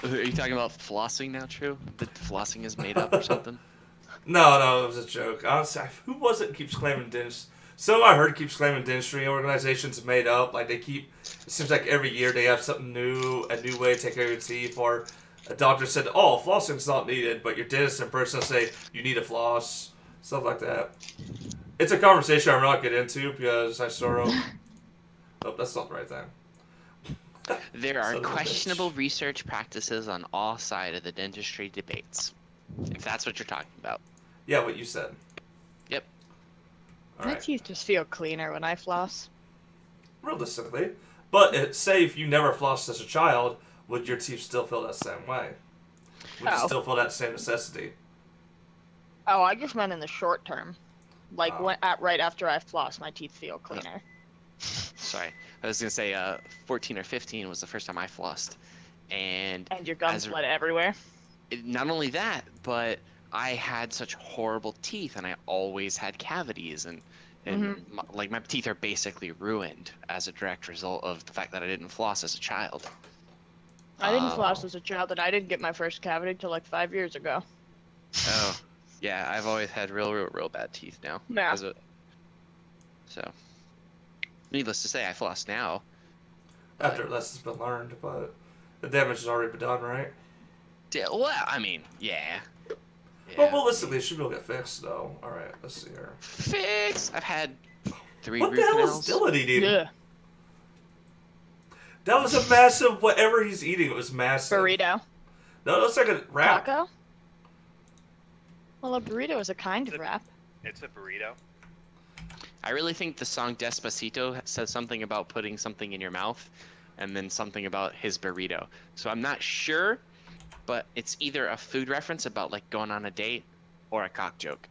Are you talking about flossing now, True? That flossing is made up or something? No, it was a joke. Honestly, who was it keeps claiming dentistry? So I heard keeps claiming dentistry organizations made up. Like they keep. It seems like every year they have something new, a new way to take care of your teeth. Or a doctor said, "Oh, flossing's not needed," but your dentist in person will say you need a floss. Stuff like that. It's a conversation I'm not get into because I sort of. Oh, that's not the right thing. There are Son of a questionable bitch. research practices on all sides of the dentistry debates, if that's what you're talking about. Yeah, what you said. Yep. All My right. teeth just feel cleaner when I floss. Realistically, but say if you never flossed as a child, would your teeth still feel that same way? Would you Oh. still feel that same necessity? Oh, I just meant in the short term. Like Oh. right after I floss, my teeth feel cleaner. Sorry. I was gonna say 14 or 15 was the first time I flossed. And And your as gums bled everywhere. not only that, but I had such horrible teeth and I always had cavities and Hmm. like my teeth are basically ruined as a direct result of the fact that I didn't floss as a child. I didn't Um, floss Oh. as a child, and I didn't get my first cavity till like 5 years ago. oh, yeah, I've always had real bad teeth now Yeah. as a so needless to say I floss now, but After less has been learned, but the damage has already been done, right? yeah, well, I mean, yeah. Well, Yeah, I mean, realistically, it should be able to get fixed, though. All right, let's see here. fix. I've had three What the root hell is canals. Dylan eating? Yeah. That was a massive whatever he's eating. It was massive. Burrito. No, it looks like a wrap. Taco? Well, a burrito is a kind It's of a, wrap. it's a burrito. I really think the song Despacito says something about putting something in your mouth and then something about his burrito. So I'm not sure, but it's either a food reference about like going on a date or a cock joke.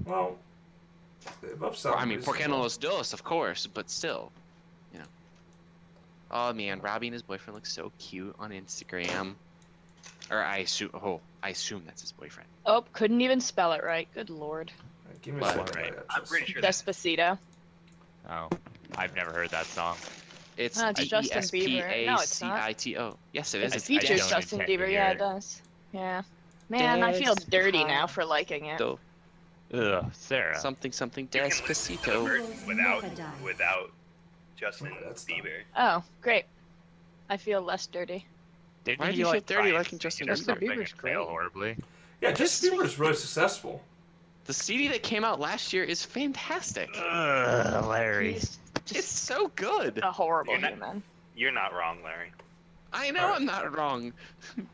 Well, the above I sound mean, ¿por qué no reasonable. los dos, of course, but still, you know. Oh man, Robbie and his boyfriend look so cute on Instagram. Or I assume that's his boyfriend. Oh, couldn't even spell it right. Good lord. Right, give me a But- second. Right. I got I'm just- pretty sure that's Despacito. Oh, I've never heard that song. It's No, it's Justin Bieber. No, it's not. Despacito. Yes, it is. It It's features don't Justin intend to Bieber. hear Yeah, it. it does. Yeah. Man, I feel dirty now for liking it. Ugh, Sarah. Something you can listen to the Despacito. version without Justin that's not- Bieber. Oh, great. I feel less dirty. Didn't Why do he you feel like dirty try liking and Justin sing or Bieber? something Bieber's and fail great. horribly? Yeah, Justin Bieber is really successful. The CD that came out last year is fantastic. Ugh, Larry. He's It's just so good. a horrible You're not- human. You're not wrong, Larry. I know Alright. I'm not wrong.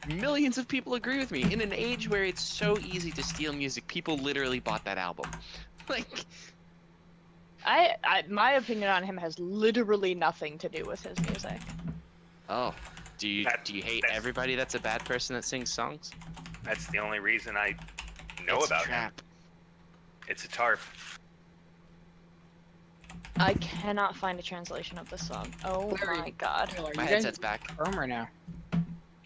Millions of people agree with me. In an age where it's so easy to steal music, people literally bought that album. Like, My opinion on him has literally nothing to do with his music. oh, do you hate That's- everybody that's a bad person that sings songs? That's the only reason I know It's a about him. trap. It's a tarp. I cannot find a translation of this song. Oh Larry, my god. Are My you guys headset's back. Chrome right now?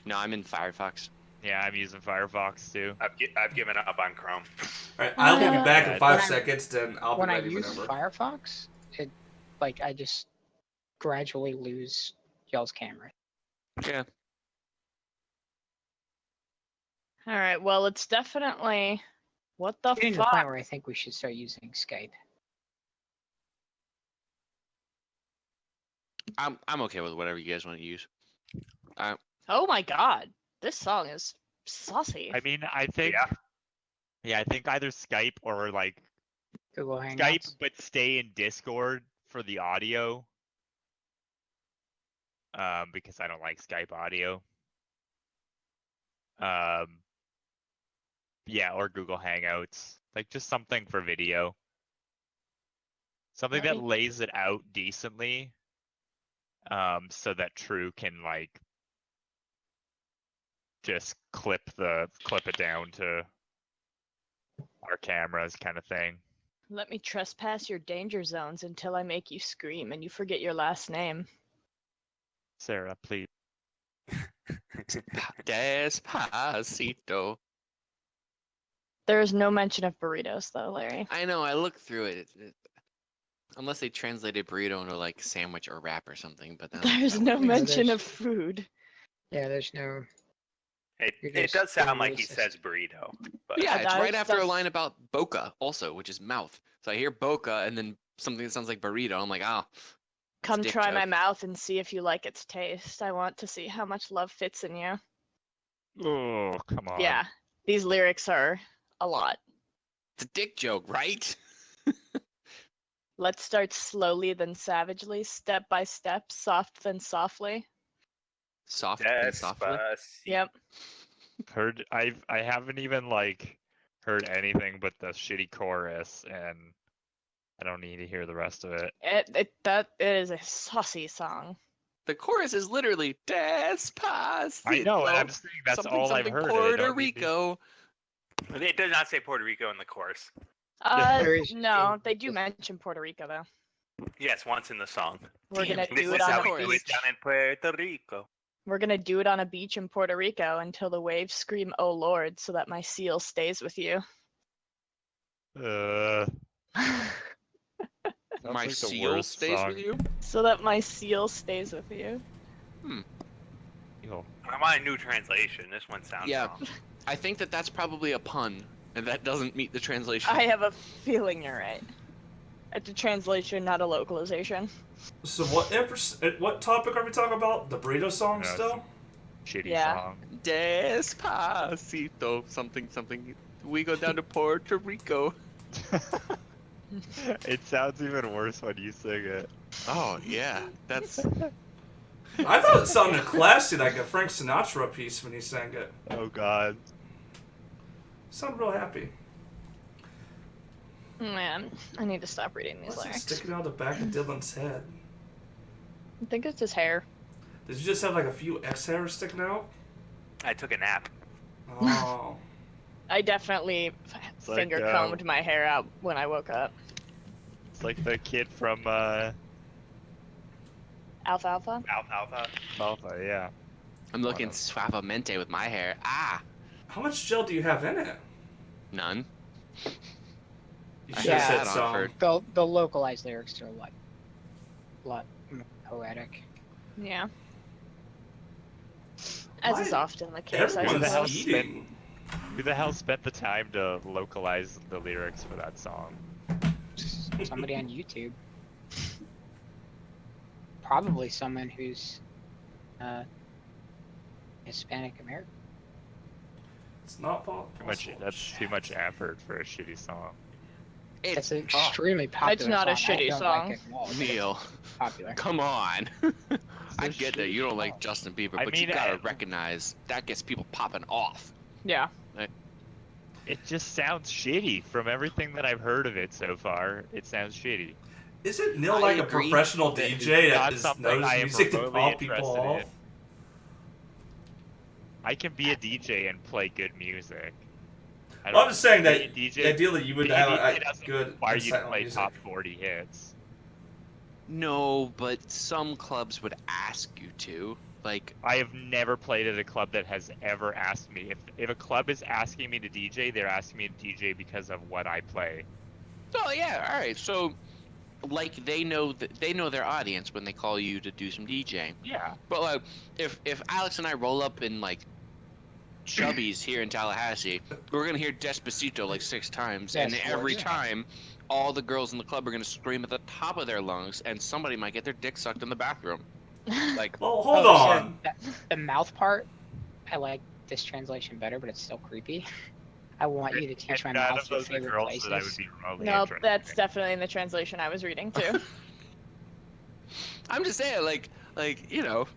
No, I'm in Firefox. Yeah, I'm using Firefox too. I've given up on Chrome. Alright, I will be back in Yeah, 5 when I- seconds, then I'll be When I ready use whenever. Firefox, I just gradually lose y'all's camera. Yeah. Alright, well, it's definitely. What the Getting to the fuck? point where I think we should start using Skype. I'm okay with whatever you guys want to use. Oh my god. This song is saucy. I mean, I think. Yeah. Yeah, I think either Skype or like Google Hangouts. Skype, but stay in Discord for the audio. Because I don't like Skype audio. Yeah, or Google Hangouts. Like just something for video. Something Let that me- lays it out decently. So that True can like just clip it down to our cameras kind of thing. Let me trespass your danger zones until I make you scream and you forget your last name. Sarah, please. Despacito. There is no mention of burritos, though, Larry. I know. I looked through it. Unless they translated burrito into like sandwich or wrap or something, but then There's that no wouldn't make mention there's- of food. Yeah, there's no. It, You're it just does sound being like he racist. says burrito. But Yeah, it's that right after a does- line about boca also, which is mouth. So I hear boca and then something that sounds like burrito. I'm like, oh, Come dick try my joke. mouth and see if you like its taste. I want to see how much love fits in you. Oh, come on. Yeah, these lyrics are a lot. it's a dick joke, right? Let's start slowly, then savagely, step by step, soft, then softly. Soft and softly. Despacito. Yep. I haven't even like heard anything but the shitty chorus, and I don't need to hear the rest of it. That is a saucy song. The chorus is literally Despacito. I know, and I'm saying that's something, all something I've heard. I Puerto don't need to- Rico. It does not say Puerto Rico in the chorus. There is No, a- they do mention Puerto Rico though. Yes, once in the song. We're Damn gonna it. This do is it how on we a do it beach. down in Puerto Rico. We're gonna do it on a beach in Puerto Rico until the waves scream, "Oh Lord," so that my seal stays with you. Sounds My like the seal worst stays song. with you. So that my seal stays with you. Ew. I want a new translation. This one sounds Yeah. wrong. I think that that's probably a pun, and that doesn't meet the translation. I have a feeling you're right. It's a translation, not a localization. So what topic are we talking about? The burrito song Yeah, still? Shitty Yeah. song. Despacito, something, something. We go down to Puerto Rico. It sounds even worse when you sing it. Oh yeah, that's. I thought it sounded classy, like a Frank Sinatra piece when he sang it. Oh god. Sounded real happy. Man, I need to stop reading these What's it lyrics. sticking out the back of Dylan's head? I think it's his hair. Did you just have like a few X hairs sticking out? I took a nap. Oh. I definitely like, finger combed my hair out when I woke up. It's like the kid from Alfalfa? Alfalfa. Alpha, yeah. I'm looking suavemente with my hair. Ah, How much gel do you have in it? none. You I should have Yeah. said had on some. for- The localized lyrics are a lot more poetic. Yeah. As is Why- often the case, I Everyone's the hell suppose. eating. Who the hell spent the time to localize the lyrics for that song? Somebody on YouTube. Probably someone who's Hispanic American. It's not possible. That's too much effort for a shitty song. It's It's an extremely popular not a song. I shitty don't song. Like it at all, but Neil. it's popular. Come on. I It's a get that you shitty don't like song. Justin Bieber, I but mean, you gotta I- recognize that gets people popping off. Yeah. It just sounds shitty. From everything that I've heard of it so far, it sounds shitty. Isn't Neil I like a agree professional that it's DJ not that just something knows I am music to remotely pop people interested off? in. I can be a DJ and play good music. I Well, I'm just saying that being a DJ, ideally you would being a have DJ a doesn't good require you insight to on play music. top 40 hits. No, but some clubs would ask you to. Like, I have never played at a club that has ever asked me. If a club is asking me to DJ, they're asking me to DJ because of what I play. oh yeah, all right. So, like, they know their audience when they call you to do some DJing. Yeah. But like, if Alex and I roll up in like Chubby's here in Tallahassee, we're gonna hear Despacito like 6 times, and Yes, every yeah. time, all the girls in the club are gonna scream at the top of their lungs, and somebody might get their dick sucked in the bathroom. Like, Well, hold Oh, so on. the mouth part, I like this translation better, but it's still creepy. I want you to teach my And none mouth of your those are favorite girls places. that I would be remotely No, interested that's in. definitely in the translation I was reading too. I'm just saying, like you know,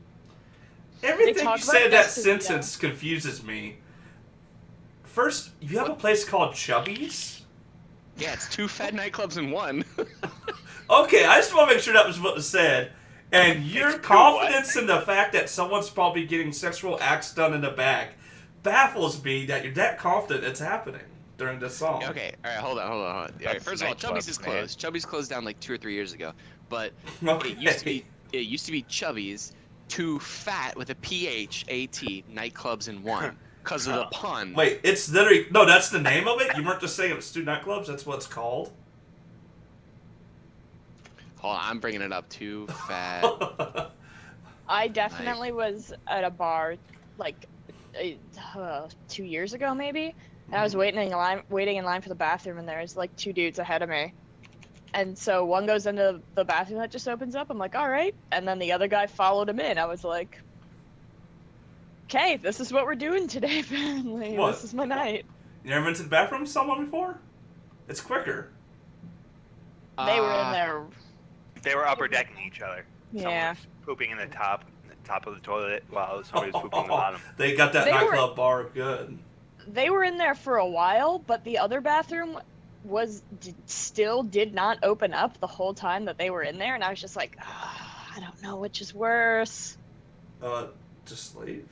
Everything talk you about say in that Despacito. sentence confuses me. First, you have a place called Chubby's? yeah, it's 2 fat nightclubs in one. Okay, I just want to make sure that was what was said. And your It's too confidence in the fact that someone's probably getting sexual acts done in the back baffles me that you're that confident it's happening during this song. Okay, all right, hold on. All right, That's first of all, nightclub, Chubby's is man. closed. Chubby's closed down like 2 or 3 years ago, but Okay. it used to be Chubby's, 2 fat with a PHAT nightclubs in one, because of the pun. Wait, it's literally no. That's the name of it. You weren't just saying it was 2 nightclubs. That's what it's called. Hold on, I'm bringing it up. 2 fat I definitely was at a bar like 2 years ago, maybe. And I was waiting in line for the bathroom, and there's like 2 dudes ahead of me. And so one goes into the bathroom that just opens up. I'm like, all right. And then the other guy followed him in. I was like, okay, this is what we're doing today, apparently. What? This is my night. You never been to the bathroom with someone before? It's quicker. They were in there. They were upper decking each other. Someone Yeah. was pooping in the top of the toilet while somebody was pooping in the bottom. They got that They were- nightclub bar good. They were in there for a while, but the other bathroom still did not open up the whole time that they were in there. And I was just like, I don't know which is worse. Just leave.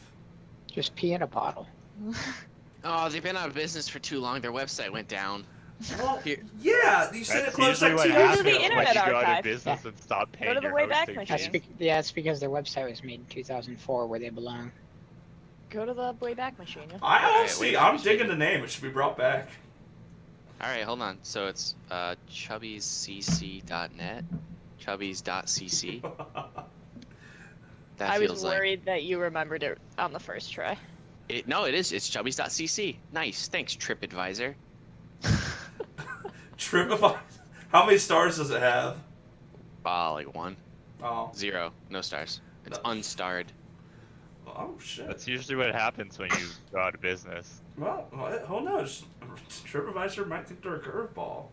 Just pee in a bottle. Oh, they've been out of business for too long. Their website went down. Well, Here- yeah, you said it That's closed usually like 2 what years happens the ago. when Internet you go out of Archive. business and stop paying to the your Wayback hosting Machine. fees. That's because their website was made in 2004, where they belong. Go to the Wayback Machine. I Alright, honestly, wait, I'm wait. digging the name. It should be brought back. All right, hold on. So it's chubbiescc.net, chubbies.cc. That I feels was like worried that you remembered it on the first try. it. No, it is. It's chubbies.cc. Nice. Thanks, TripAdvisor. TripAdvisor. How many stars does it have? Like 1, Oh, 0, no stars. It's No. unstarred. oh shit. That's usually what happens when you go out of business. Well, who knows? TripAdvisor might think they're a curveball.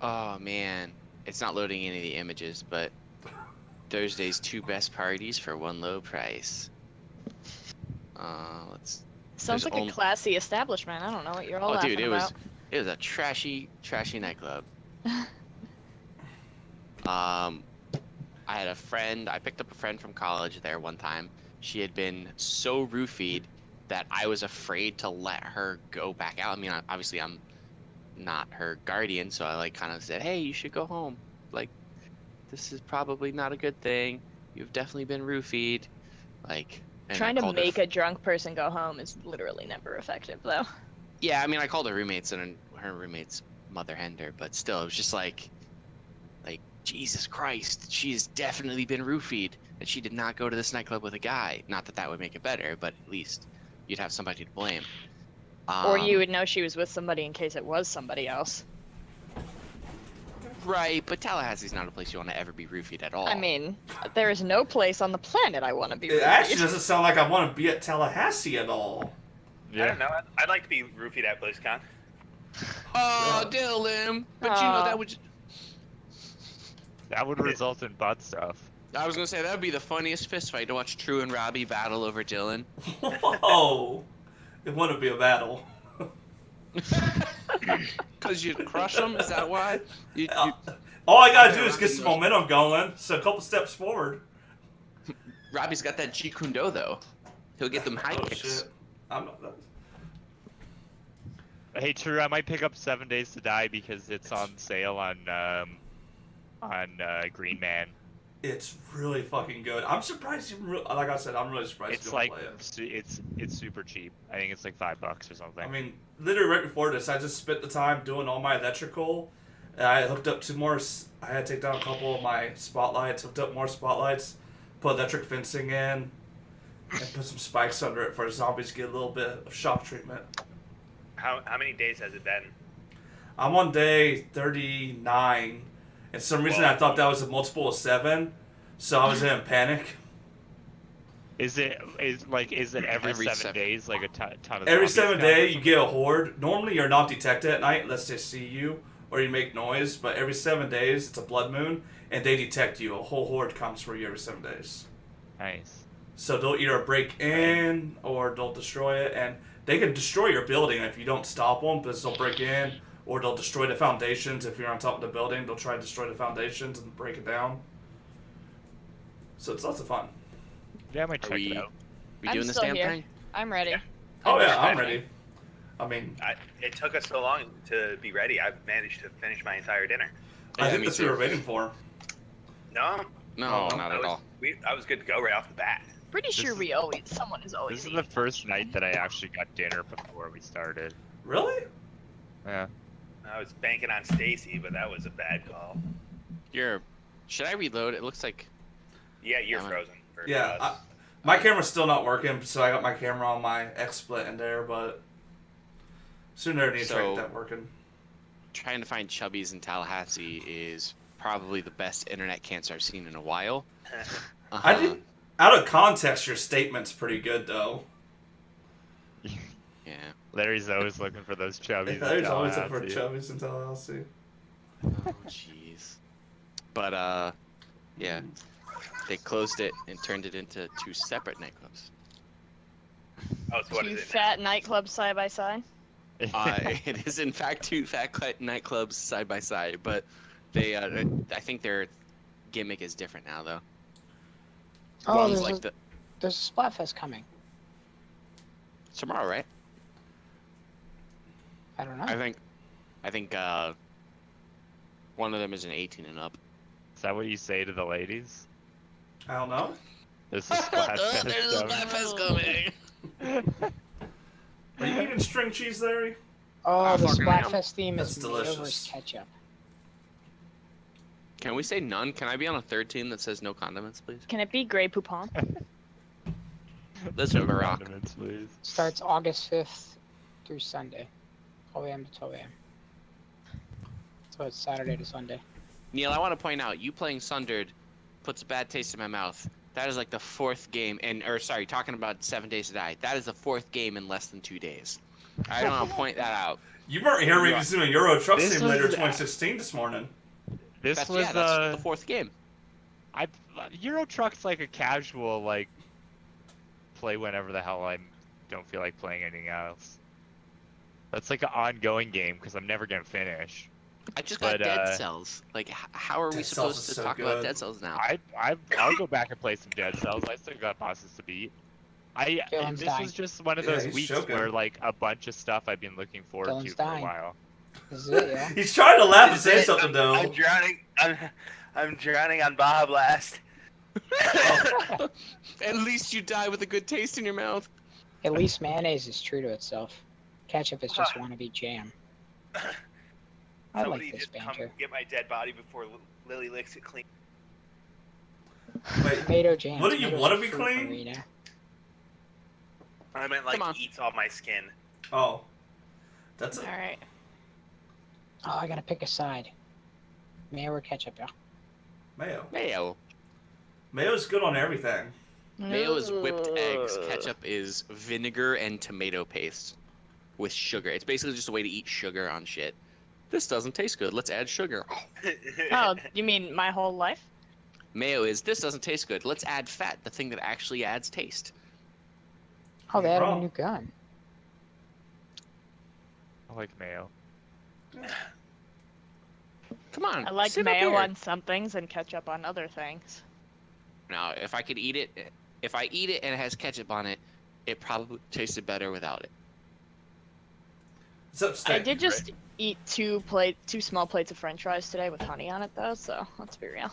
Oh man, it's not loading any of the images, but Thursday's 2 best parties for 1 low price. Let's. Sounds There's like only- a classy establishment. I don't know what you're all Oh, laughing dude, it about. was a trashy nightclub. I had a friend. I picked up a friend from college there one time. She had been so roofied that I was afraid to let her go back out. I mean, obviously I'm not her guardian, so I like kind of said, "Hey, you should go home. Like, this is probably not a good thing. You've definitely been roofied." Like, and I Trying to called her make a drunk person go home is literally never effective, though. Yeah, I mean, I called her roommates and her roommate's mother henned her, but still, it was just like, Jesus Christ, she's definitely been roofied, and she did not go to this nightclub with a guy. Not that that would make it better, but at least you'd have somebody to blame. Or you would know she was with somebody in case it was somebody else. Right, but Tallahassee's not a place you want to ever be roofied at all. I mean, there is no place on the planet I want to be. It roofied. actually doesn't sound like I want to be at Tallahassee at all. I don't know. I'd like to be roofied at BlizzCon. Oh, Dylan, but you know Aw. that would. That would result in butt stuff. I was gonna say that would be the funniest fist fight to watch True and Robbie battle over Dylan. Whoa. It wouldn't be a battle. Cause you'd crush them. Is that why? You, All I gotta do is get some momentum going, so a couple steps forward. Robbie's got that Jeet Kune Do though. He'll get them high Oh kicks. shit. I'm not, Hey, True, I might pick up 7 Days to Die because it's on sale on Green Man. it's really fucking good. I'm surprised you. Like I said, I'm really surprised It's you like don't play it. it's super cheap. I think it's like $5 or something. I mean, literally right before this, I just spent the time doing all my electrical. And I hooked up 2 more. I had to take down a couple of my spotlights, hooked up more spotlights, put electric fencing in, and put some spikes under it for zombies to get a little bit of shock treatment. How many days has it been? I'm on day 39, and for some reason I thought that was a multiple of 7, so I was in a panic. Is it every, Every 7 7 days like a ton of Every zombies 7 come? days you get a horde. Normally you're not detected at night unless they see you or you make noise, but every 7 days it's a blood moon and they detect you. A whole horde comes for you every 7 days. Nice. So they'll either break in or they'll destroy it, and they can destroy your building if you don't stop them, because they'll break in or they'll destroy the foundations. If you're on top of the building, they'll try to destroy the foundations and break it down. So it's lots of fun. Yeah, I might Are check we, it out. we I'm doing this still damn here. thing? I'm ready. Yeah. Oh yeah, I'm ready. ready. I mean, It took us so long to be ready. I've managed to finish my entire dinner. I Yeah, think me that's what we too. were waiting for. No, No, Oh, not I at was, all. I was good to go right off the bat. Pretty sure is- we someone is always This is eating. the first night that I actually got dinner before we started. Really? Yeah. I was banking on Stacy, but that was a bad call. Should I reload? It looks like Yeah, you're Damn it. frozen. For Yeah, us. my camera's still not working, so I got my camera on my XSplit in there, but sooner I need to try to get that working. Trying to find chubbies in Tallahassee is probably the best internet cancer I've seen in a while. I didn't. Out of context, your statement's pretty good though. Yeah. Larry's always looking for those chubbies. There's in always looking for Tallahassee. chubbies in Tallahassee. Oh, jeez. But yeah, they closed it and turned it into 2 separate nightclubs. Oh, so what Two is it? fat nightclubs side by side. It is in fact 2 nightclubs side by side, but they, I think their gimmick is different now though. Oh, One's there's, like a, there's a Splatfest coming. tomorrow, right? I don't know. I think one of them is an 18 and up. Is that what you say to the ladies? I don't know. This is Splatfest There's a coming. Splatfest coming. Are you eating string cheese, Larry? Oh, the fucking am. Splatfest theme is That's Mayo delicious. versus ketchup. Can we say none? Can I be on a third team that says no condiments, please? Can it be Grey Poupon? Let's have a rock. Condiments, please. Starts August 5th through Sunday, 12 a.m. to 12 a.m. So it's Saturday to Sunday. Neil, I want to point out, you playing Sundered puts a bad taste in my mouth. That is like the 4th game, talking about 7 Days to Die. That is the 4th game in less than 2 days. I don't want to point that out. You weren't here Yeah. reviewing a Euro Truck This Simulator was- 2016 this morning. This That's, was yeah, that's the 4th game. Euro Truck's like a casual like play whenever the hell I don't feel like playing anything else. That's like an ongoing game because I'm never gonna finish. I just got But, Dead Cells. Like, how are we Dead Cells supposed is to so talk about good. Dead Cells now? I'll go back and play some Dead Cells. I still got bosses to beat. Dylan's This dying. was just one of Yeah, those he's weeks choking. where like a bunch of stuff I've been looking forward Dylan's to for a dying. while. This is it, yeah. He's trying to laugh and Is say it? something though. I'm drowning. I'm drowning on Baja Blast. At least you die with a good taste in your mouth. At least mayonnaise is true to itself. Ketchup is just wannabe jam. I Somebody like this just come banter. get my dead body before Lily licks it clean. Wait, Tomato jam. What do you tomatoes wanna are be fruit, clean? Marina. I meant like Come on. eats all my skin. oh, that's All a, right. Oh, I gotta pick a side. Mayo or ketchup, yeah. mayo. Mayo. Mayo's good on everything. Mayo is whipped eggs. Ketchup is vinegar and tomato paste with sugar. It's basically just a way to eat sugar on shit. This doesn't taste good. Let's add sugar. Oh, you mean my whole life? Mayo is this doesn't taste good. Let's add fat, the thing that actually adds taste. Oh, they You're added a wrong. new gun. I like mayo. Come on. I like sit up mayo here. on some things and ketchup on other things. Now, if I could eat it, if I eat it and it has ketchup on it, it probably tasted better without it. It's upstate. I did just eat two small plates of French fries today with honey on it though, so let's be real.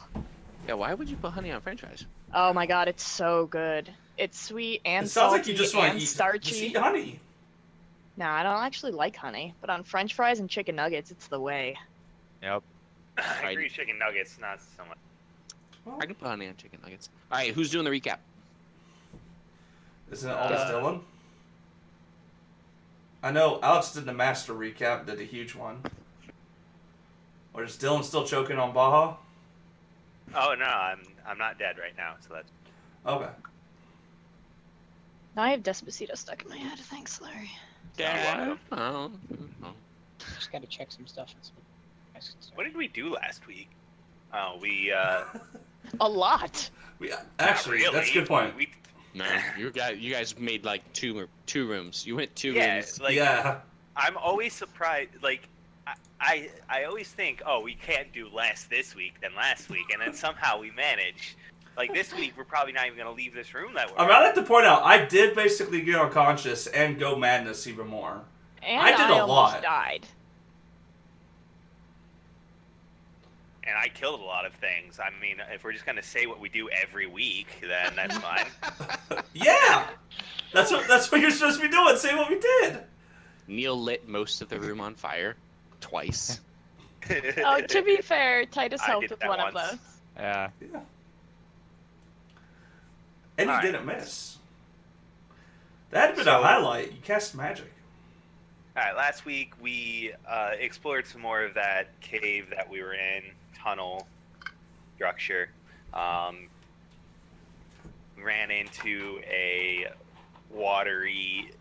Yeah, why would you put honey on French fries? Oh my god, it's so good. It's sweet and It sounds salty like you just want and to eat. starchy. Just eat honey. No, I don't actually like honey, but on French fries and chicken nuggets, it's the way. Yep. I agree, chicken nuggets, not so much. I can put honey on chicken nuggets. All right, who's doing the recap? Isn't it always Dylan? I know Alex did the master recap, did a huge one. Or is Dylan still choking on Baja? Oh no, I'm not dead right now, so that's. Okay. Now I have Despacito stuck in my head. Thanks, Larry. Yeah. Just gotta check some stuff. And some... What did we do last week? Oh, we A lot. Actually, not really. that's a good point. We, No, you guys made like two rooms. You went two yeah, rooms. like yeah. I'm always surprised. Like I always think, oh, we can't do less this week than last week, and then somehow we manage. Like this week, we're probably not even gonna leave this room that we're. I mean, I'd like to point out, I did basically get unconscious and go madness even more. And I did a almost lot. died. And I killed a lot of things. I mean, if we're just gonna say what we do every week, then that's fine. Yeah! That's what you're supposed to be doing, say what we did! Neil lit most of the room on fire, twice. Oh, to be fair, Titus I helped did with that one of once. those. Yeah. Yeah. And you Alright. didn't miss. That had been So- a highlight. You cast magic. All right, last week we explored some more of that cave that we were in, tunnel structure. Ran into a watery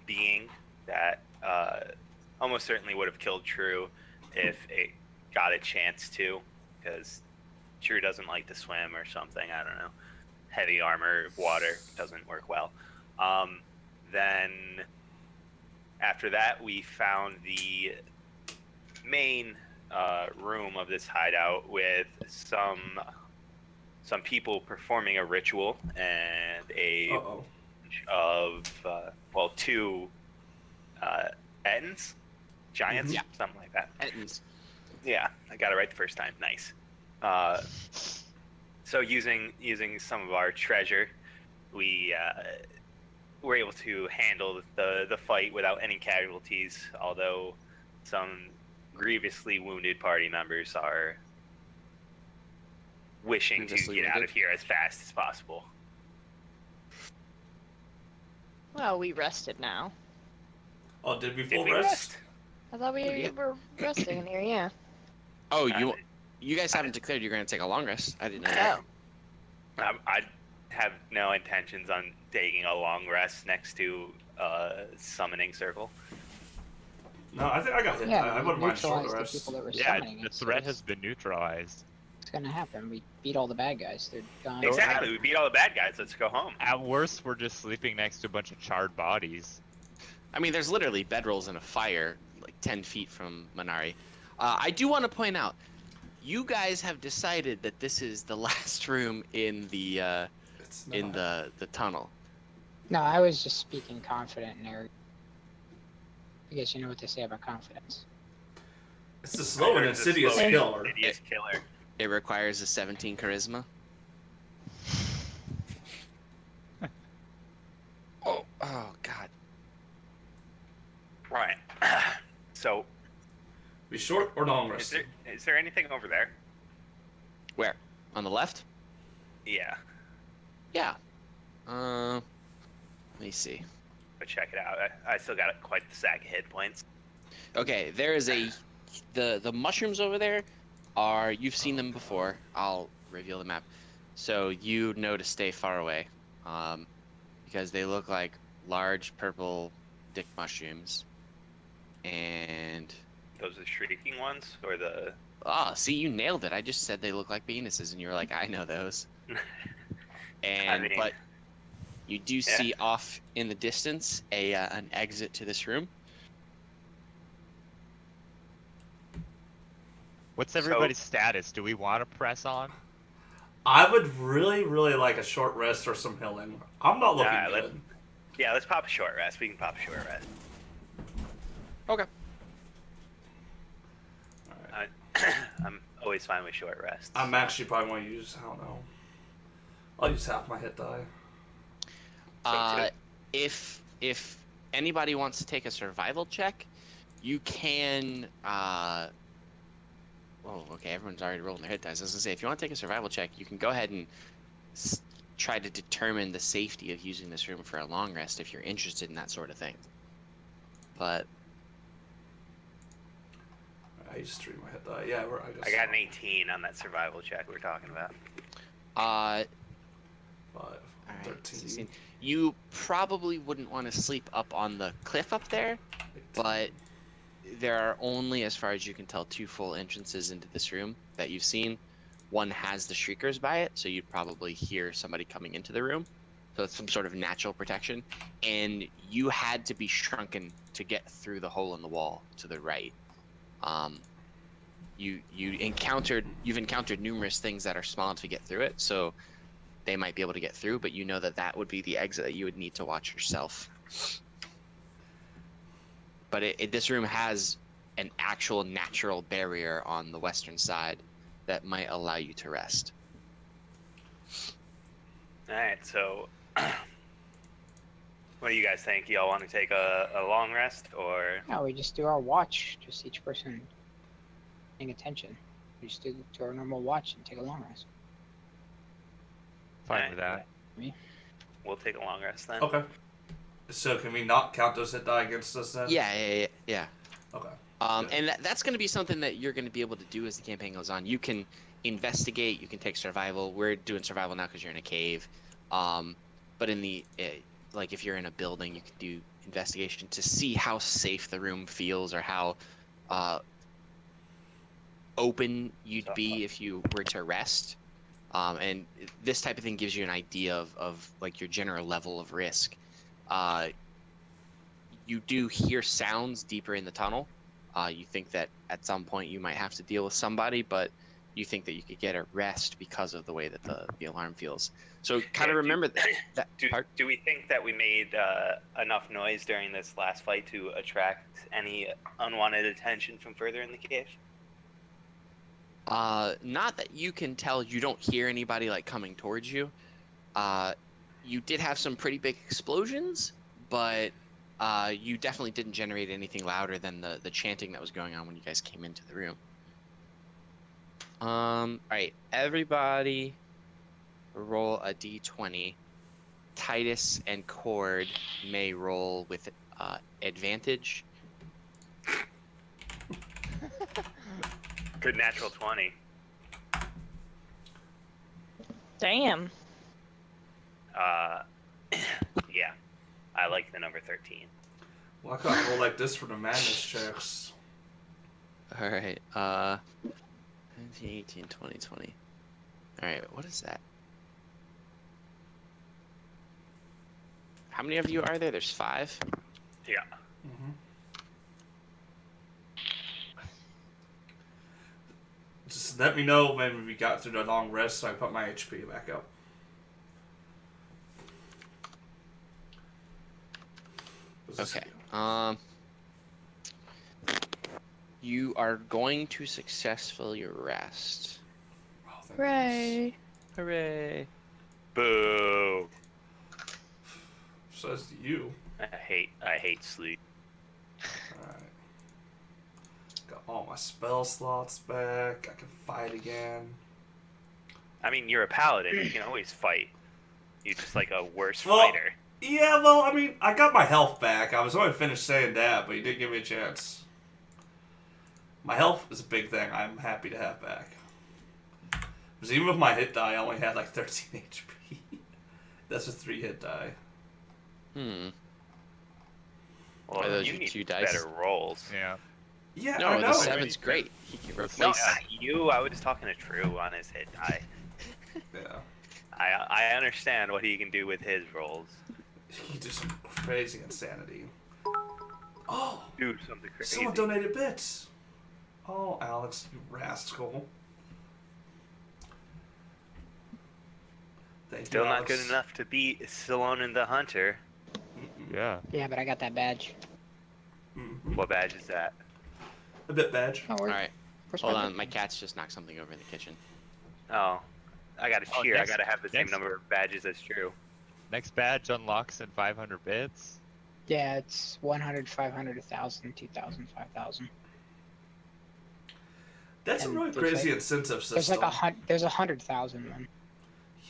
being that almost certainly would have killed True if it got a chance to, because True doesn't like to swim or something. I don't know. Heavy armor, water doesn't work well. Then after that, we found the main room of this hideout with some people performing a ritual and a Uh-oh. of two Ettins, giants, Yeah. something like that. Ettins. Yeah, I got it right the first time. Nice. So using some of our treasure, we were able to handle the fight without any casualties. Although some grievously wounded party members are wishing to Grievously get out wounded? of here as fast as possible. Well, we rested now. Oh, did we Did full we rest? I thought we Yeah. were resting in here, yeah. Oh, Uh, you guys haven't declared you're going to take a long rest. I didn't know Oh. that. I have no intentions on taking a long rest next to a summoning circle. No, I think I got hit. Yeah, I we wouldn't mind short neutralized the rest. people that were Yeah, summoning the it, so threat it's- has been neutralized. It's gonna happen. We beat all the bad guys. They're gone. Exactly. We beat all the bad guys. Let's go home. At worst, we're just sleeping next to a bunch of charred bodies. I mean, there's literally bedrolls in a fire like 10 feet from Minari. I do want to point out, you guys have decided that this is the last room in the It's in not. the tunnel. No, I was just speaking confident and arrogant. I guess you know what they say about confidence. It's the slow and There's a insidious slow and killer. Insidious killer. It requires a 17 charisma. Oh God. Right. So, Be short or long is rest. there anything over there? Where? On the left? Yeah. Yeah. Let me see. But check it out. I still got quite the sack of hit points. Okay, there is the mushrooms over there are, you've seen them before. I'll reveal the map. So you know to stay far away. Because they look like large purple dick mushrooms. And Those are the shrieking ones, or the. see, you nailed it. I just said they look like penises and you were like, I know those. And mean, but you do see off in the distance an exit to this room. What's everybody's status? Do we want to press on? I would really, really like a short rest or some healing. I'm not looking Nah, good. Yeah, let's pop a short rest. We can pop a short rest. Okay. I'm always fine with short rests. I'm actually probably going to use, I don't know. I'll use half my hit die. So If anybody wants to take a survival check, you can. Oh, okay. Everyone's already rolling their hit dice. I was gonna say, if you want to take a survival check, you can go ahead and try to determine the safety of using this room for a long rest if you're interested in that sort of thing. But I used 3 my hit die. Yeah, I I got an 18 on that survival check we were talking about. 5, all right, 13. 16. You probably wouldn't want to sleep up on the cliff up there, but there are only, as far as you can tell, 2 full entrances into this room that you've seen. One has the shriekers by it, so you'd probably hear somebody coming into the room. So it's some sort of natural protection. And you had to be shrunken to get through the hole in the wall to the right. You've encountered numerous things that are small enough to get through it, so they might be able to get through, but you know that would be the exit that you would need to watch yourself. But this room has an actual natural barrier on the western side that might allow you to rest. All right, so what do you guys think? Y'all want to take a long rest, or No, we just do our watch. Just each person paying attention. We just do our normal watch and take a long rest. Fine Alright. with that. We'll take a long rest then. Okay. So can we not count those hit die against us then? Yeah. Okay. Um, Good. and that's going to be something that you're going to be able to do as the campaign goes on. You can investigate, you can take survival. We're doing survival now because you're in a cave. But in the like if you're in a building, you can do investigation to see how safe the room feels or how open you'd be if you were to rest. And this type of thing gives you an idea of like your general level of risk. You do hear sounds deeper in the tunnel. You think that at some point you might have to deal with somebody, but you think that you could get a rest because of the way that the alarm feels. So kind of remember that part. Do we think that we made enough noise during this last fight to attract any unwanted attention from further in the cave? Not that you can tell. You don't hear anybody like coming towards you. You did have some pretty big explosions, but you definitely didn't generate anything louder than the chanting that was going on when you guys came into the room. All right, everybody, roll a d20. Titus and Cord may roll with advantage. Good natural 20. Damn. Yeah. I like the number 13. Well, I can't roll like this for the madness checks. All right, 19, 18, 20, 20. All right, what is that? How many of you are there? There's 5. Yeah. Mm-hmm. Just let me know when we got through the long rest so I put my HP back up. Okay. You are going to successfully rest. Oh, thank Hooray. Hooray! Boo. goodness. Says to you. I hate sleep. Alright. Got all my spell slots back. I can fight again. I mean, you're a paladin. You can always fight. You're just like a worse Well- fighter. Yeah, well, I mean, I got my health back. I was only finished saying that, but you did give me a chance. My health is a big thing I'm happy to have back. Because even with my hit die, I only had like 13 HP. That's a 3 hit die. Are Well, those you your need 2 dice? better rolls. Yeah. Yeah, I No, know. the 7's great. He can No, replace. not you. I was talking to True on his hit die. Yeah. I understand what he can do with his rolls. He did some crazy insanity. Oh, Do something crazy. someone donated bits. Oh, Alex, you rascal. Thank Still you, not Alex. good enough to beat Salonen the Hunter. Yeah. Yeah, but I got that badge. Mhm. What badge is that? A bit badge. Oh, All right, where's hold my on. My cat's just knocked something over in the kitchen. Oh, I gotta Oh, cheer. next- I gotta have the same next- number of badges as True. Next badge unlocks in 500 bits. Yeah, it's 100, 500, 1,000, 2,000, 5,000. That's a And really there's crazy like- incentive system. There's like there's 100,000 one.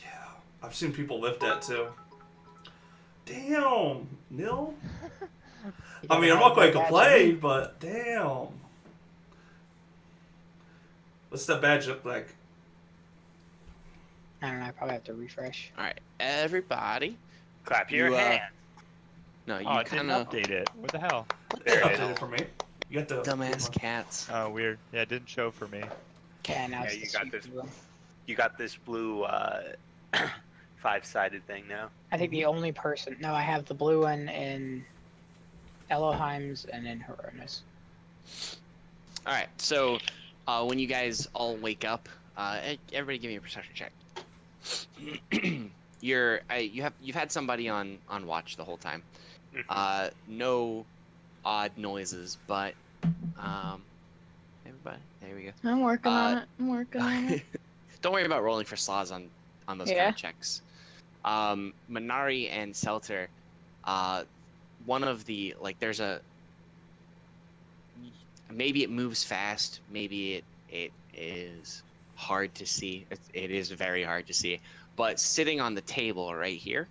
Yeah, I've seen people lift that too. Damn, Nil. You I mean, gotta I'm not have going to that badge complain, in. but damn. What's that badge look like? I don't know. I probably have to refresh. All right, everybody. Clap your You, hands. No, you Oh, it didn't kind of update it. What the hell? There it Updated is. for me. You got the dumbass cats. Oh, weird. Yeah, it didn't show for me. Okay, now Yeah, it's you the got super this. blue. You got this blue 5-sided thing now. I think the only person. No, I have the blue one in Elohim's and in Heronas. All right, so when you guys all wake up, everybody give me a perception check. You've had somebody on watch the whole time. No odd noises, but everybody, there we go. I'm working Uh, on it. I'm working on it. Don't worry about rolling for slaws on those kind Yeah. of checks. Minari and Selter, one of the there's a maybe it moves fast, maybe it is hard to see. It is very hard to see. but sitting on the table right here,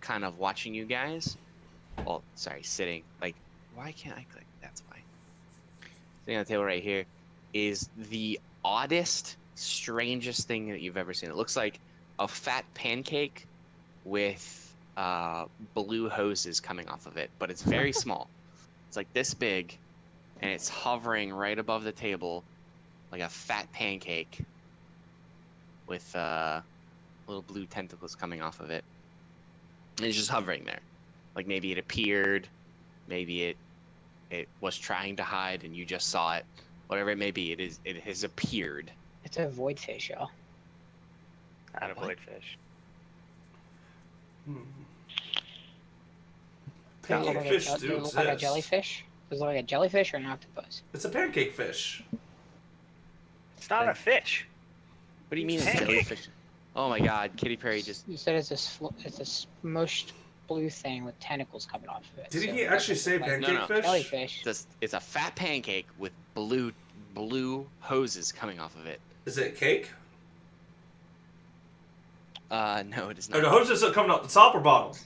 kind of watching you guys. Well, sorry, sitting. Like, why can't I click? That's why. Sitting on the table right here is the oddest, strangest thing that you've ever seen. It looks like a fat pancake with blue hoses coming off of it, but it's very small. It's like this big, and it's hovering right above the table like a fat pancake with little blue tentacles coming off of it. And it's just hovering there. Like maybe it appeared, maybe it was trying to hide and you just saw it. Whatever it may be, it has appeared. It's a void fish, y'all. Not a What? void fish. Hmm. Does it look Pancake like a fish does do it look like a exist. jellyfish? Does it look like a jellyfish or an octopus? It's a pancake fish. It's not a fish. What do you mean it's Pancake. jellyfish? Oh my god, Kitty Perry just You said it's it's a smushed blue thing with tentacles coming off of it. Did so he it actually doesn't say look like pancake No, no. fish? jellyfish? it's a fat pancake with blue hoses coming off of it. Is it cake? No, it is Or not. the hoses are coming out the top or bottom?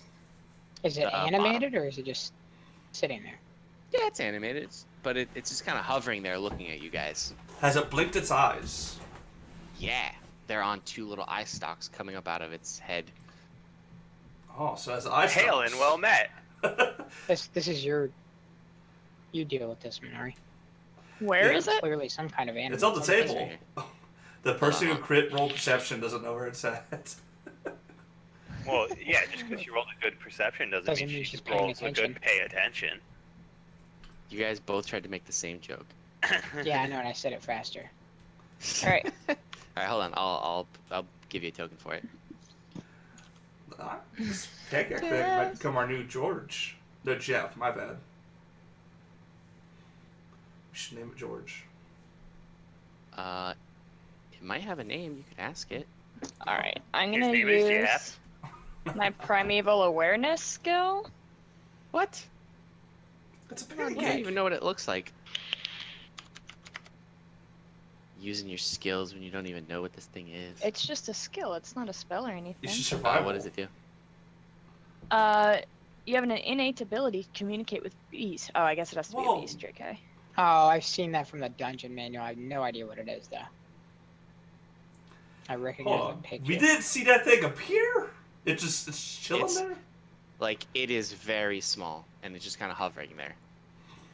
Is it bottom. animated or is it just sitting there? Yeah, it's animated, but it's just kind of hovering there looking at you guys. Has it blinked its eyes? Yeah, they're on two little eye stalks coming up out of its head. Oh, so it has eye Hail stalks. and well met. This is your. You deal with this, Minari. Where Yeah. is it? Clearly, some kind of animal. It's on the table. right here. The person who Uh-huh. crit roll perception doesn't know where it's at. Well, yeah, just because you rolled a good perception doesn't mean mean she she's paying rolls a attention. good pay attention. You guys both tried to make the same joke. Yeah, I know, and I said it faster. All right. All right, hold on. I'll give you a token for it. This pancake thing might become our new George. No, Jeff, my bad. We should name it George. It might have a name. You could ask it. All right. I'm His gonna name is use Jeff. my primeval awareness skill. What? It's a You don't pancake. even know what it looks like. Using your skills when you don't even know what this thing is. It's just a skill. It's not a spell or anything. You should survive. What does it do? You have an innate ability to communicate with beasts. Oh, I guess it has to be Whoa. a beast, JK. Oh, I've seen that from the dungeon manual. I have no idea what it is, though. I recognize Hold the on. picture. We didn't see that thing appear? It's chilling It's- there? Like, it is very small, and it's just kind of hovering there.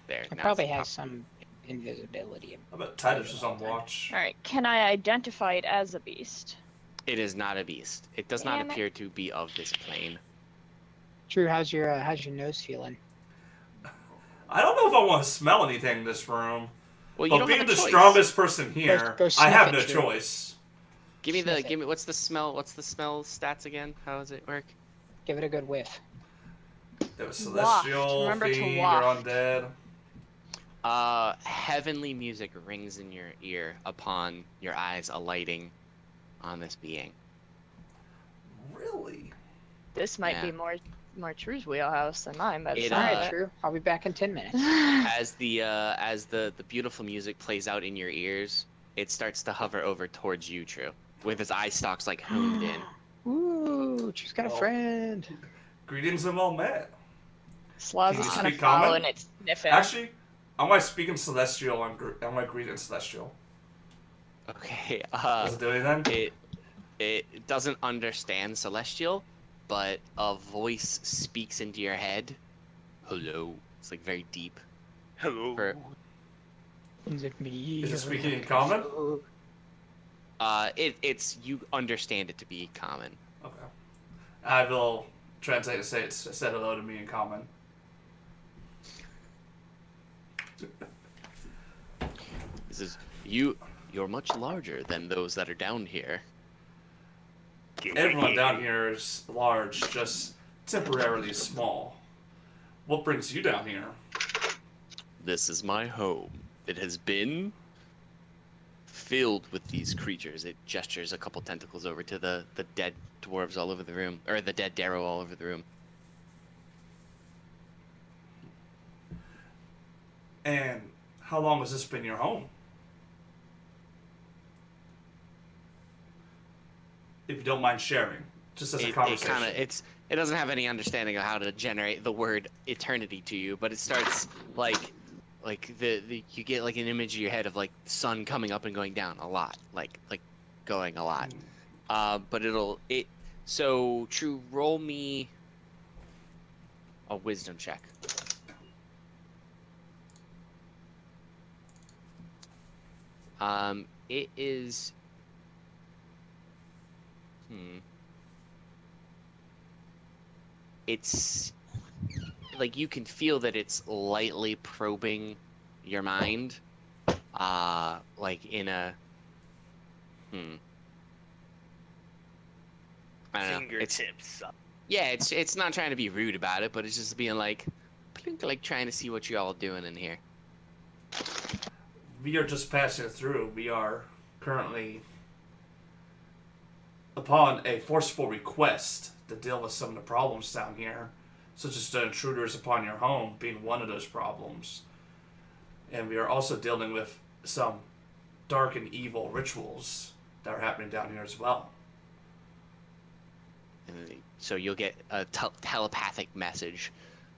There. It now probably it's has top. some invisibility. I bet Titus was on watch. All right. Can I identify it as a beast? It is not a beast. It does not Damn it. appear to be of this plane. Drew, how's your nose feeling? I don't know if I want to smell anything in this room. Well, you But don't being have a the choice. strongest person here, go I sniff have it, no Drew. choice. Give me Sniff it. give me what's the smell stats again? How does it work? Give it a good whiff. There was Waft. celestial, Remember to fiend, or waft. undead. Heavenly music rings in your ear upon your eyes alighting on this being. Really? This might be Yeah. more True's wheelhouse than mine, but it's It, All not. right, Drew. I'll be back in 10 minutes. As the beautiful music plays out in your ears, it starts to hover over towards you, True, with its eye stalks like honed in. Ooh, Drew's got a Oh. friend. Greetings and well met. Slaz Can is you kind of speak common? following it, sniffing. Actually, I might speak in celestial. I might greet in celestial. Okay. Does it do anything? It doesn't understand celestial, but a voice speaks into your head. Hello. It's like very deep. Hello. For- Is it me? Is it speaking in common? It's you understand it to be common. Okay. I will translate and say it said hello to me in common. This is you're much larger than those that are down here. Everyone down here is large, just temporarily small. What brings you down here? This is my home. It has been filled with these creatures. It gestures a couple tentacles over to the dead dwarves all over the room, or the dead Darrow all over the room. And how long has this been your home? if you don't mind sharing, just as a it conversation. kind of it doesn't have any understanding of how to generate the word eternity to you, but it starts like the you get like an image in your head of like the sun coming up and going down a lot, like going a lot. But so True, roll me a wisdom check. It is it's like you can feel that it's lightly probing your mind, like in a I don't know. Fingertips. Yeah, it's not trying to be rude about it, but it's just being like, plink, like trying to see what you all doing in here. We are just passing through. We are currently upon a forceful request to deal with some of the problems down here, such as the intruders upon your home being one of those problems. And we are also dealing with some dark and evil rituals that are happening down here as well. And so you'll get a telepathic message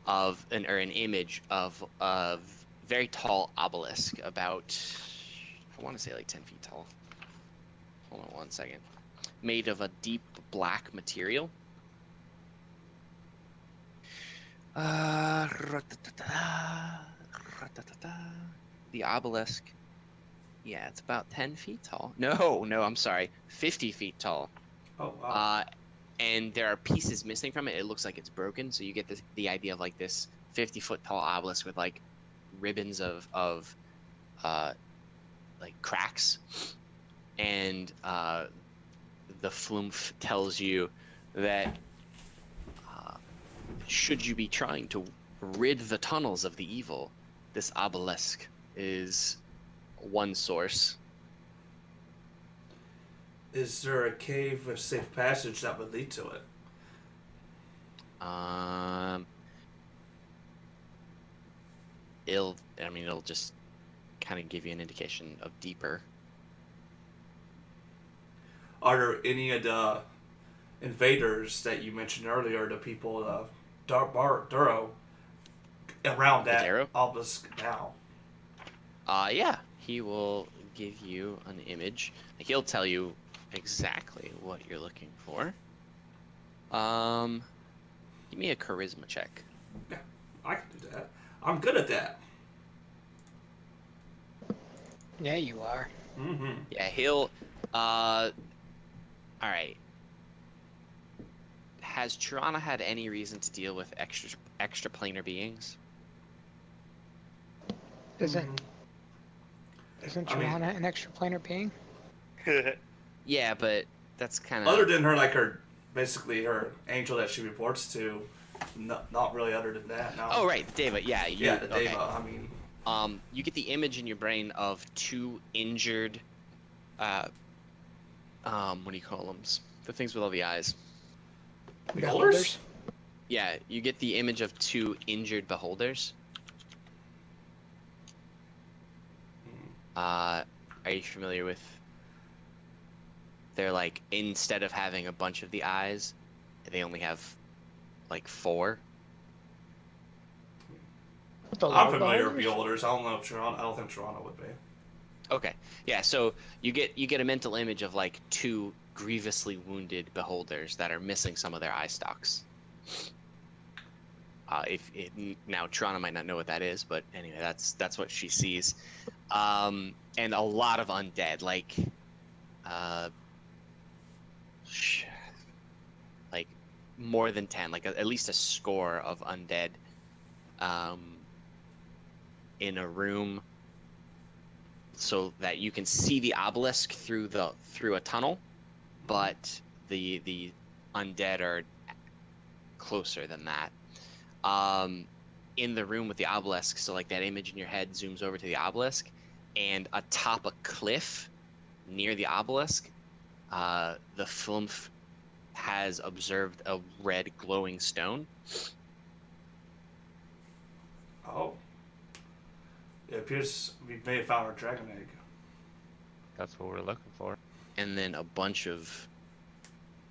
of an image of a very tall obelisk, about, I want to say like 10 feet tall. Hold on 1 second. Made of a deep black material. The obelisk. Yeah, it's about 10 feet tall. No, I'm sorry. 50 feet tall. Oh, wow. And there are pieces missing from it. It looks like it's broken, so you get the idea of like this 50-foot tall obelisk with like ribbons of like cracks, and the Flumph tells you that should you be trying to rid the tunnels of the evil, this obelisk is one source. Is there a cave with safe passage that would lead to it? It'll just kind of give you an indication of deeper. Are there any of the invaders that you mentioned earlier, the people of Duro, around that Daro? obelisk now? Yeah, he will give you an image. He'll tell you exactly what you're looking for. Give me a charisma check. Yeah, I can do that. I'm good at that. Yeah, you are. Mm-hmm. Yeah, he'll. All right. Has Tirana had any reason to deal with extra planar beings? Isn't I mean- Joanna an extraplanar being? Yeah, but that's kind Other of. than her basically her angel that she reports to, not really other than that, no. Oh right, the Deva. Yeah, Yeah, the okay. Deva, I mean... You get the image in your brain of two injured, what do you call them? The things with all the eyes. Beholders? Yeah, you get the image of two injured beholders. Are you familiar with? They're like, instead of having a bunch of the eyes, they only have like 4. The I'm low familiar with beholders? beholders. I don't know if Toronto. I don't think Toronto would be. Okay, yeah. So you get a mental image of like two grievously wounded beholders that are missing some of their eye stalks. Now Toronto might not know what that is, but anyway, that's what she sees, and a lot of undead, like more than 10, like at least a score of undead, in a room, so that you can see the obelisk through a tunnel, but the undead are closer than that. In the room with the obelisk, so like that image in your head zooms over to the obelisk, and atop a cliff near the obelisk, the Flumph has observed a red glowing stone. Oh. It appears we may have found our dragon egg. That's what we're looking for. And then a bunch of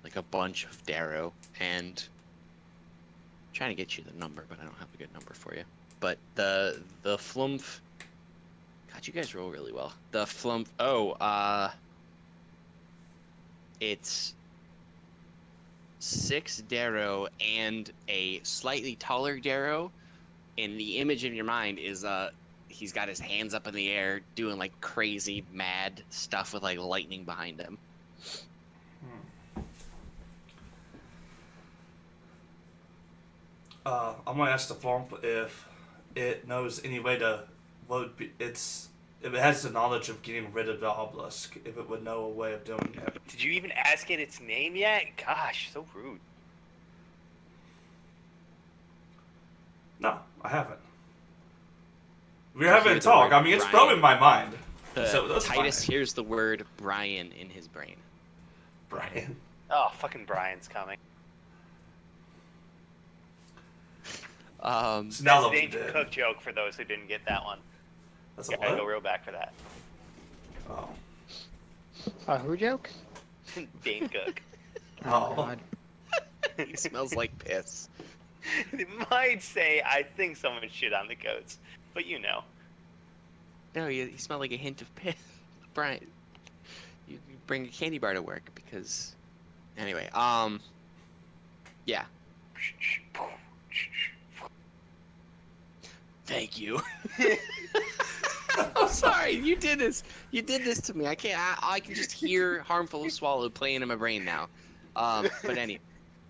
like a bunch of Darrow, and I'm trying to get you the number, but I don't have a good number for you. But the Flumph, God, you guys roll really well. The Flumph, it's 6 Darrow and a slightly taller Darrow, and the image in your mind is he's got his hands up in the air doing like crazy mad stuff with like lightning behind him. I'm gonna ask the Flump if it knows any way to if it has the knowledge of getting rid of the obelisk, if it would know a way of doing it. Did you even ask it its name yet? Gosh, so rude. No, I haven't. We're You having hear a the talk. word I mean, it's Brian. probably in my mind. The So that's Titus fine. hears the word Brian in his brain. Brian. Oh, fucking Brian's coming. Um, So now That's a they'll be Danger dead. Cook joke for those who didn't get that one. That's a Gotta go what? real back for that. Oh. Who joke? Dane Cook. Oh. God. he smells like piss. It might say, I think someone shit on the goats, but you know. No, you smell like a hint of piss. Brian, you bring a candy bar to work because... Anyway, yeah. Thank you. I'm sorry, you did this. You did this to me. I can't. I can just hear "Harmful of Swallow" playing in my brain now. But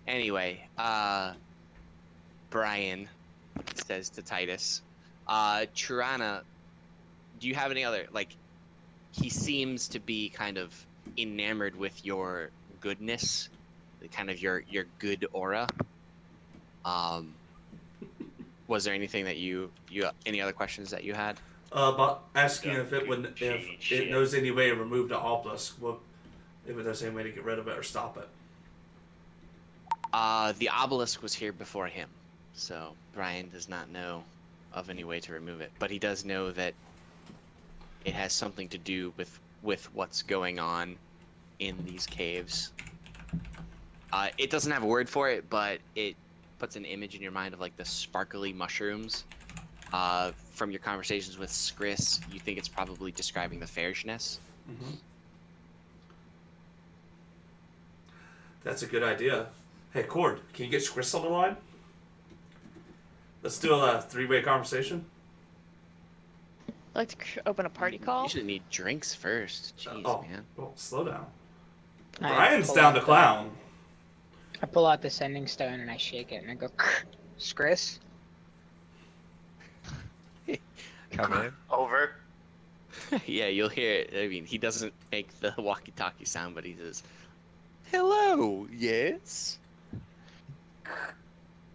anyway, Brian says to Titus, Tirana, do you have any other like? He seems to be kind of enamored with your goodness, kind of your good aura. Was there anything that you any other questions that you had? About asking Yeah, if it would, Gucci if it shit. knows any way to remove the obelisk, if it knows any way to get rid of it or stop it. The obelisk was here before him, so Brian does not know of any way to remove it. But he does know that it has something to do with what's going on in these caves. It doesn't have a word for it, but it puts an image in your mind of like the sparkly mushrooms. From your conversations with Skris, you think it's probably describing the Farishness. Mm-hmm. That's a good idea. Hey, Cord, can you get Skris on the line? Let's do a 3-way conversation. I'd like to open a party call. You should need drinks first. Jeez, man. Well, slow down. I Brian's pull down out to the- clown. I pull out the sending stone and I shake it and I go, Skris. Come in. Over. Yeah, you'll hear it. I mean, he doesn't make the walkie-talkie sound, but he says, "Hello, yes."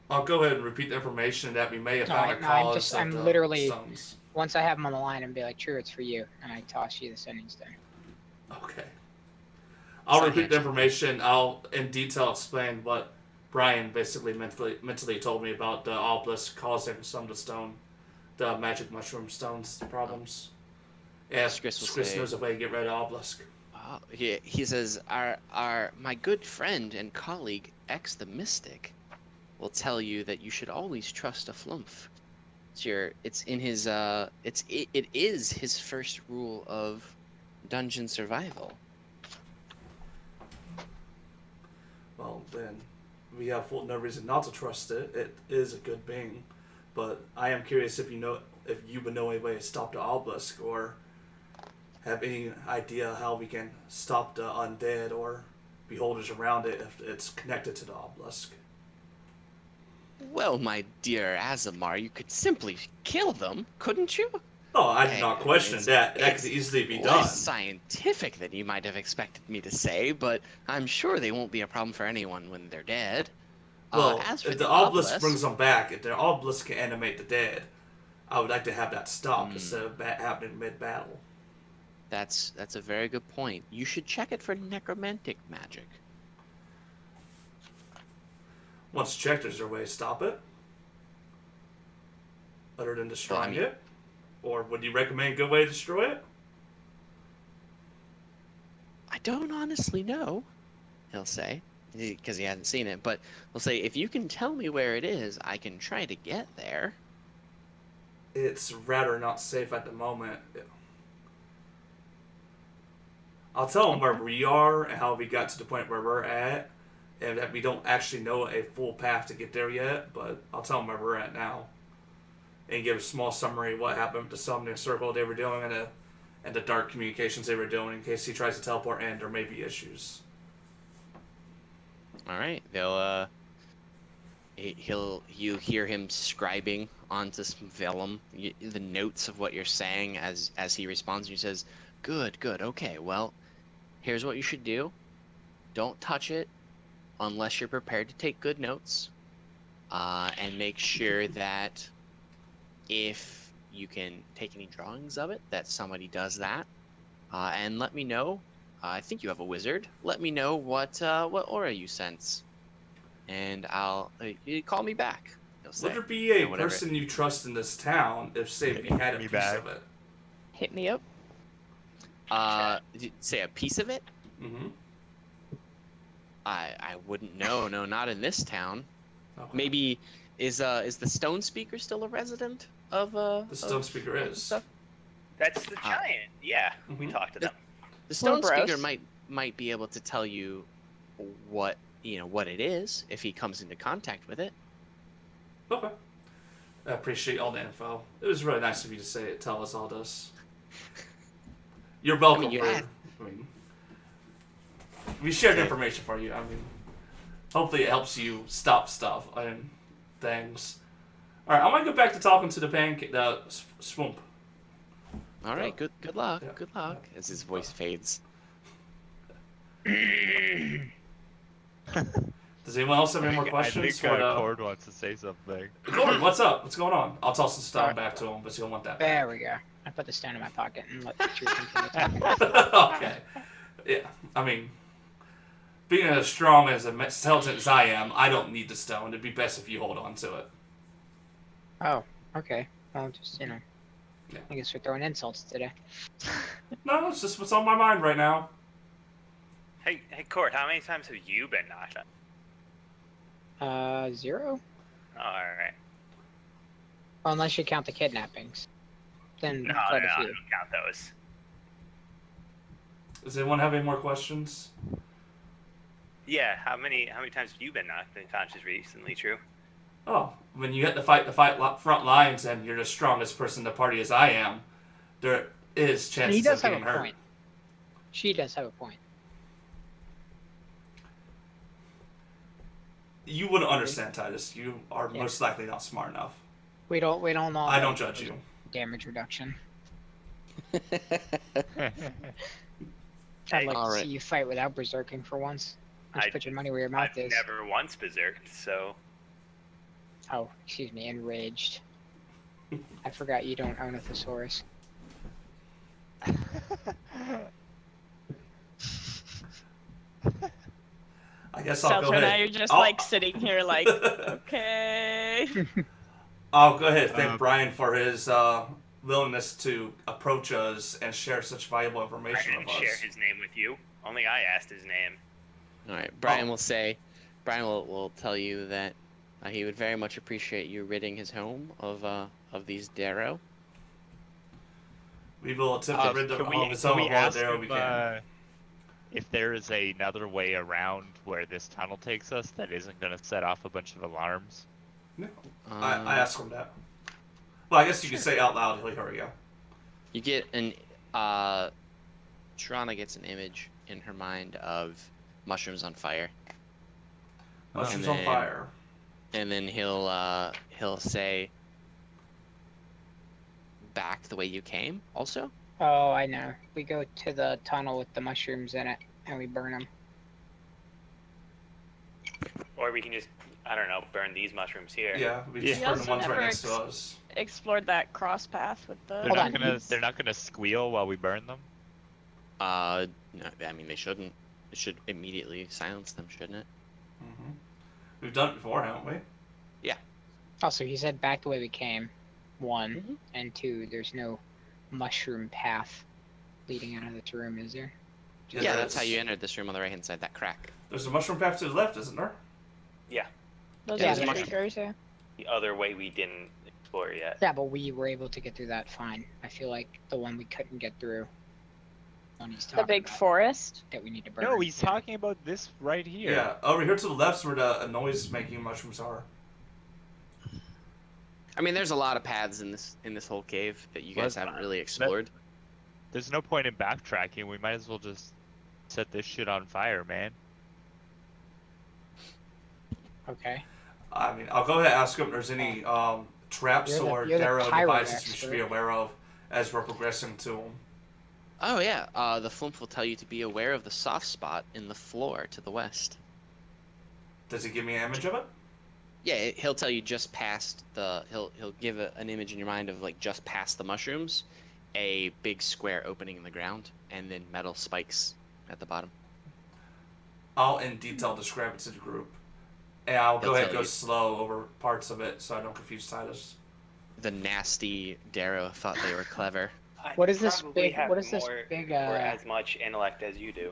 I'll go ahead and repeat the information that we may have No, found a I'm cause just- of I'm the literally- stones. Once I have him on the line and be like, True, it's for you. And I toss you the sending stone. Okay. I'll Sorry, repeat the actually. information. I'll in detail explain what Brian basically mentally told me about the obelisk causing some of the magic mushroom stones problems. Yeah, Skris will Skris say- knows a way to get rid of obelisk. He says, "Our my good friend and colleague X the Mystic will tell you that you should always trust a flumph. It's in his it is his first rule of dungeon survival." Well, then we have no reason not to trust it. It is a good being, but I am curious if you would know any way to stop the obelisk or have any idea how we can stop the undead or beholders around it if it's connected to the obelisk. Well, my dear Azamar, you could simply kill them, couldn't you? Oh, I did Hey, not question it's- that. That it's could easily be Less done. scientific than you might have expected me to say, but I'm sure they won't be a problem for anyone when they're dead. Well, As for if the the obelisk brings them back, if the obelisk can animate the dead, I would like to have that stopped instead of happening mid-battle. That's a very good point. You should check it for necromantic magic. Once checked, is there a way to stop it? Other than destroying mean- it? Or would you recommend a good way to destroy it? I don't honestly know, he'll say. because he hasn't seen it. But we'll say if you can tell me where it is, I can try to get there. It's rather not safe at the moment. I'll tell him where we are and how we got to the point where we're at, and that we don't actually know a full path to get there yet, but I'll tell him where we're at now. And give a small summary of what happened with the summoning circle they were doing and the dark communications they were doing in case he tries to teleport in, there may be issues. All right, you hear him scribing onto some vellum the notes of what you're saying as he responds. He says, "Good, okay. Well, here's what you should do. Don't touch it unless you're prepared to take good notes, and make sure that if you can take any drawings of it, that somebody does that, and let me know. I think you have a wizard. Let me know what aura you sense, and I'll you call me back." He'll say, Would there be a whatever. person you trust in this town if, say, we had a Me piece back. of it? Hit me up. Did you say a piece of it? Mm-hmm. I wouldn't know. No, not in this town. Okay. Maybe is the Stone Speaker still a resident of The Stone Speaker of is. stuff? That's the giant. Yeah, we Mhm. talked to them. The Stone bros. Speaker might be able to tell you what it is if he comes into contact with it. Okay. I appreciate all the info. It was really nice of you to say it. Tell us all this. You're welcome. you for, had- I mean, we shared Okay. information for you. I mean, hopefully it helps you stop stuff and things. All right, I'm gonna go back to talking to the swamp. All right, good luck. Yeah. Good luck. As his voice fades. Does anyone else have any more I questions? think for the... Cord wants to say something. Gordon, what's up? What's going on? I'll toss the stone Alright. back to him, but he'll want that. There Back. we go. I put the stone in my pocket and let the tree continue talking. Okay. Yeah, I mean, being as strong as intelligent as I am, I don't need the stone. It'd be best if you hold on to it. Oh, okay. Well, just, Yeah. I guess we're throwing insults today. No, it's just what's on my mind right now. Hey, Court, how many times have you been knocked out? 0? Oh, all right. Well, unless you count the kidnappings. Then No, quite I a few. don't count those. Does anyone have any more questions? Yeah, how many times have you been knocked unconscious recently, True? Oh, when you get to fight the front lines and you're the strongest person in the party as I am, there is chances He does of have being a hurt. point. She does have a point. You wouldn't understand, Titus. You are Yeah. most likely not smart enough. We don't know. I don't judge you. Damage reduction. Hey, I'd like All to right. see you fight without berserking for once. Just put your money where your mouth I've is. never once berserked, so Oh, excuse me, enraged. I forgot you don't own a thesaurus. I guess I'll go Seltzer, now ahead. you're just I'll- like sitting here like, okay. I'll go ahead and thank Um, Brian for his willingness to approach us and share such valuable I information didn't with us. share his name with you. Only I asked his name. All right, Brian Oh. will say, will tell you that he would very much appreciate you ridding his home of these Darrow. We will attempt to rid the Can we, home of his can home we of all ask there we if, can. if there is another way around where this tunnel takes us that isn't going to set off a bunch of alarms? No, I asked him that. Well, I guess you could say out loud, he'll hear you. You get an Trana gets an image in her mind of mushrooms on fire, Mushrooms And on then- fire. and then he'll say, "Back the way you came." Also, Oh, I know. We go to the tunnel with the mushrooms in it, and we burn them. Or we can just, I don't know, burn these mushrooms here. Yeah, we just Yeah. burn the ones right Never next to us. Explored that cross path with the. They're Hold not on. gonna they're not gonna squeal while we burn them. no, I mean they shouldn't. It should immediately silence them, shouldn't it? Hmm. We've done it before, haven't we? Also, he said back the way we came. 1, Mhm. and 2, there's no mushroom path leading out of this room, is there? Yeah, Yeah, there that's how is. you entered this room on the right hand side. That crack. There's a mushroom path to the left, isn't there? Those Yeah, are there's the mushroom. shriekers, yeah. The other way we didn't explore yet. Yeah, but we were able to get through that fine. I feel like the one we couldn't get through. One he's The talking big about, forest. that we need to burn. No, he's talking about this right here. Yeah. Over here to the left's where the noise-making mushrooms are. I mean, there's a lot of paths in this whole cave that you guys Well, haven't really explored. There's no point in backtracking. We might as well just set this shit on fire, man. Okay. I mean, I'll go ahead and ask him if there's any traps You're the or Darrow pyro devices we should be expert. aware of as we're progressing to them. Oh yeah, the Flumph will tell you to be aware of the soft spot in the floor to the west. Does he give me an image of it? Yeah, he'll tell you just past the. He'll give an image in your mind of like just past the mushrooms, a big square opening in the ground, and then metal spikes at the bottom. I'll in detail describe it to the group. And I'll He'll go ahead and tell go you. slow over parts of it so I don't confuse Titus. The nasty Darrow thought they were clever. I What is this probably big- have what is this more big, or uh, as much intellect as you do.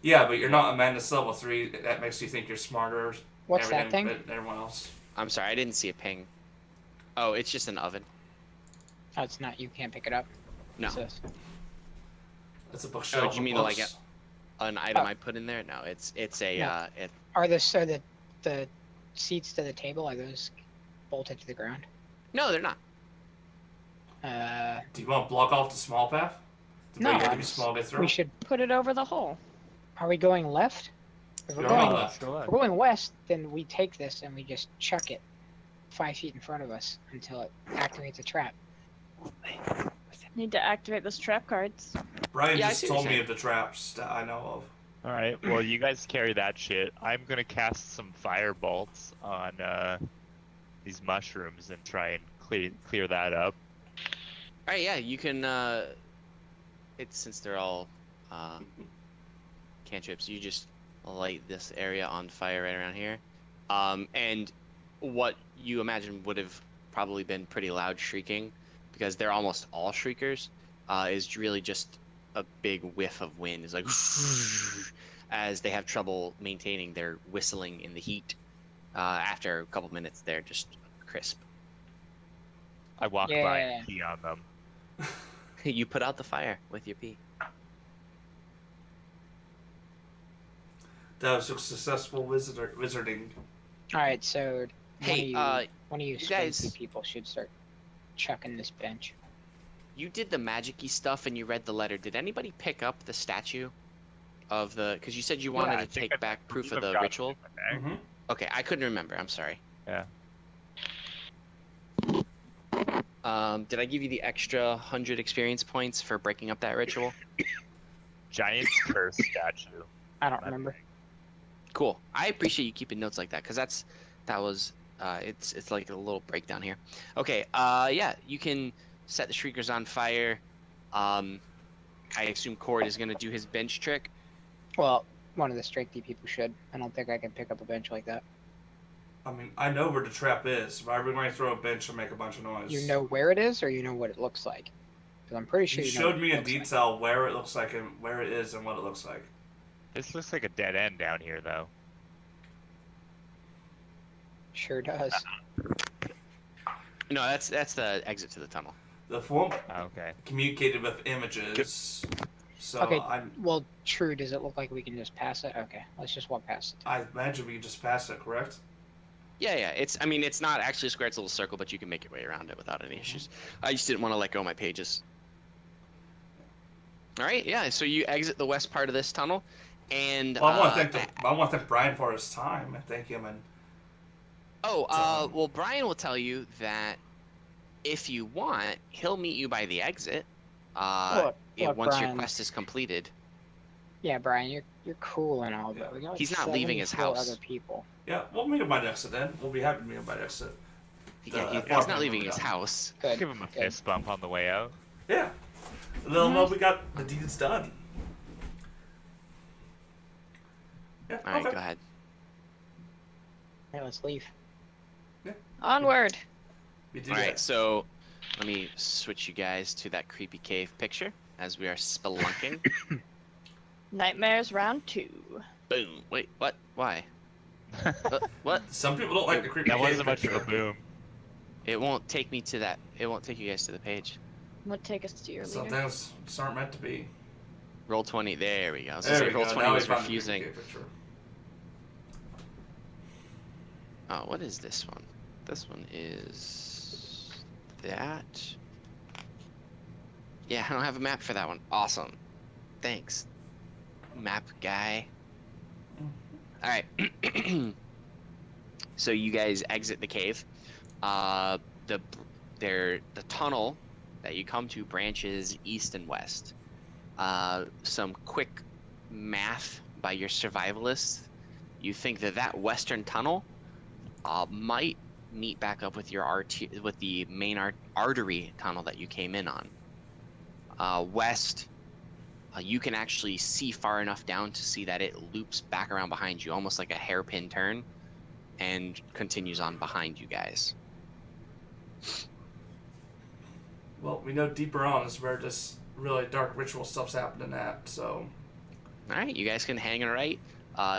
Yeah, but you're not a Madness level 3. That makes you think you're smarter. What's that everything thing? than everyone else. I'm sorry, I didn't see a ping. Oh, it's just an oven. Oh, it's not. You can't pick it up. No, What's this? It's a bookshelf. Oh, do you of mean like books. an item Oh. I put in there. No, it's a No. it, Are the seats to the table, are those bolted to the ground? no, they're not. Do you want to block off the small path? To No, make it to I'm be s- small get through? we should. Put it over the hole. Are we going left? If we're You're going on left. left. If we're going west, then we take this and we just chuck it 5 feet in front of us until it activates a trap. Need to activate those trap cards. Brian Yeah, I just see what told you're me saying. of the traps that I know of. All right. Well, you guys carry that shit. I'm gonna cast some fire bolts on these mushrooms and try and clear that up. All right, yeah, you can. It's since they're all cantrips, you just light this area on fire right around here, and what you imagine would have probably been pretty loud shrieking, because they're almost all shriekers, is really just a big whiff of wind. It's like as they have trouble maintaining their whistling in the heat. After a couple minutes, they're just crisp. I walk by Yeah. and pee on them. You put out the fire with your pee. That was a successful wizarding. All right, so Hey, one of you you squinty guys- people should start chucking this bench. you did the magic-y stuff and you read the letter. Did anybody pick up the statue of the? Because you said you wanted I to think take I back proof of believe the I've got it ritual. in my bag. Mm-hmm. Okay, I couldn't remember. I'm sorry. Yeah. Did I give you the extra 100 experience points for breaking up that ritual? Giant's curse statue. I don't remember. Cool. I appreciate you keeping notes like that, because that was it's like a little breakdown here. Okay. Yeah, you can set the shriekers on fire. I assume Cord is gonna do his bench trick. Well, one of the strengthy people should. I don't think I can pick up a bench like that. I mean, I know where the trap is, but every time I throw a bench and make a bunch of noise. You know where it is, or you know what it looks like? Because I'm pretty sure You you know showed what me it in looks like. detail where it looks like and where it is and what it looks like. This looks like a dead end down here, though. Sure does. No, that's the exit to the tunnel. The form Oh, okay. communicated with images, so Okay. I Well, true. Does it look like we can just pass it? Okay, let's just walk past it. I imagine we can just pass it, correct? Yeah, yeah. I mean, it's not actually a square. It's a little circle, but you can make your way around it without any issues. I just didn't want to let go of my pages. All right, yeah. So you exit the west part of this tunnel, and Well, I want to thank Brian for his time and thank him and well, Brian will tell you that if you want, he'll meet you by the exit. Look, Once your Brian. quest is completed. Yeah, Brian, you're cool and all, Yeah. but we got like He's not leaving his 74 house. other people. yeah, we'll meet him by the exit then. We'll be happy to meet him by the exit. Yeah, he's apartment not leaving we're his done. house. Good. Give him a good. fist bump on the way out. Yeah, they'll know we got the deeds done. Yeah, All right, okay. go ahead. Hey, let's leave. Onward. We do All right, that. so let me switch you guys to that creepy cave picture as we are spelunking. Nightmares round 2. Boom. Wait, what? Why? What? Some people don't like the creepy That cave wasn't much of a picture. boom. It won't take me to that. It won't take you guys to the page. What take us to your Some leader? things just aren't meant to be. Roll 20. There we go. I was There gonna we say roll go. 20 Now we was found the creepy refusing. cave picture. Oh, what is this one? This one is that. Yeah, I don't have a map for that one. Awesome. Thanks, map guy. All right. So you guys exit the cave. The tunnel that you come to branches east and west. Some quick math by your survivalists. You think that western tunnel might meet back up with your with the main artery tunnel that you came in on. West, you can actually see far enough down to see that it loops back around behind you, almost like a hairpin turn, and continues on behind you guys. Well, we know deeper on is where this really dark ritual stuff's happening at, so... All right, you guys can hang a right.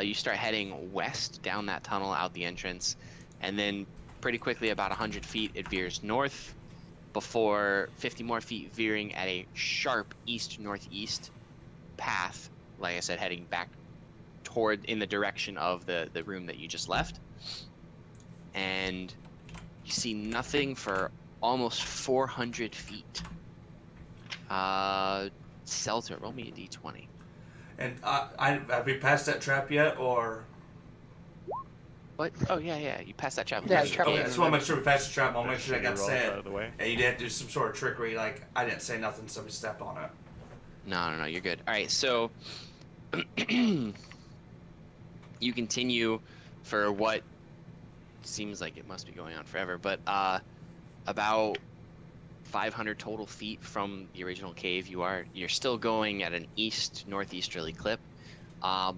You start heading west down that tunnel out the entrance, and then pretty quickly, about 100 feet, it veers north, before 50 more feet veering at a sharp east-northeast path, like I said, heading back in the direction of the room that you just left. And you see nothing for almost 400 feet. Celta, roll me a d20. And have we passed that trap yet, or... What? Oh, yeah, you passed that trap. Yeah, Okay, trap. I just want to make sure we passed the trap. I'll make sure that got Roll out said. of the way. And you didn't do some sort of trickery, like, I didn't say nothing, so we stepped on it. No, you're good. All right, so you continue for what seems like it must be going on forever, but about 500 total feet from the original cave, you're still going at an east-northeasterly clip.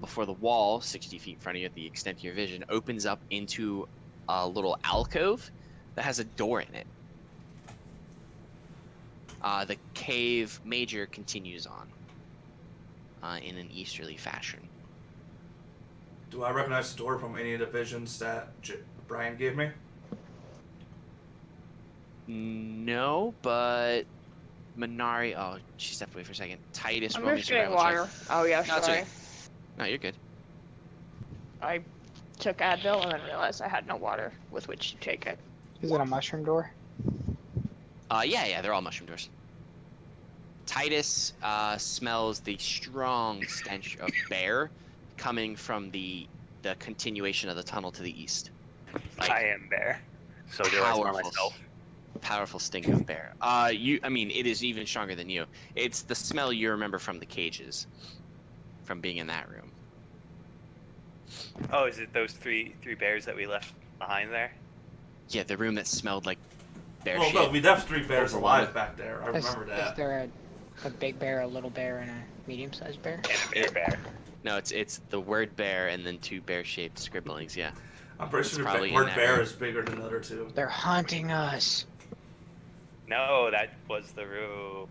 Before the wall, 60 feet in front of you at the extent of your vision, opens up into a little alcove that has a door in it. The cave major continues on in an easterly fashion. Do I recognize the door from any of the visions that Brian gave me? No, but Minari. Oh, she stepped away for a second. Titus, I'm roll me just getting survival check. water. Oh yeah, No, it's sorry. okay. No, you're good. I took Advil and then realized I had no water with which to take it. Is it a mushroom door? Yeah, they're all mushroom doors. Titus smells the strong stench of bear coming from the continuation of the tunnel to the east. I am bear. So do I smell myself. Powerful stink of bear. It is even stronger than you. It's the smell you remember from the cages, from being in that room. Oh, is it those three bears that we left behind there? Yeah, the room that smelled like bear Well, shit. no, we left 3 bears Overwhelming. alive back there. I Is remember that. there a big bear, a little bear, and a medium-sized bear? And a bear. No, it's the word bear and then 2 bear-shaped scribblings. Yeah. I'm pretty It's sure probably the in word that bear room. is bigger than the other 2. They're hunting us. No, that was the room.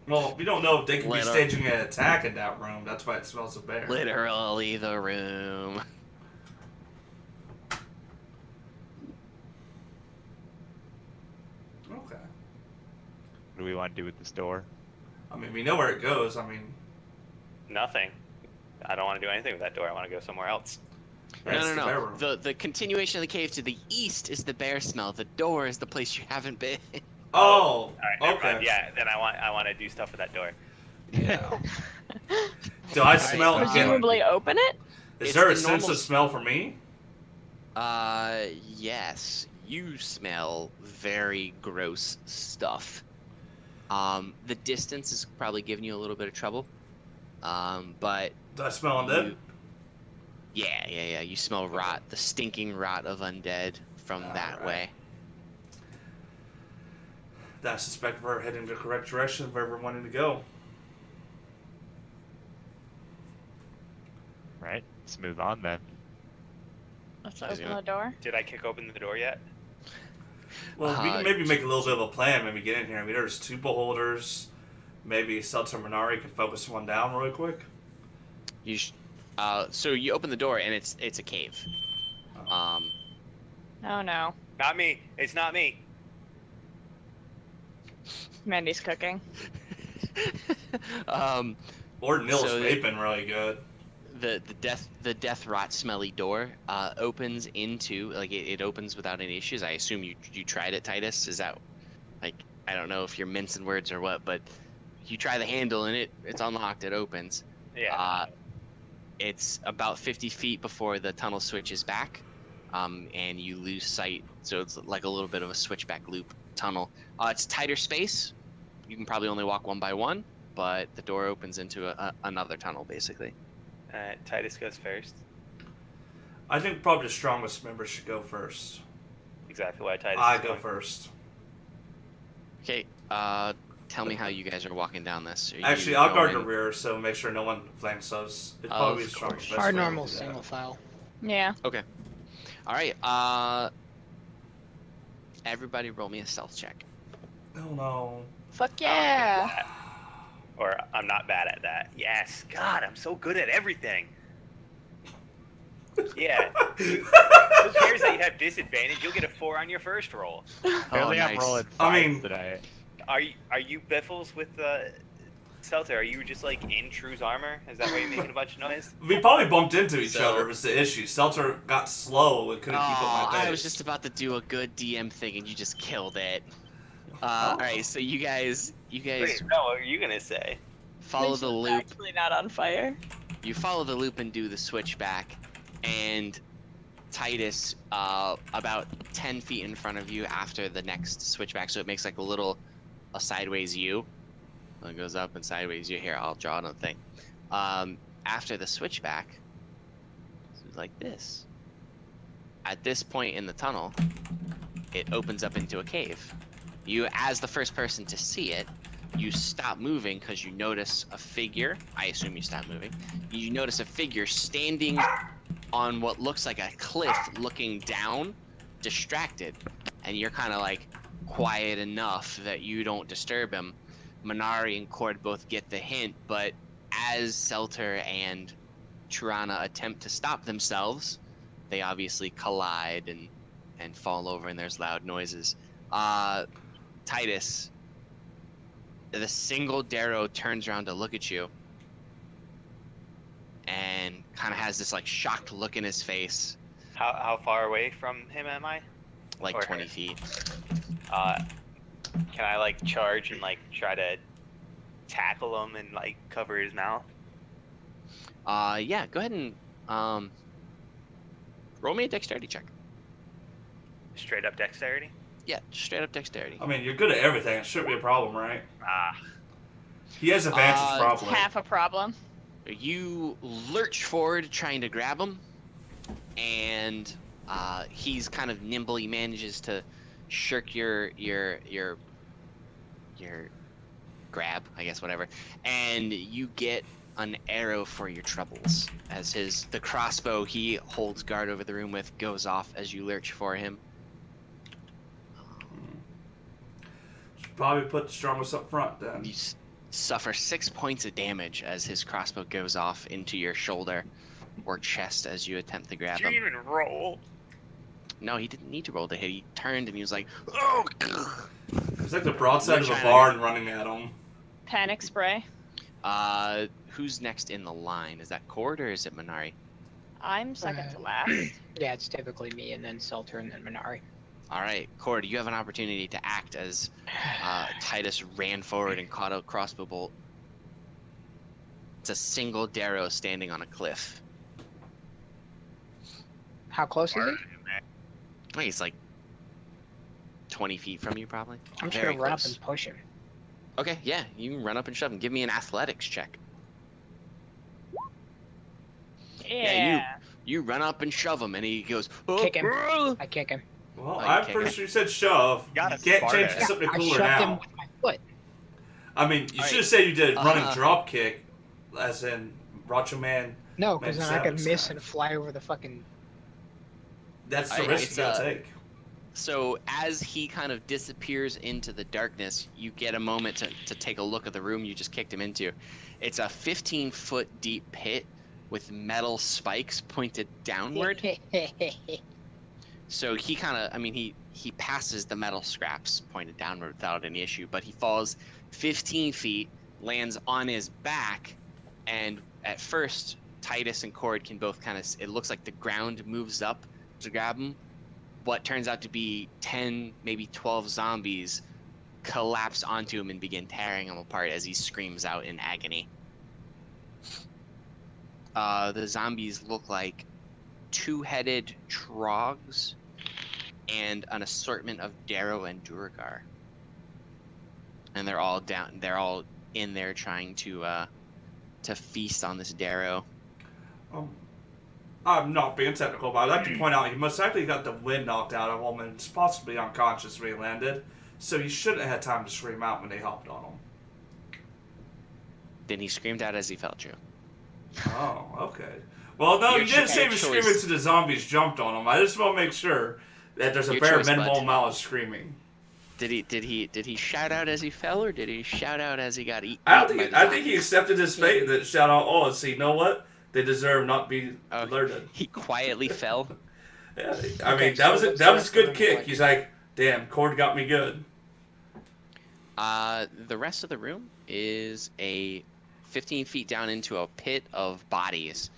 Well, we don't know if they could be Little- staging an attack in that room. That's why it smells of bear. Literally the room. Okay. What do we want to do with this door? I mean, we know where it goes. I mean, Nothing. I don't want to do anything with that door. I want to go somewhere else. that's the bear No. room. The continuation of the cave to the east is the bear smell. The door is the place you haven't been. Oh, All right, never okay. mind. Yeah, then I want to do stuff with that door. Yeah. Do I smell Alright, again? Presumably open it? Is It's there a the sense normal- of smell for me? Yes. You smell very gross stuff. The distance is probably giving you a little bit of trouble. But Do I smell undead? yeah. You smell rot, the stinking rot of undead from that Alright. way. I suspect we're heading the correct direction of where we're wanting to go. Right? Let's move on then. Let's How's it open going? the door. Did I kick open the door yet? Well, we Uh, can maybe make a little bit of a plan when we get in here. I mean, there's 2 beholders. maybe Seltzer Minari could focus one down really quick. So you open the door and it's a cave. Oh no. Not me. It's not me. Mandy's cooking. Lord Nil's So- vaping really good. The death rot smelly door opens into it opens without any issues. I assume you tried it, Titus. Is that like, I don't know if you're mincing words or what, but you try the handle and it's unlocked. It opens. Yeah. It's about 50 feet before the tunnel switches back, and you lose sight. So it's like a little bit of a switchback loop tunnel. It's tighter space. You can probably only walk one by one, but the door opens into another tunnel basically. Titus goes first. I think probably the strongest member should go first. Exactly why Titus. I is go going. first. Okay, tell me how you guys are walking down this. Are Actually, you I'll guard the going- rear, so make sure no one flanks us. It's Of probably the course. strongest. best Our way to normal do that. single file. Yeah. All right, everybody roll me a stealth check. Oh no. Fuck I'm good at yeah. that. Or I'm not bad at that. Yes. God, I'm so good at everything. Yeah. Who cares that you have disadvantage? You'll get a 4 on your first roll. Apparently I'm nice. rolling I 5 mean- today. Are you Biffles with Seltzer? Are you just like in True's armor? Is that why you're making a bunch of noise? We probably bumped into each So- other. Was the issue? Seltzer got slow and couldn't keep up my pace. I was just about to do a good DM thing and you just killed it. Oh. All right, so you guys Wait, no, what are you gonna say? follow the loop. Actually not on fire. You follow the loop and do the switchback, and Titus, about 10 feet in front of you after the next switchback, so it makes like a sideways U. So it goes up and sideways U. Here, I'll draw another thing. After the switchback, it's like this. At this point in the tunnel, it opens up into a cave. You, as the first person to see it, you stop moving because you notice a figure. I assume you stop moving. You notice a figure standing on what looks like a cliff looking down, distracted. And you're kind of like quiet enough that you don't disturb him. Minari and Cord both get the hint, but as Seltzer and Tirana attempt to stop themselves, they obviously collide and fall over and there's loud noises. Titus, the single Darrow turns around to look at you and kind of has this like shocked look in his face, How far away from him am I? like Or 20 her. feet. Can I like charge and like try to tackle him and like cover his mouth? Yeah, go ahead and roll me a dexterity check. Straight up dexterity? Yeah, straight up dexterity. I mean, you're good at everything. It shouldn't be a problem, right? Ah, He has advantages, It's It's probably. half a problem. You lurch forward trying to grab him, and he's kind of nimble. He manages to shirk your grab, I guess, whatever, and you get an arrow for your troubles as the crossbow he holds guard over the room with goes off as you lurch for him. Should probably put the strongest up front then. You suffer 6 points of damage as his crossbow goes off into your shoulder or chest as you attempt to grab did him. you even roll? No, he didn't need to roll to hit. He turned and he was like, "Oh!" It's like the broadside of You're a trying to barn running at him. Panic spray. Who's next in the line? Is that Cord or is it Minari? I'm second to last. Yeah, it's typically me and then Seltzer and then Minari. All right, Cord, you have an opportunity to act as Titus ran forward and caught a crossbow bolt. It's a single Darrow standing on a cliff. How close is he? I think it's like 20 feet from you, probably. I'm just Very gonna run up close. and push him. Okay, yeah, you can run up and shove him. Give me an athletics check. Yeah. You run up and shove him, and he goes, "Oh, Kick him. oh." I kick him. Well, Oh, you I'm can't pretty get- sure you said shove. Got You it, can't change Sparta. to something I cooler shoved him now. with my foot. I mean, you All should right. have said you did running Uh-huh. drop kick, as in Macho Man. No, because Man then I could Savage miss style. and fly over the fucking. That's the Alright, risk it's, you gotta take. So as he kind of disappears into the darkness, you get a moment to take a look at the room you just kicked him into. It's a 15-foot deep pit with metal spikes pointed downward. So he kind of, I mean, he passes the metal scraps pointed downward without any issue, but he falls 15 feet, lands on his back, and at first Titus and Cord can both kind of, it looks like the ground moves up to grab him. What turns out to be 10, maybe 12 zombies collapse onto him and begin tearing him apart as he screams out in agony. The zombies look like two-headed trogs and an assortment of Darrow and Duergar. And they're all down. They're all in there trying to feast on this Darrow. I'm not being technical, but I'd like to point out he most likely got the wind knocked out of him and is possibly unconscious when he landed, so he shouldn't have had time to scream out when they hopped on him. Then he screamed out as he fell, Drew. Oh, okay. Well, no, you didn't say he was screaming to the zombies jumped on him. I just want to make sure that there's a bare minimal amount of screaming. Did he shout out as he fell, or did he shout out as he got eaten? I think he accepted his fate and then shout out, "Oh, see, you know what? They deserve not be alerted." He quietly fell. Yeah, I mean, that was a good kick. He's like, "Damn, Cord got me good." The rest of the room is a 15 feet down into a pit of bodies.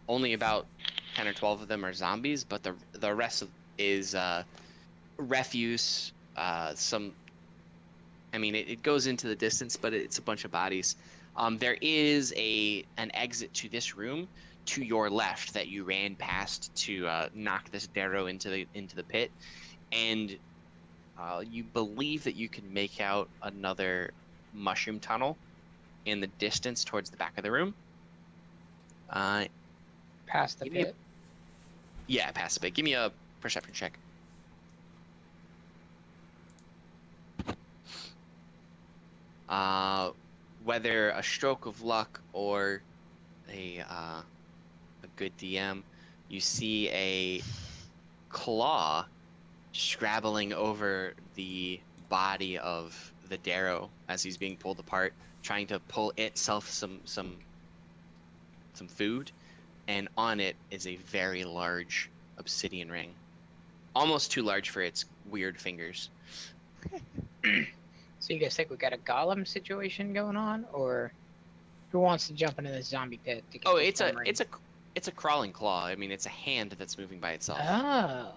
Only about 10 or 12 of them are zombies, but the rest is refuse. Some, I mean, it goes into the distance, but it's a bunch of bodies. There is an exit to this room to your left that you ran past to knock this Darrow into the pit, and you believe that you can make out another mushroom tunnel in the distance towards the back of the room. Past the pit. Yeah, past the pit. Give me a perception check. Whether a stroke of luck or a good DM, you see a claw scrabbling over the body of the Darrow as he's being pulled apart, trying to pull itself some food, and on it is a very large obsidian ring, almost too large for its weird fingers. So you guys think we got a golem situation going on, or who wants to jump into the zombie pit? To get It's a crawling claw. I mean, it's a hand that's moving by itself. Oh.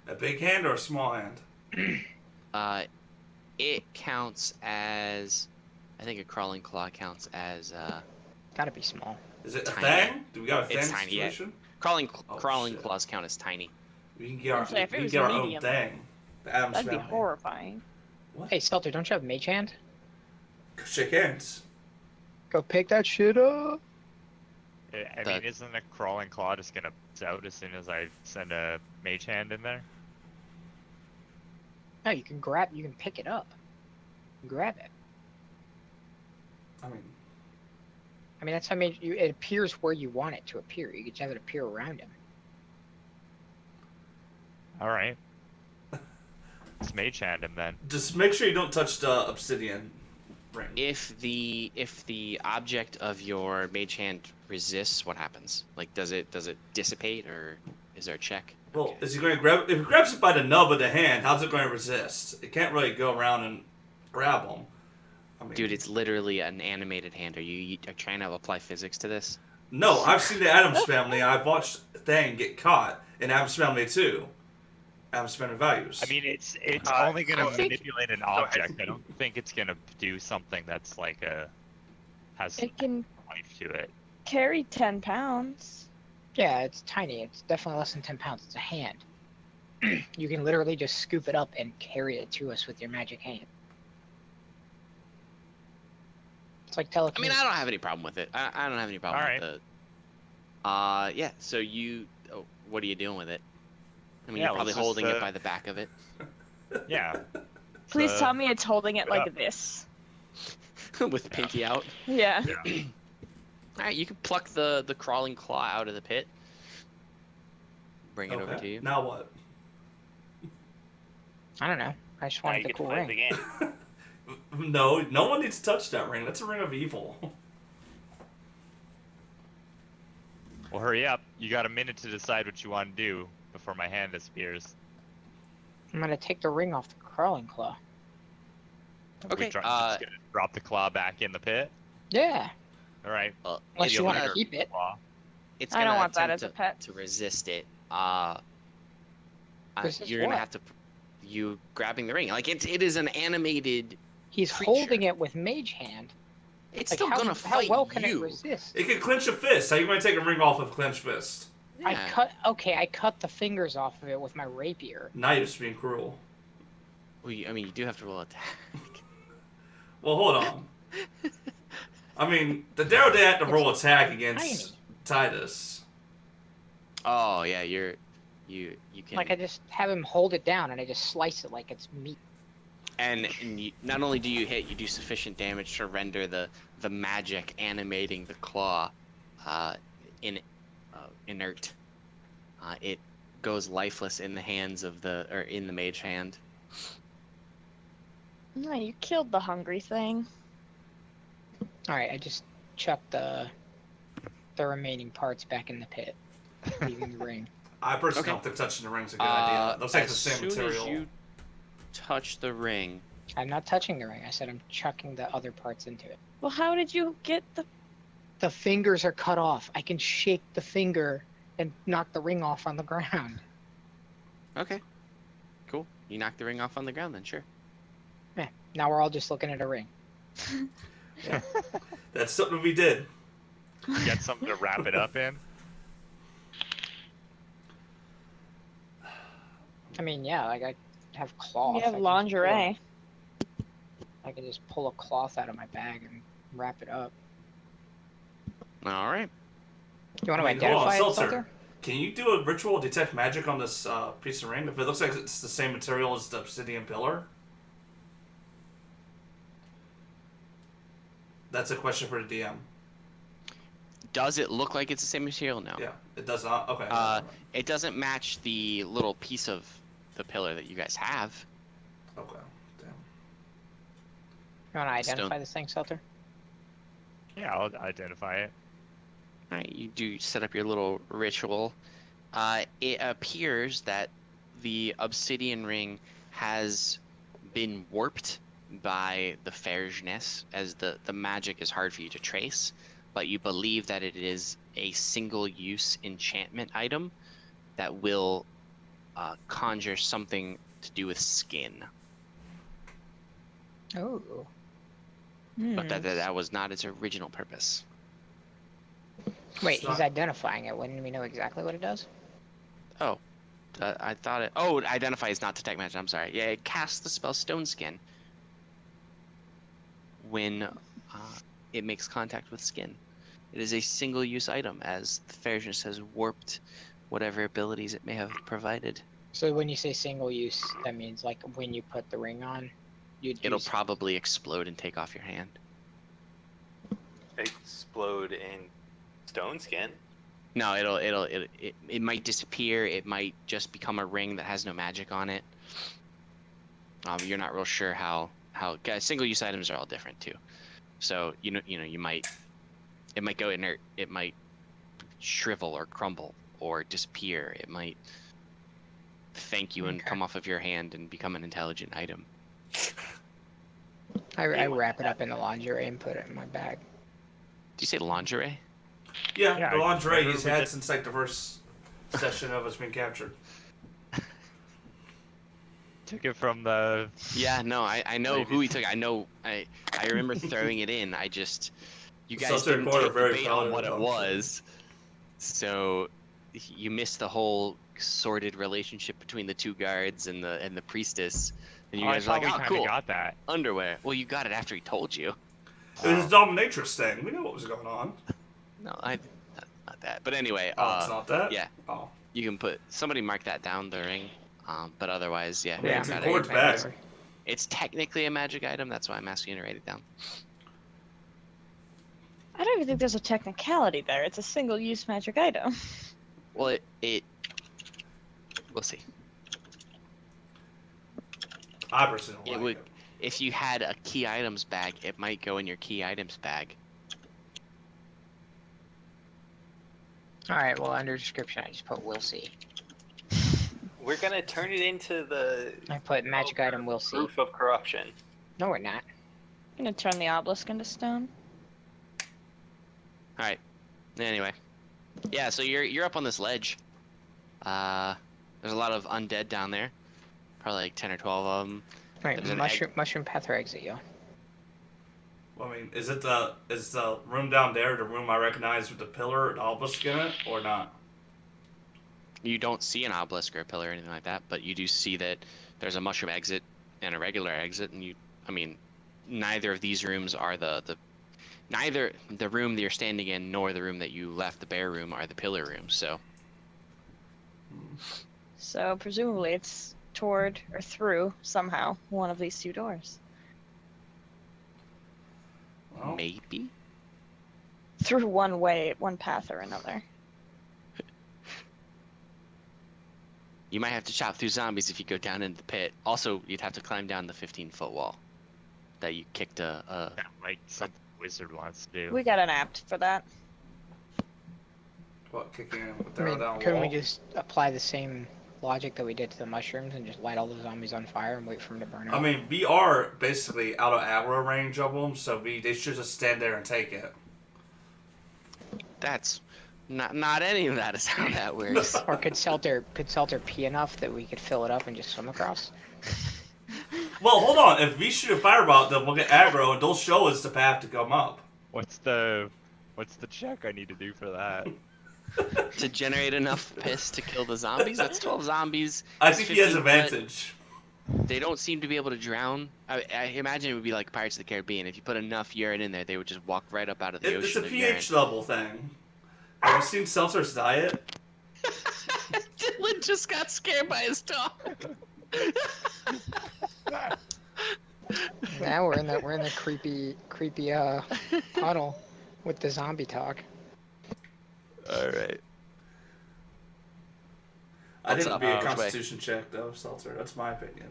A big hand or a small hand? It counts as, I think a crawling claw counts as Gotta be small. Is it a tiny. thang? Do we got a thang It's tiny, yeah. situation? Crawling shit. claws count as tiny. We can get our, Actually, if it we can was get our own medium, thang. The Addams That'd be family. horrifying. Hey, Stelter, don't you have mage hand? Shake hands. Go pick that shit up. I mean, isn't a crawling claw just gonna out as soon as I send a mage hand in there? No, you can pick it up. Grab it. I mean, that's how it appears where you want it to appear. You can just have it appear around him. All right. Let's mage hand him then. just make sure you don't touch the obsidian ring. If the object of your mage hand resists, what happens? Like, does it dissipate, or is there a check? Well, is he going to grab? If he grabs it by the nub of the hand, how's it going to resist? It can't really go around and grab him. I mean, Dude, it's literally an animated hand. Are you trying to apply physics to this? no, I've seen the Addams Family. And I've watched Thang get caught in Addams Family too. Addams Family Values. I mean, it's only gonna so- manipulate an object. I don't think it's gonna do something that's like has It can life to it. carry 10 pounds. Yeah, it's tiny. It's definitely less than 10 pounds. It's a hand. You can literally just scoop it up and carry it to us with your magic hand. It's like I telekinesis. mean, I don't have any problem with it. I don't have any problem Alright. with it. Yeah. So what are you doing with it? I mean, Yeah, you're probably let's just, holding it by the back of it. Yeah. Please Uh, tell me it's holding it yeah. like this. With pinky out. Yeah. All right, you can pluck the crawling claw out of the pit. Bring it over to you. Now what? I don't know. I just Now wanted you the get to cool play ring. the game. No one needs to touch that ring. That's a ring of evil. Well, hurry up. You got a minute to decide what you want to do before my hand disappears. I'm gonna take the ring off the crawling claw. Okay. Just gonna drop the claw back in the pit. Yeah. All right. Well, Unless it's you want to gonna- keep it. Claw. It's I gonna don't want that attempt as a pet. to resist it. Resist You're gonna what? have to. You grabbing the ring. Like it is an animated. He's creature. holding it with mage hand. It's Like, still how, gonna how fight well can it you. resist? It can clench a fist. How you gonna take a ring off with a clenched fist? I Yeah. cut the fingers off of it with my rapier. Now you're just being cruel. Well, I mean, you do have to roll attack. Well, hold on. I mean, the Darrow did have to roll attack against Tiny. Titus. Oh yeah, you can. Like I just have him hold it down and I just slice it like it's meat. And you, not only do you hit, you do sufficient damage to render the magic animating the claw inert. It goes lifeless in the hands of in the mage hand. No, you killed the hungry thing. Alright, I just chucked the remaining parts back in the pit, leaving the ring. I personally Okay. don't think touching the ring's a good idea. Looks like as the same soon material. As you touch the ring, I'm not touching the ring. I said I'm chucking the other parts into it. Well, how did you get the? The fingers are cut off. I can shake the finger and knock the ring off on the ground. okay, cool. You knock the ring off on the ground, then sure. Now we're all just looking at a ring. That's something we did. You got something to wrap it up in? I mean, yeah, like I have cloth. You I have can lingerie. I can just pull a cloth out of my bag and wrap it up. All right. You want to I mean, hold on, identify it, Seltzer. Seltzer? Can you do a ritual detect magic on this piece of ring? If it looks like it's the same material as the obsidian pillar? That's a question for the DM. Does it look like it's the same material? No. Yeah, it does not. Okay. It doesn't match the little piece of the pillar that you guys have. Okay. Damn. You want to Stone. identify this thing, Seltzer? Yeah, I'll identify it. All right, you do set up your little ritual. It appears that the obsidian ring has been warped by the Fairness, as the magic is hard for you to trace, but you believe that it is a single-use enchantment item that will conjure something to do with skin. Oh. But that was not its original purpose. Wait, It's he's not- identifying it. Wouldn't we know exactly what it does? I thought it. Oh, identify is not detect magic. I'm sorry. Yeah, it casts the spell Stone Skin when it makes contact with skin. It is a single-use item, as the Fairness has warped whatever abilities it may have provided. So when you say single use, that means like when you put the ring on, you'd It'll use probably explode and take off your hand. Explode in stone skin. No, it might disappear. It might just become a ring that has no magic on it. You're not real sure how guys, single-use items are all different too. So you might it might go inert. It might shrivel or crumble or disappear. It might thank you and Okay. come off of your hand and become an intelligent item. I Anyone wrap can it up in the lingerie and put it in my bag. Do you say lingerie? Yeah, Yeah, the lingerie remember he's we had did- since like the first session of us being captured. Took it from the. Yeah, no, I know who he took. I know I remember throwing it in. I just you guys Seltzer didn't Corner take the very bait proud on of what it, it I'm was. So you missed the whole sordid relationship between the two guards and the priestess. And you I guys were thought like, we oh, kind cool, of got that. underwear. Well, you got it after he told you. It was his dominatrix thing. We knew what was going on. No, not that. But anyway, Oh, it's not that? yeah. Oh. you can put somebody mark that down the ring. But otherwise, yeah, Yeah, you it's got in Cord's it. bag. It's technically a magic item. That's why I'm asking you to write it down. I don't even think there's a technicality there. It's a single-use magic item. Well, it we'll see. I personally don't It like would, it. if you had a key items bag, it might go in your key items bag. Alright, well, under description, I just put we'll see. We're gonna turn it into the I put magic item we'll see. proof of corruption. No, we're not. I'm gonna turn the obelisk into stone. All right. Anyway, yeah. So you're up on this ledge. There's a lot of undead down there. Probably like 10 or 12 of them. Right, There's an mushroom path or exit, yo. Well, I mean, is the room down there the room I recognize with the pillar and obelisk in it, or not? You don't see an obelisk or a pillar or anything like that, but you do see that there's a mushroom exit and a regular exit, and neither of these rooms are neither the room that you're standing in nor the room that you left, the bear room, are the pillar rooms. So So presumably it's toward or through somehow one of these two doors. Well, maybe. Through one way, one path or another. You might have to chop through zombies if you go down into the pit. Also, you'd have to climb down the 15-foot wall that you kicked Yeah, like something wizard wants to do. We got an apt for that. what, kicking in with I the mean, down couldn't wall? we just apply the same logic that we did to the mushrooms and just light all the zombies on fire and wait for them to burn out? I mean, we are basically out of aggro range of them, so they should just stand there and take it. That's not any of that is how that works. Or could Selter pee enough that we could fill it up and just swim across? Well, hold on. If we shoot a fireball, then we'll get aggro, and they'll show us the path to come up. What's the check I need to do for that? To generate enough piss to kill the zombies. That's 12 zombies. I It's think he has 15 foot. advantage. They don't seem to be able to drown. I imagine it would be like Pirates of the Caribbean. If you put enough urine in there, they would just walk right up out of the It's a ocean of urine. pH level thing. Have you seen Seltzer's diet? Dylan just got scared by his dog. Now we're in the creepy tunnel with the zombie talk. All right. I What's didn't up, be a Which way? Constitution check though, Seltzer. That's my opinion.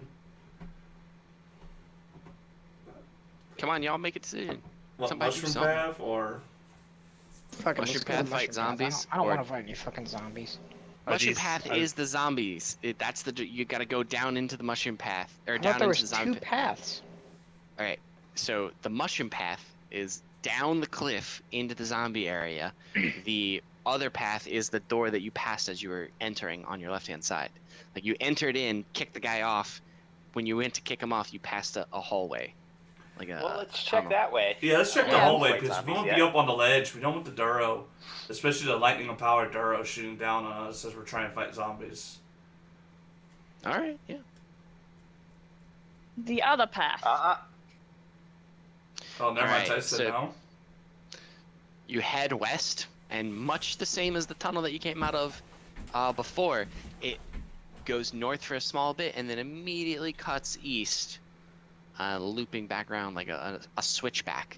Come on, y'all, make a decision. What, Somebody do mushroom something. bath or? Fucking Mushroom let's go to Path fight Mushroom Path. zombies, I don't or- want to fight any fucking zombies. Are Mushroom these- path are- is the zombies. You gotta go down into the mushroom path, or I thought down there into was the two zombie. paths. All right. So the mushroom path is down the cliff into the zombie area. The other path is the door that you passed as you were entering on your left-hand side. Like you entered in, kicked the guy off. When you went to kick him off, you passed a hallway. Like a Well, let's check tunnel. that way. Yeah, let's check the Yeah. hallway Fight because we zombies don't want to yet. be up on the ledge. We don't want the Duro, especially the lightning-empowered Duro, shooting down on us as we're trying to fight zombies. All right. Yeah. The other path. Oh, never mind. Alright, I said so- no. You head west, and much the same as the tunnel that you came out of before, it goes north for a small bit and then immediately cuts east, looping back around like a switchback.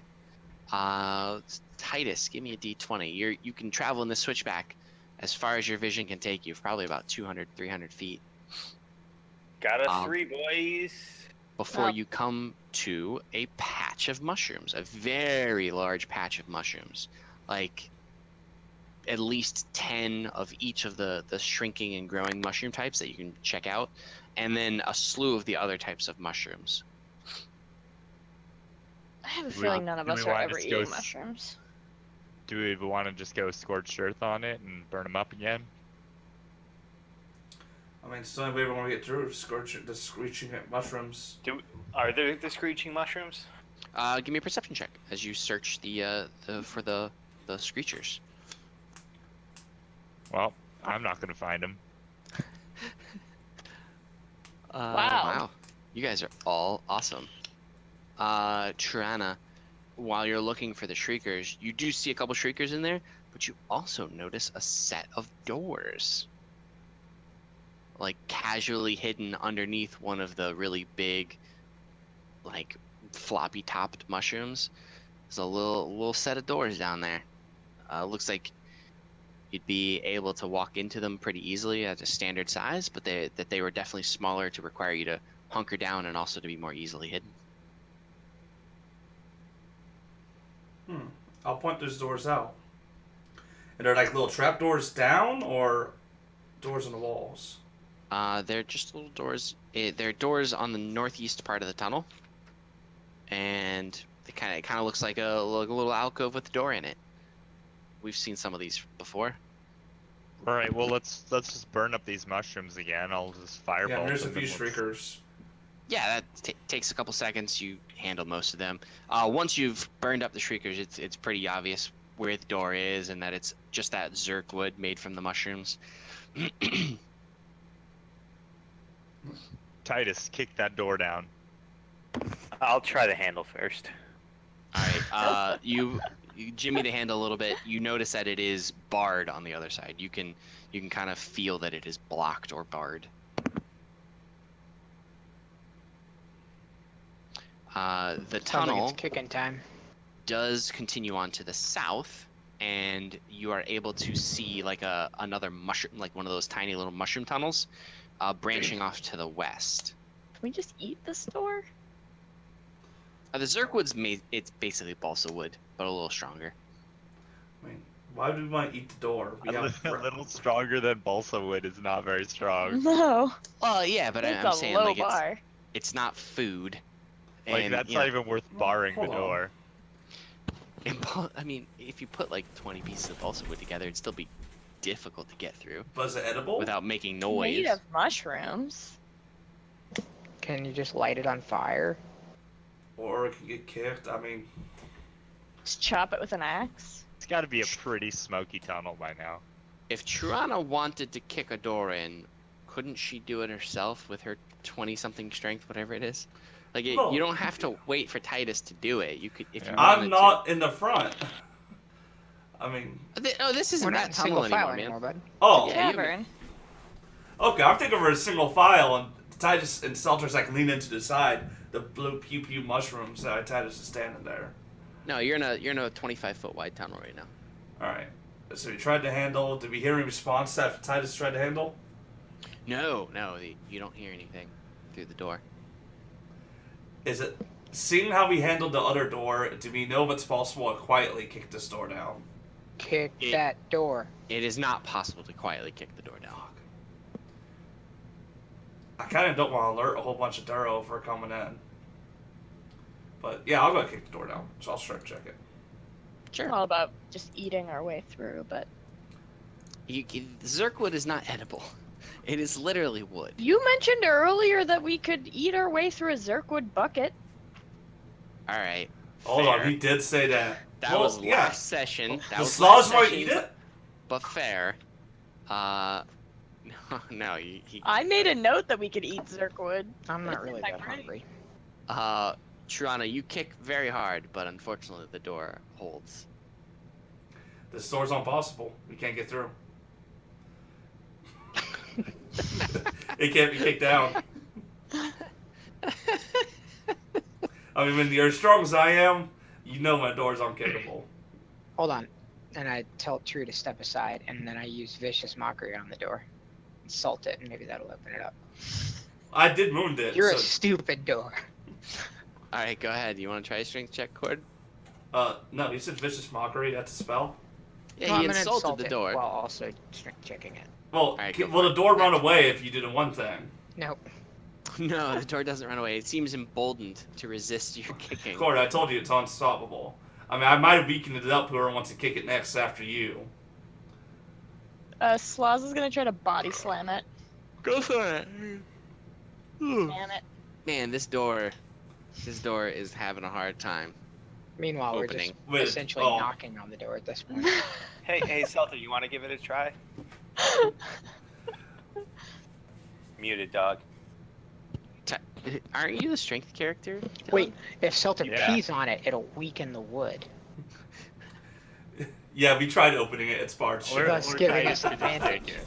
Titus, give me a d20. You can travel in the switchback as far as your vision can take you, probably about 200, 300 feet, Got a 3, boys. before Oh. you come to a patch of mushrooms, a very large patch of mushrooms, like at least 10 of each of the shrinking and growing mushroom types that you can check out, and then a slew of the other types of mushrooms. I have a Do we feeling want- none of do us we are wanna ever just go eating s- mushrooms. Do we want to just go scorched earth on it and burn them up again? I mean, it's the only way we're going to get through the screeching at mushrooms. Are there the screeching mushrooms? Give me a perception check as you search for the screechers. Well, I'm not gonna find them. Wow. You guys are all awesome. Triana, while you're looking for the shriekers, you do see a couple shriekers in there, but you also notice a set of doors. Like casually hidden underneath one of the really big, like floppy topped mushrooms. There's a little set of doors down there. Looks like you'd be able to walk into them pretty easily at a standard size, but they were definitely smaller to require you to hunker down and also to be more easily hidden. I'll point those doors out. And they're like little trap doors down or doors in the walls? They're just little doors. They're doors on the northeast part of the tunnel, and it kind of looks like a little alcove with a door in it. We've seen some of these before. All right, well let's just burn up these mushrooms again. I'll just fireball Yeah, and there's a them. few and let's- shriekers. Yeah, that takes a couple seconds. You handle most of them. Once you've burned up the shriekers, it's pretty obvious where the door is and that it's just that zerk wood made from the mushrooms. Titus, kick that door down. I'll try the handle first. All right, you jimmy the handle a little bit. You notice that it is barred on the other side. You can kind of feel that it is blocked or barred. The Sounds like tunnel it's kicking time. does continue on to the south, and you are able to see like another mushroom, like one of those tiny little mushroom tunnels, branching off to the west. Can we just eat this door? The Zerkwood's it's basically balsa wood, but a little stronger. I mean, why do we want to eat the door? We A have little stronger than balsa wood is not very strong. No. Well, yeah, but That's I'm a saying low like bar. it's not food. Like And, that's you not know, even worth barring the hold on. door. I mean, if you put like 20 pieces of balsa wood together, it'd still be difficult to get through But is it edible? without making Made noise. of mushrooms. Can you just light it on fire? Or it can get kicked. I mean, Just chop it with an axe. It's got to be a pretty smoky tunnel by now. If Trurana wanted to kick a door in, couldn't she do it herself with her 20-something strength, whatever it is? Like, No. you don't have to wait for Titus to do it. You could, if you Yeah. wanted I'm not in the front. I mean, Oh, this isn't We're not that in tunnel single file anymore, man. anymore, bud. oh, Yeah, you- Tavern. okay. I'm thinking we're a single file, and Titus and Selters like lean into the side. The blue pew pew mushrooms. Titus is standing there. No, you're in a 25-foot wide tunnel right now. All right. So we tried to handle. Did we hear any response after Titus tried to handle? No, you don't hear anything through the door. Is it seeing how we handled the other door? Do we know if it's possible to quietly kick this door down? Kick It- that door. It is not possible to quietly kick the door down. I kind of don't want to alert a whole bunch of Duro for coming in. But yeah, I'll go kick the door down. So I'll strength check it. Sure. All about just eating our way through, but Zerkwood is not edible. It is literally wood. you mentioned earlier that we could eat our way through a Zerkwood bucket. All right. Hold fair. on, he did say that. That Well, was yeah. last session. That The was Slaws last might session, eat it. but fair. No, he. I made a note that we could eat Zerkwood. I'm not really I'm that ready. hungry. Trurana, you kick very hard, but unfortunately the door holds. This door's impossible. We can't get through. It can't be kicked down. I mean, when you're as strong as I am, you know my door's unkickable. Hold on. And I tell True to step aside, and then I use Vicious Mockery on the door. Insult it, and maybe that'll open it up. I did wound it. You're so, a stupid door. All right, go ahead. You want to try a strength check, Cord? no, you said vicious mockery. That's a spell. Yeah, Well, he I'm gonna insulted insult the it door. while also strength checking it. Well, Alright, go will for the it. door run away if you did one thing? Nope. No, the door doesn't run away. It seems emboldened to resist your kicking. Corey, I told you it's unstoppable. I mean, I might have weakened it up. Whoever wants to kick it next after you. Sloz is gonna try to body slam it. Go for it. Damn it. Man, this door is having a hard time. Meanwhile, Opening. we're just essentially Oh. knocking on the door at this point. Hey, Celta, you want to give it a try? Muted, dog. Aren't you the strength character? Wait, if Celtic Yeah. pees on it, it'll weaken the wood. Yeah, we tried opening it. It's barred Or- shut. Thus giving us Titus could just advantage. take it.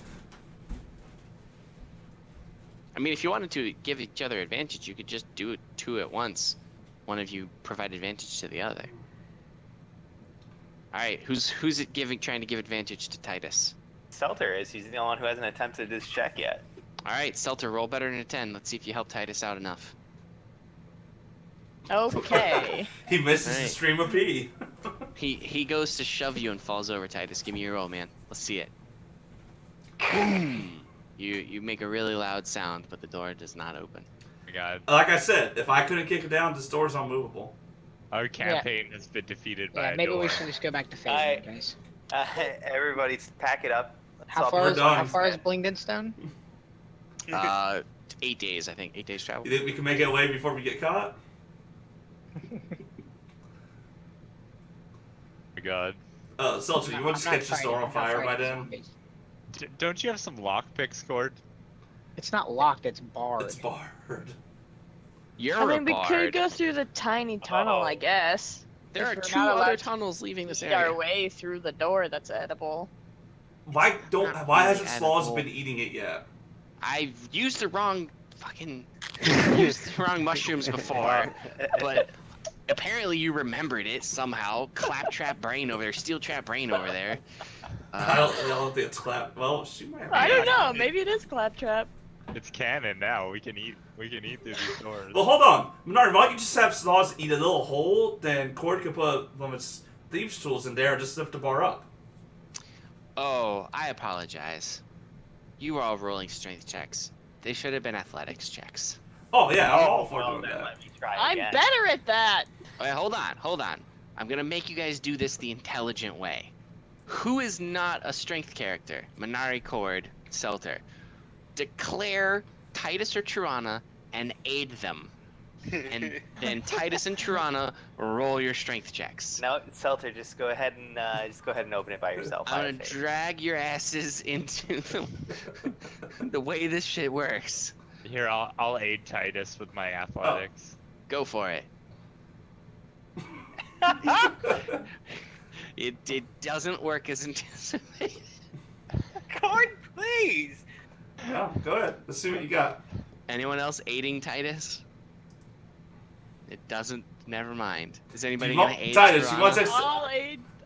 I mean, if you wanted to give each other advantage, you could just do it two at once. One of you provide advantage to the other. All right, who's trying to give advantage to Titus? Celter is. He's the only one who hasn't attempted this check yet. All right, Selter, roll better than a 10. Let's see if you help Titus out enough. Okay. He misses the Alright. stream of pee. He goes to shove you and falls over, Titus. Give me your roll, man. Let's see it. Boom! You make a really loud sound, but the door does not open. Oh my God. Like I said, if I couldn't kick it down, this door's unmovable. Our campaign has been defeated by Yeah, a maybe door. we should just go back to I- phasing, guys. Everybody, pack it up. Let's How all far we're is done. how far is Blingden Stone? 8 days, I think. 8 days travel. You think we can make it away before we get caught? Oh my God. Seltzer, you want to just catch this door on fire by then? Don't you have some lockpicks, Cord? It's not locked. It's barred. It's barred. You're I mean, a we bard. could go through the tiny tunnel, I guess. There if are we're 2 not allowed other to tunnels leaving this Eat our area. way through the door that's edible. Why Not hasn't really Slaws edible. been eating it yet? I've used the wrong used the wrong mushrooms before, but apparently you remembered it somehow. Claptrap brain over there, steel trap brain over there. I don't think it's clap. Well, she might have. I don't know. Maybe it is Claptrap. It's canon now. We can eat through these doors. Well, hold on. Minari, why don't you just have Slaws eat a little hole, then Cord can put one of its thieves' tools in there and just lift the bar up. Oh, I apologize. You were all rolling strength checks. They should have been athletics checks. Oh, yeah, I'm all for well, doing then that. let me try I'm again. better at that. Wait, hold on. I'm gonna make you guys do this the intelligent way. Who is not a strength character? Minari, Cord, Selter. Declare Titus or Tirana and aid them. And then Titus and Tirana roll your strength checks. No, Selter, just go ahead and open it by yourself. I'm I gonna have faith. drag your asses into the way this shit works. Here, I'll aid Titus with my athletics. Go for it. It doesn't work as anticipated. Cord, please. Yeah, go ahead. Let's see what you got. Anyone else aiding Titus? It doesn't. Never mind. Is anybody You want- gonna aid Titus, you Tirana? want to-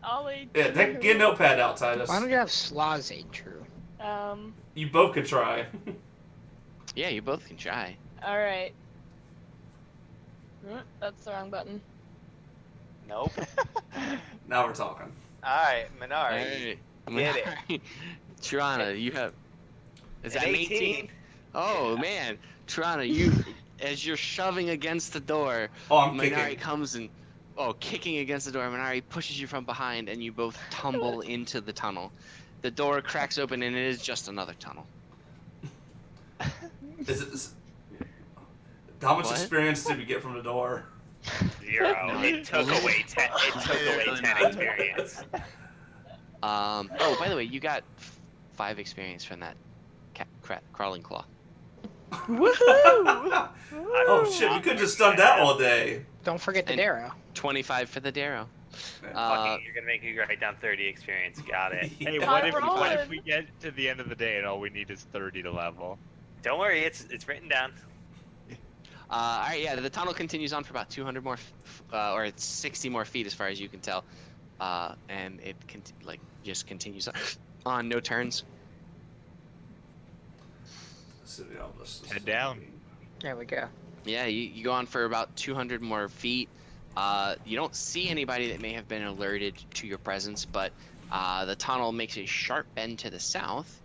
I'll aid. Yeah, get a notepad out, Titus. Why don't you have Slaws aid True? You both could try. Yeah, you both can try. All right. That's the wrong button. Nope. Now we're talking. All right, Minari. Alright. Get it. Tirana, you have. Is that An an 18? Oh man, Tirana, you as you're shoving against the door, Oh, I'm Minari kicking. comes and kicking against the door. Minari pushes you from behind, and you both tumble into the tunnel. The door cracks open, and it is just another tunnel. How much What? experience did we get from the door? 0. No. It took away 10. It took away 10 experience. Oh, by the way, you got 5 experience from that crawling claw. Woohoo! Oh shit, we could just done that all day. Don't forget the And- Darrow. 25 for the Darrow. Fucking, you're gonna make me write down 30 experience. Got it. Hey, Yeah. what I'm if rolling. we get to the end of the day and all we need is 30 to level? Don't worry, it's written down. All right, yeah, the tunnel continues on for about 200 more, or it's 60 more feet as far as you can tell, and it just continues on, no turns. Head down. There we go. Yeah, you go on for about 200 more feet. You don't see anybody that may have been alerted to your presence, but the tunnel makes a sharp bend to the south,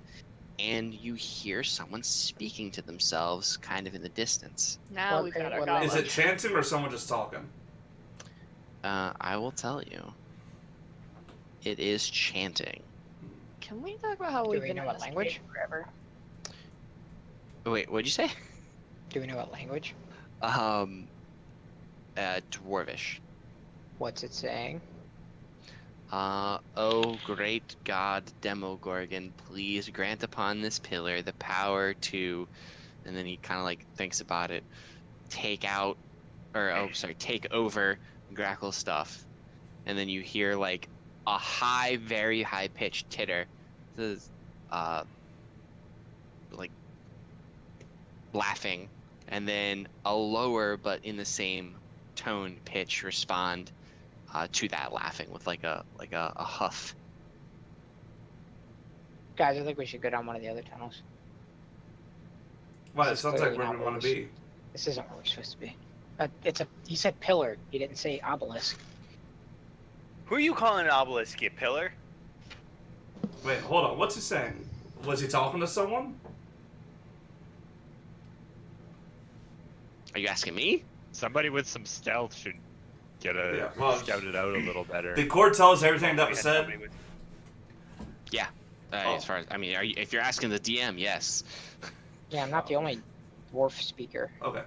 and you hear someone speaking to themselves kind of in the distance. Now Well, we've got our well, goblet. Is it chanting or someone just talking? I will tell you. It is chanting. Can we talk about how Do we've we been know in what this language? cave forever? Wait, what'd you say? Do we know what language? Dwarvish. What's it saying? Oh great God, Demogorgon, please grant upon this pillar the power to, and then he kind of like thinks about it, take over Grackle stuff, and then you hear like a very high pitched titter, this, like laughing, and then a lower but in the same tone pitch respond to that laughing with like a huff. Guys, I think we should go down one of the other tunnels. Well, it This is sounds like clearly where not we what want to we- be. This isn't where we're supposed to be. He said pillar. He didn't say obelisk. Who are you calling an obelisk, you pillar? Wait, hold on. What's he saying? Was he talking to someone? Are you asking me? Somebody with some stealth should get Yeah, well, scout it out a little better. Did Cord tell us everything that We was had said? somebody with- Yeah. Oh. As far as I mean, if you're asking the DM, yes. Yeah, I'm not the only dwarf speaker. Okay.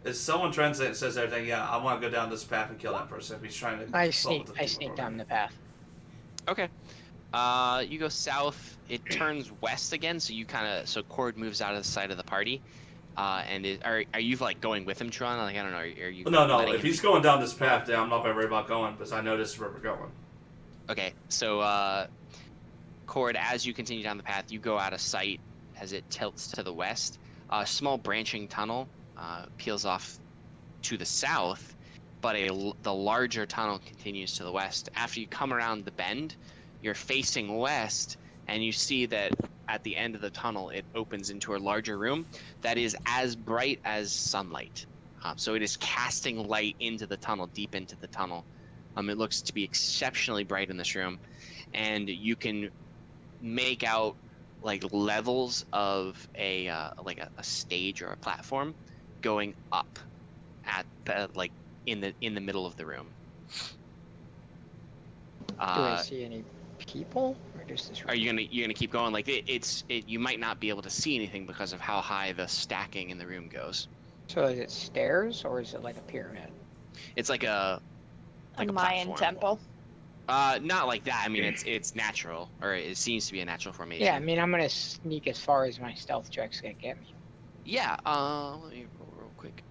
Is someone translate and says everything? Yeah, I want to go down this path and kill that person. If he's trying to. I solve sneak the demon down program. the path. Okay. You go south. It turns west again, so you kind of Cord moves out of the side of the party. Are you like going with him, Tron? Like I don't know. Are you? No. letting If him- he's going down this path, then I'm not very worried about going because I know this is where we're going. Okay, so Cord, as you continue down the path, you go out of sight as it tilts to the west. A small branching tunnel peels off to the south, but the larger tunnel continues to the west. After you come around the bend, you're facing west, and you see that at the end of the tunnel, it opens into a larger room that is as bright as sunlight. So it is casting light into the tunnel, deep into the tunnel. It looks to be exceptionally bright in this room, and you can make out like levels of a stage or a platform going up at like in the middle of the room. Do I see any people, or just this room? Are you gonna keep going? Like you might not be able to see anything because of how high the stacking in the room goes. So is it stairs, or is it like a pyramid? It's like a Mayan platform. temple. Not like that. I mean, it's natural, or it seems to be a natural formation. Yeah, I mean, I'm gonna sneak as far as my stealth check's gonna get me. Yeah. Let me roll real quick.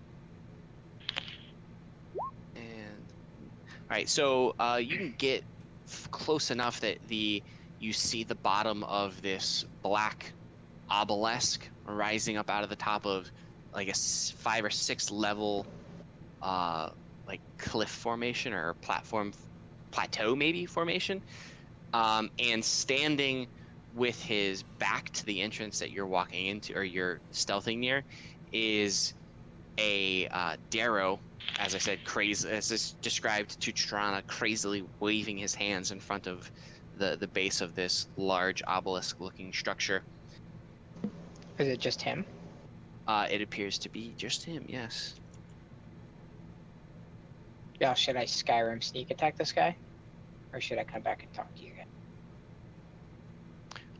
And all right, so you can get close enough that you see the bottom of this black obelisk rising up out of the top of like a 5 or 6 level like cliff formation or plateau maybe formation, and standing with his back to the entrance that you're walking into or you're stealthing near is a Darrow, as I said, crazy as is described to Trana, crazily waving his hands in front of the base of this large obelisk looking structure. Is it just him? It appears to be just him, yes. Yeah, should I Skyrim sneak attack this guy? Or should I come back and talk to you again?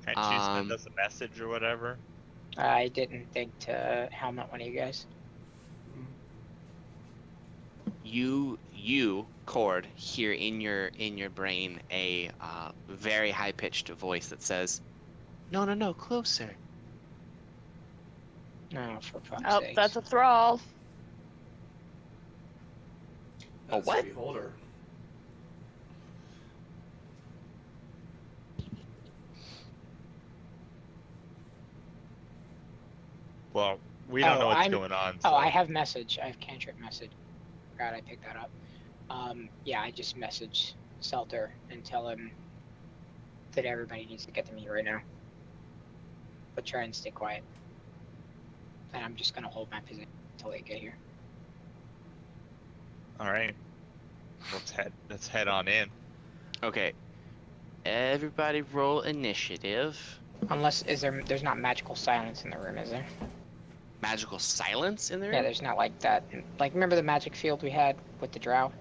Can't you send us a message or whatever? I didn't think to helmet one of you guys. You Cord, hear in your brain a very high pitched voice that says, "No, closer." No, for fuck's Oh, sake. that's a thrall. That's what? the beholder. Well, we don't Oh, know what's I'm- going on. Oh, so- I have message. I have cantrip message. God, I picked that up. Yeah, I just messaged Selter and tell him that everybody needs to get to me right now. But try and stay quiet. And I'm just gonna hold my position until they get here. All right. Let's head on in. Okay. Everybody roll initiative. Unless there's not magical silence in the room, is there? Magical silence in there? Yeah, there's not like that. Like, remember the magic field we had with the drow?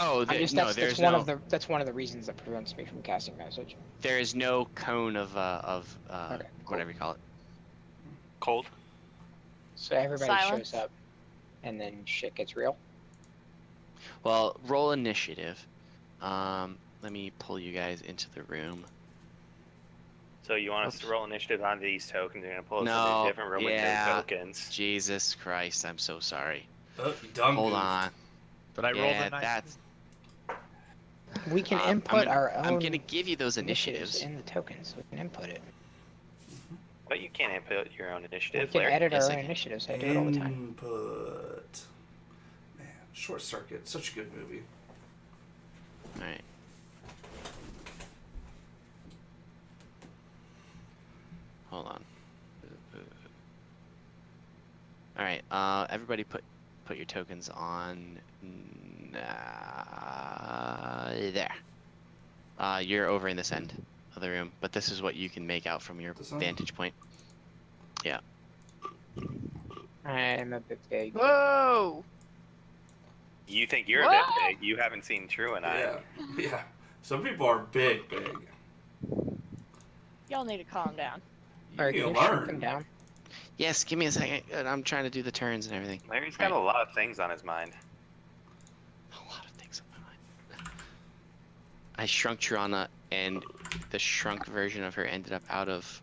Oh, That's there's one no. of the reasons that prevents me from casting message. There is no cone of Okay, cool. whatever you call it. Cold. So everybody Silence. shows up, and then shit gets real. Well, roll initiative. Let me pull you guys into the room. So you want us to roll initiative on these tokens? You're gonna pull us No, into a different room with yeah. no tokens. Jesus Christ, I'm so sorry. Oh, you dumb Hold goof. on. But I rolled Yeah, a nice. that's. We can I'm input gonna- our own I'm gonna give you those initiatives initiatives. in the tokens. We can input it. But you can't input your own We initiative, can Larry. edit Yes, our I own can. initiatives. I do it all the time. Input. Man, Short Circuit, such a good movie. All right. Hold on. All right. Everybody put your tokens on. There. You're over in this end of the room, but this is what you can make out from your This one? vantage point. I'm a bit big. Whoa! You think you're a bit big. You haven't seen True and I. Yeah. Some people are big. Y'all need to calm down. Alright, You can can you shrink them learn. down? Yes, give me a second. I'm trying to do the turns and everything. Larry's got a lot of things on his mind. A lot of things on my mind. I shrunk Trana, and the shrunk version of her ended up out of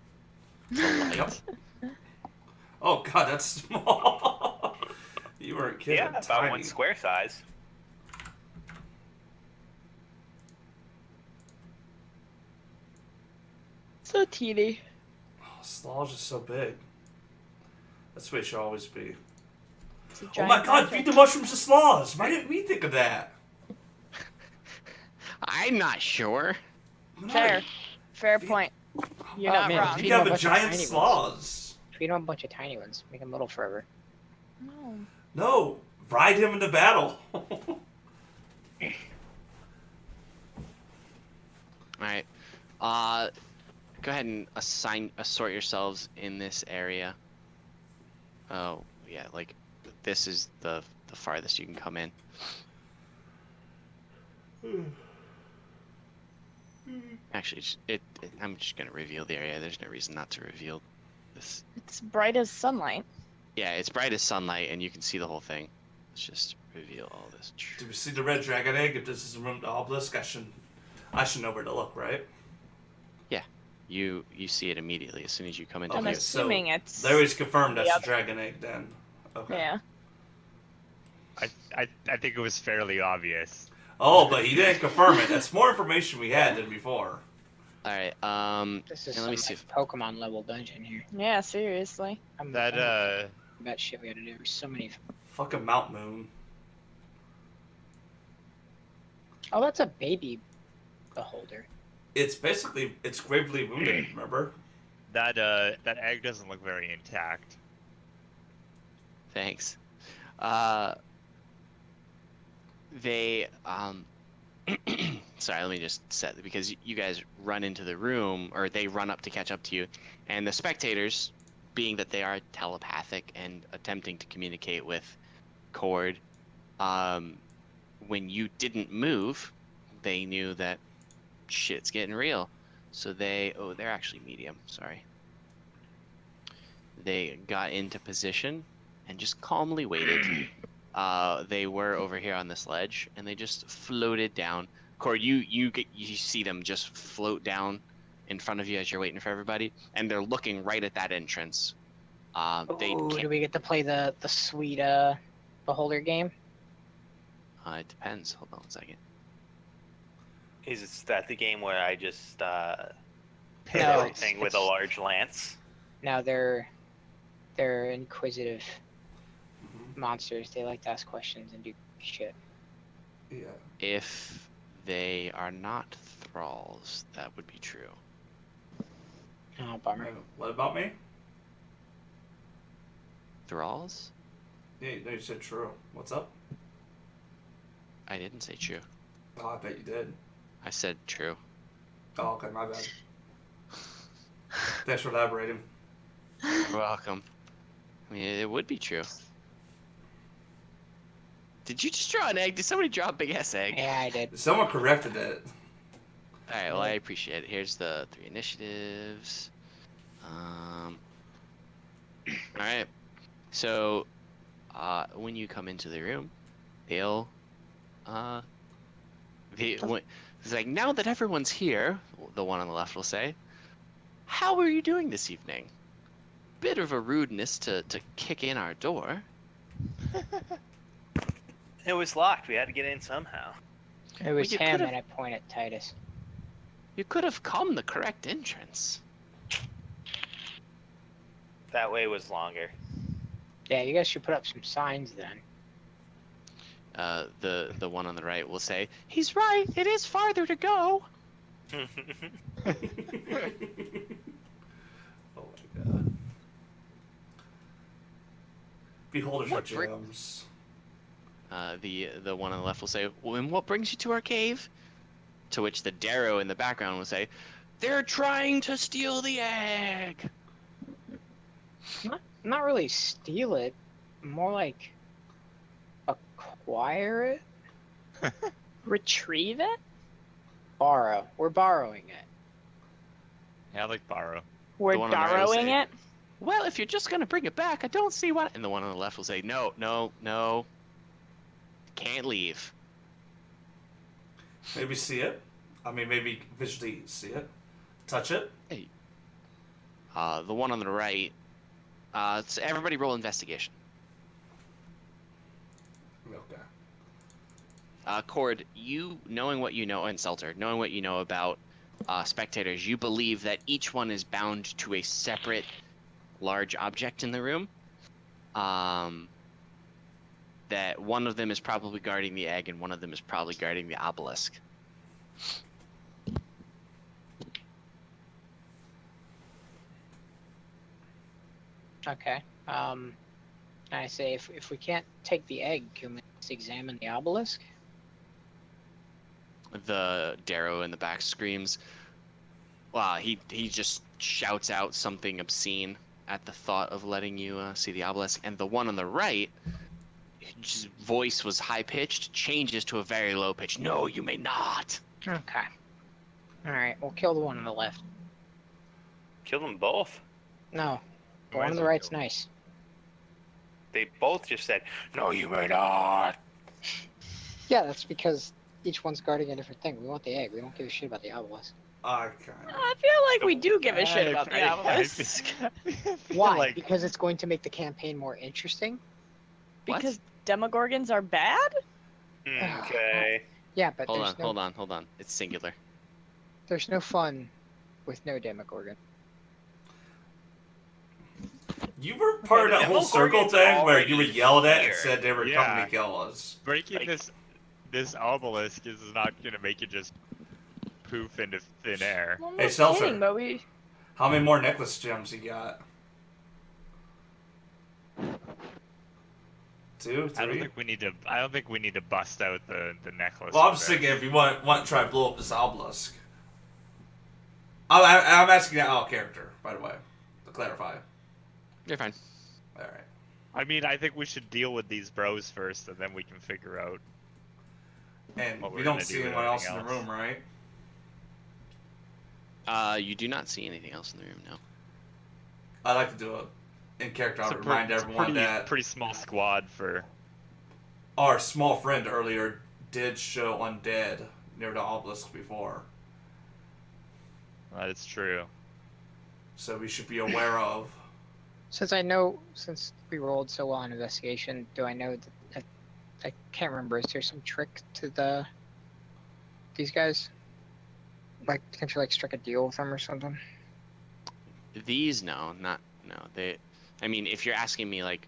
the light. Oh god, that's small. You weren't kidding. Yeah, about Tiny. one square size. So teeny. Oh, Slaw's just so big. That's the way it should always be. It's a Oh giant my god, pancake. feed the mushrooms to Slaws! Why didn't we think of that? I'm not sure. Fair. Fair point. You're Oh, not man, wrong. feed We them have a a bunch of giant tiny ones. Slaws. Feed them a bunch of tiny ones. Make them little forever. No. No, ride him into battle. Alright. Go ahead and assort yourselves in this area. Oh, yeah, like, this is the farthest you can come in. Actually, I'm just gonna reveal the area. There's no reason not to reveal this. It's bright as sunlight. Yeah, it's bright as sunlight, and you can see the whole thing. Let's just reveal all this. Do we see the red dragon egg? If this is a room to obelisk, I should know where to look, right? You see it immediately as soon as you come into I'm Okay, view. so assuming it's. Larry's confirmed that's Yep. the dragon egg then. Okay. Yeah. I think it was fairly obvious. Oh, but he didn't confirm it. That's more information we had than before. Alright, This is and some let me see if Pokemon level dungeon here. Yeah, seriously. That That shit we had to do. So many. Fucking Mount Moon. Oh, that's a baby beholder. It's gravely wounded, remember? that egg doesn't look very intact. Thanks. They sorry, let me just set because you guys run into the room, or they run up to catch up to you, and the spectators, being that they are telepathic and attempting to communicate with Cord, when you didn't move, they knew that shit's getting real. So they're actually medium, sorry. They got into position and just calmly waited. They were over here on this ledge, and they just floated down. Cord, you see them just float down in front of you as you're waiting for everybody, and they're looking right at that entrance. They Ooh, can't. do we get to play the sweet beholder game? It depends. Hold on one second. Is that the game where I just hit No, everything with a it's- large lance? Now they're inquisitive monsters. They like to ask questions and do shit. Yeah. If they are not thralls, that would be true. Oh, bummer. What about me? Thralls? Yeah, no, you said true. What's up? I didn't say true. Oh, I bet you did. I said true. Oh, okay, my bad. Thanks for elaborating. You're welcome. I mean, it would be true. Did you just draw an egg? Did somebody draw a big ass egg? Yeah, I did. Someone corrected it. Alright, well, I appreciate it. Here's the 3 initiatives. Alright. So, when you come into the room, they'll, it's like, now that everyone's here, the one on the left will say, how are you doing this evening? Bit of a rudeness to kick in our door. It was locked. We had to get in somehow. It was you him, could've- and I point at Titus. You could have come the correct entrance. That way was longer. Yeah, you guys should put up some signs then. The one on the right will say, he's right, it is farther to go. Oh my god. Beholders What are brick- gems. The one on the left will say, well, and what brings you to our cave? To which the Darrow in the background will say, they're trying to steal the egg. Not really steal it, more like acquire it, Retrieve it? borrow. We're borrowing it. Yeah, I like borrow. We're one on the right will borrowing say- it? Well, if you're just gonna bring it back, I don't see why. And the one on the left will say, no, can't leave. Maybe see it. I mean, maybe visually see it. Touch it. The one on the right, so everybody roll investigation. Okay. Cord, you knowing what you know, and Selter, knowing what you know about spectators, you believe that each one is bound to a separate large object in the room. That one of them is probably guarding the egg, and one of them is probably guarding the obelisk. Okay. I say if we can't take the egg, can we just examine the obelisk? The Darrow in the back screams. Wow, he just shouts out something obscene at the thought of letting you see the obelisk, and the one on the right, his voice was high pitched, changes to a very low pitch. No, you may not. Okay. All right, we'll kill the one on the left. Kill them both. No, the Might one on as the well right's kill nice. They both just said, "No, you may not." Yeah, that's because each one's guarding a different thing. We want the egg. We don't give a shit about the obelisk. I kind I feel like we do give a shit about the obelisk. I feel Why? like Because it's going to make the campaign more interesting. What? Because Demogorgons are bad? Okay. Yeah, but Hold there's on, hold on. It's singular. there's no fun with no Demogorgon. You were part of that whole circle Demogorgon's thing where you were already yelled at and here. said they were Yeah. coming to kill us. breaking Like- this obelisk is not gonna make it just poof into thin air. Well, I'm Hey, not Seltzer. kidding, but we... How many more necklace gems you got? 2, 3? I don't think we need to bust out the necklace. Well, I'm for just this. thinking if you want to try to blow up this obelisk. I'm asking that out of character, by the way, to clarify. You're fine. All right. I mean, I think we should deal with these bros first, and then we can figure out. And What we we're don't gonna see do with anyone else in everything the else. room, right? You do not see anything else in the room, no. I'd like to do it in character. It's I'll a remind everyone that pretty small squad for. our small friend earlier did show undead near the obelisk before, That is true. so we should be aware of. Since we rolled so well on investigation, do I know that I can't remember? Is there some trick to these guys? Like potentially like strike a deal with them or something? These, no. They, I mean, if you're asking me, like,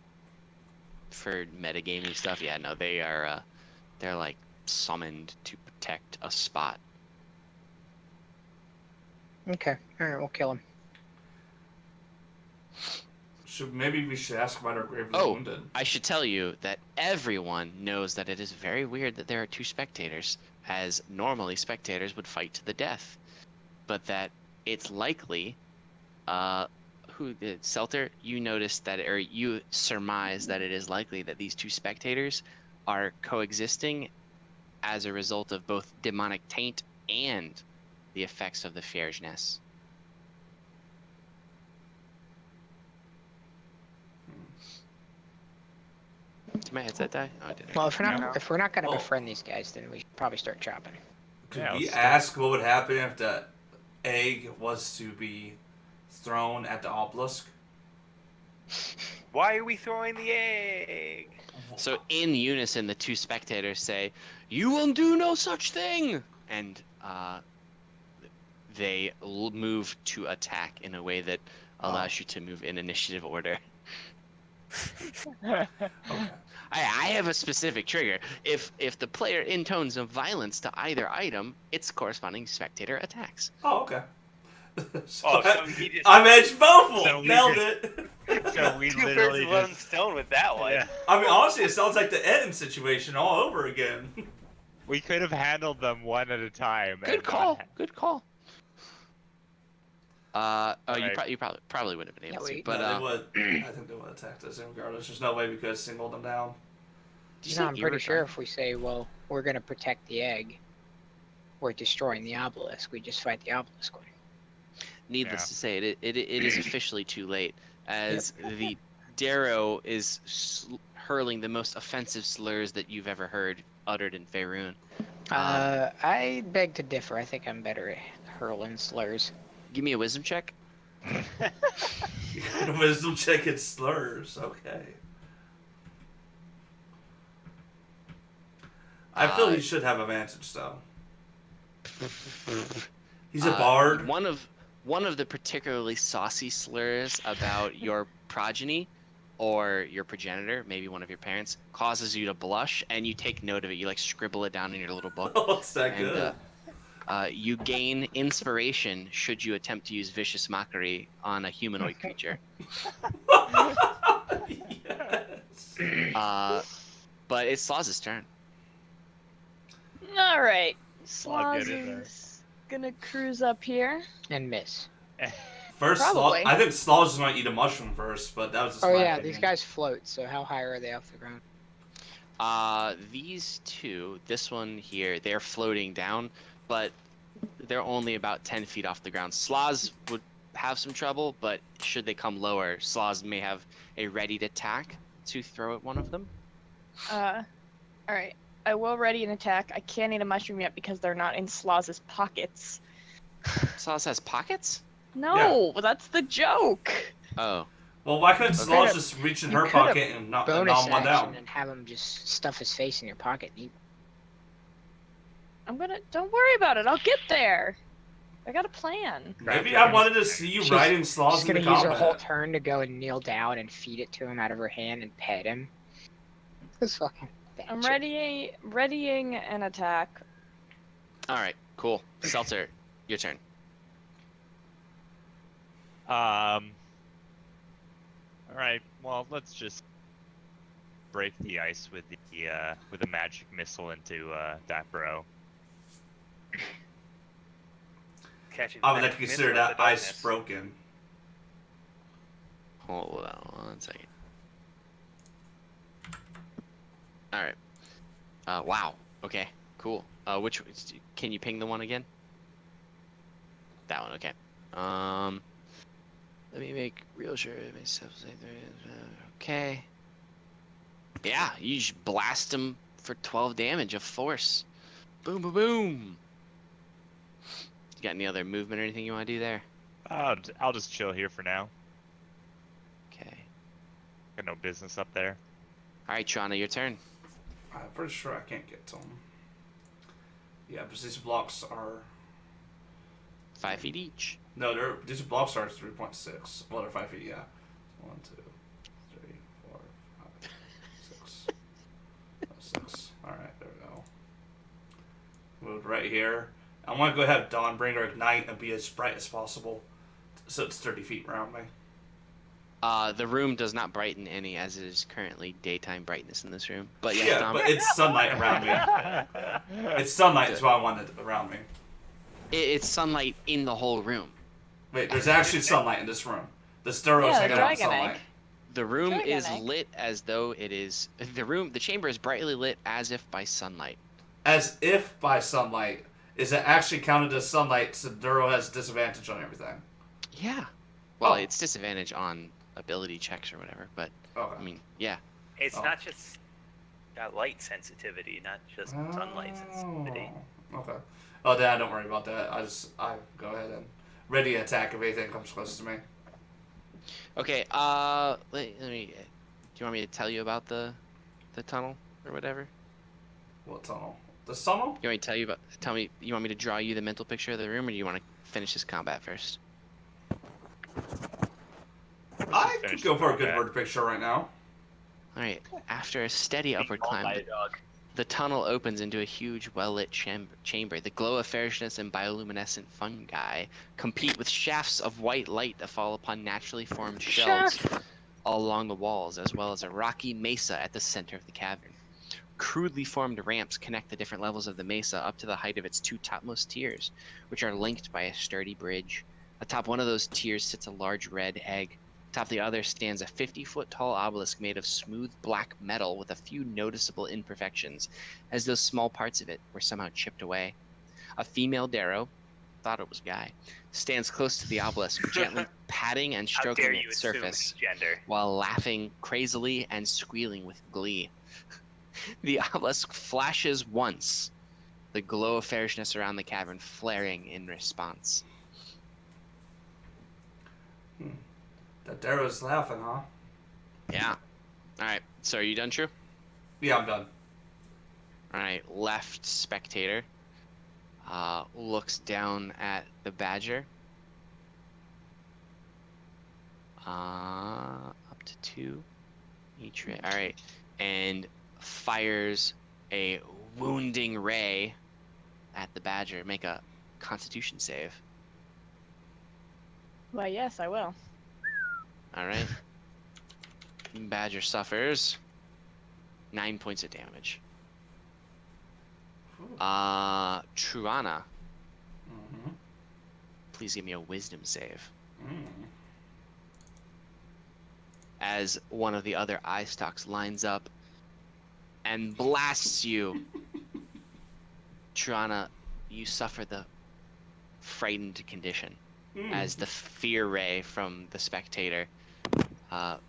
for metagaming stuff, yeah, no, they are, they're, like, summoned to protect a spot. Okay, all right, we'll kill him. Maybe we should ask about our gravely Oh. wounded. I should tell you that everyone knows that it is very weird that there are two spectators, as normally spectators would fight to the death, but that it's likely, Selter, you noticed that, or you surmise that it is likely that these two spectators are coexisting as a result of both demonic taint and the effects of the Fiergeness. Did my headset die? Oh, it didn't. Well, if No. we're not gonna Oh. befriend these guys, then we should probably start chopping. Could Yeah, we let's do ask what would happen if the egg was to be thrown at the obelisk? Why are we throwing the egg? So in unison, the two spectators say, "You will do no such thing," and they move to attack in a way that allows you to move in initiative order. Okay. I have a specific trigger. If the player intones of violence to either item, its corresponding spectator attacks. Oh, okay. Oh, so he just I'm Edge Bowful. So we Nailed just- it. So we two literally birds with one just, stone with that one. yeah. I mean, honestly, it sounds like the Eden situation all over again. We could have handled them one at a time. Good and call. not- Good call. Oh, Alright. you probably wouldn't have been able Yeah, to. wait. But No, they would. I think they would have attacked us regardless. There's no way we could have singled them down. did you No, say I'm pretty Iroh sure died? if we say, well, we're gonna protect the egg, we're destroying the obelisk. We just fight the obelisk one. Needless Yeah. to say, it is officially too late, as the Darrow is hurling the most offensive slurs that you've ever heard uttered in Faerun. I beg to differ. I think I'm better at hurling slurs. Give me a wisdom check. You got a wisdom check at slurs. Okay. I feel he should have advantage though. He's a bard. One of the particularly saucy slurs about your progeny or your progenitor, maybe one of your parents, causes you to blush, and you take note of it. You like scribble it down in your little book. Oh, it's that And good. you gain inspiration should you attempt to use vicious mockery on a humanoid creature. Yes. But it's Slaw's turn. All right, I'll get Sloz in there. is gonna cruise up here. And miss. First, Probably. I think Slaw's gonna eat a mushroom first, but that was just Oh my yeah, opinion. these guys float. So how high are they off the ground? These two, this one here, they're floating down, but they're only about 10 feet off the ground. Slaz would have some trouble, but should they come lower, Slaz may have a readied attack to throw at one of them. All right, I will ready an attack. I can't eat a mushroom yet because they're not in Sloz's pockets. Slaz has pockets? No, that's the joke. Oh. Well, why couldn't Okay. Slaw just reach in You her could've pocket and knock Bonus one action down? and have him just stuff his face in your pocket. And eat. Don't worry about it. I'll get there. I got a plan. Maybe I wanted to see you She's- riding Slaws She's into gonna use her whole combat. turn to go and kneel down and feed it to him out of her hand and pet him. This fucking. I'm bitch. readying an attack. Alright, cool. Seltzer, your turn. All right. Well, let's just break the ice with the magic missile into that bro. Catching I would that like to consider middle of that the ice darkness. broken. Hold on 1 second. Alright. Wow. Okay, cool. Which can you ping the one again? That one, okay. Let me make real sure myself. Okay. Yeah, you just blast him for 12 damage of force. Boom, boom, boom. You got any other movement or anything you want to do there? I'll just chill here for now. Okay. Got no business up there. All right, Trana, your turn. I'm pretty sure I can't get to them. Yeah, because these blocks are... 5 feet each. No, these blocks are 3.6. Well, they're 5 feet, yeah. 1, 2, 3, 4, 5, 6. 6. Alright, there we go. Moved right here. I want to go have Dawnbringer ignite and be as bright as possible. So it's 30 feet around me. The room does not brighten any, as it is currently daytime brightness in this room. But yes, Yeah, Dom, but it's sunlight around me. It's sunlight is what I wanted around me. it's sunlight in the whole room. Wait, there's actually sunlight in this room. The Duro's Yeah, hanging out in dragon egg. sunlight. The room Dragon is egg. lit as though it is the chamber is brightly lit as if by sunlight. As if by sunlight. Is it actually counted as sunlight so Duro has disadvantage on everything? Yeah. Well, Oh. it's disadvantage on ability checks or whatever, but Okay. I mean, yeah. It's Oh. not just got light sensitivity, not just sunlight sensitivity. Oh, okay. Oh, then I don't worry about that. I go ahead and ready to attack if anything comes close to me. Okay. Let me. Do you want me to tell you about the tunnel or whatever? What tunnel? The tunnel? You want me to tell me? You want me to draw you the mental picture of the room, or do you want to finish this combat first? I could finish go the for a good combat. word picture right now. All right. After a steady upward Called by climb, a dog. The tunnel opens into a huge, well-lit chamber. The glow of farishness and bioluminescent fungi compete with shafts of white light that fall upon naturally formed shelves all along the walls, as well as a rocky mesa at the center of the cavern. Crudely formed ramps connect the different levels of the mesa up to the height of its two topmost tiers, which are linked by a sturdy bridge. Atop one of those tiers sits a large red egg. Atop the other stands a 50-foot tall obelisk made of smooth black metal with a few noticeable imperfections, as though small parts of it were somehow chipped away. A female Darrow, thought it was Guy, stands close to the obelisk, gently patting and How dare stroking you its assume surface, gender? while laughing crazily and squealing with glee. The obelisk flashes once, the glow of farishness around the cavern flaring in response. That Darrow's laughing, huh? Yeah. Alright, so are you done, True? Yeah, I'm done. Alright, left spectator looks down at the badger. Up to 2 each ray. Alright, and fires a wounding ray at the badger. Make a constitution save. Why, yes, I will. Alright. Badger suffers 9 points of damage. Truana, Mm-hmm. please give me a wisdom save. Mm. As one of the other eye stalks lines up and blasts you. Truana, you suffer the frightened condition as the fear ray from the spectator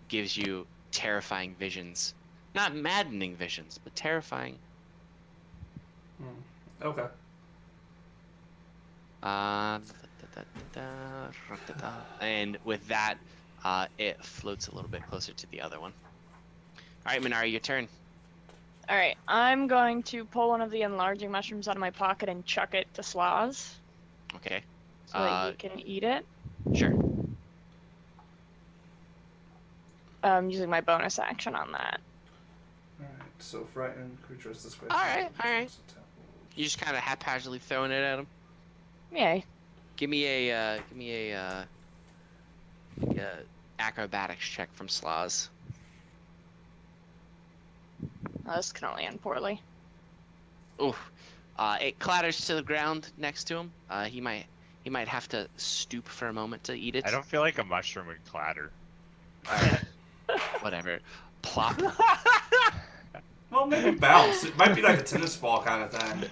gives you terrifying visions. Not maddening visions, but terrifying. Okay. And with that, it floats a little bit closer to the other one. All right, Minari, your turn. All right, I'm going to pull one of the enlarging mushrooms out of my pocket and chuck it to Sloz Okay, so that he can eat it. sure. Using my bonus action on that. Alright, so frightened creatures this way. All right. You just kind of haphazardly throwing it at him. Yay. Give me a acrobatics check from Sloz. Oh, this can only end poorly. Oof. It clatters to the ground next to him. He might have to stoop for a moment to eat it. I don't feel like a mushroom would clatter. Whatever. Plop. Well, maybe bounce. It might be like a tennis ball kind of thing.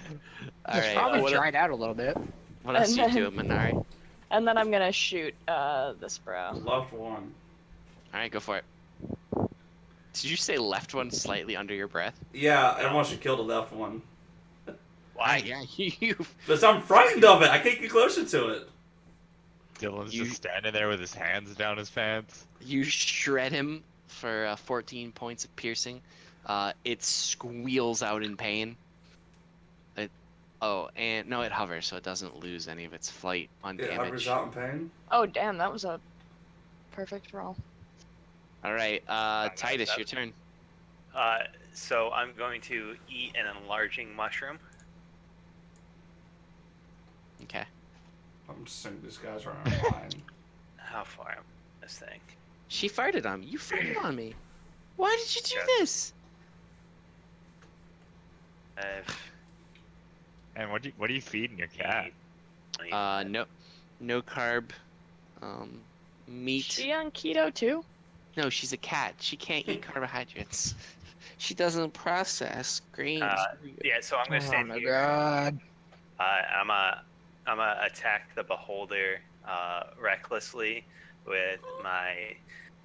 All right. Probably What, dried out a little bit. what else do you And do, then- Minari? And then I'm gonna shoot this bro. Loved one. All right, go for it. Did you say left one slightly under your breath? Yeah, everyone should kill the left one. Why? Yeah, you. Because I'm frightened of it. I can't get closer to it. Dylan's You- just standing there with his hands down his pants. You shred him for 14 points of piercing. It squeals out in pain. It hovers, so it doesn't lose any of its flight on It hovers damage. out in pain. Oh damn, that was a perfect roll. All right, Oh, Titus, no, your turn. So I'm going to eat an enlarging mushroom. Okay. I'm just saying these guys are on line. How far am this thing? She farted on me. You farted on me. Why did you do Yeah. this? And what do you feed in your cat? No carb, meat. She on keto too? No, she's a cat. She can't eat carbohydrates. She doesn't process grains. Yeah, so I'm gonna Oh stand my here. god. I'm a attack the beholder recklessly with my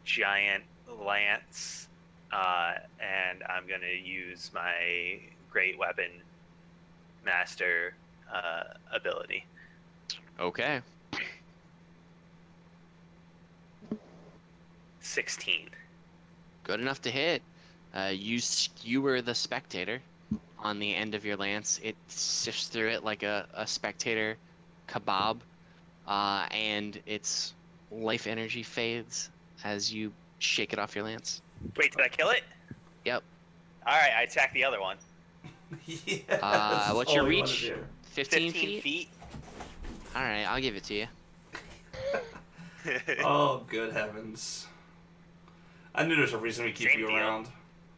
giant lance, and I'm gonna use my great weapon master ability. Okay. 16. Good enough to hit. You skewer the spectator on the end of your lance. It sifts through it like a spectator kebab, and its life energy fades as you shake it off your lance. Wait, did I kill it? Yep. All right, I attack the other one. Yes. What's your all we wanted reach? to hear. 15 15 feet? feet. All right, I'll give it to you. Oh, good heavens. I knew there's a reason we keep Same you deal. around.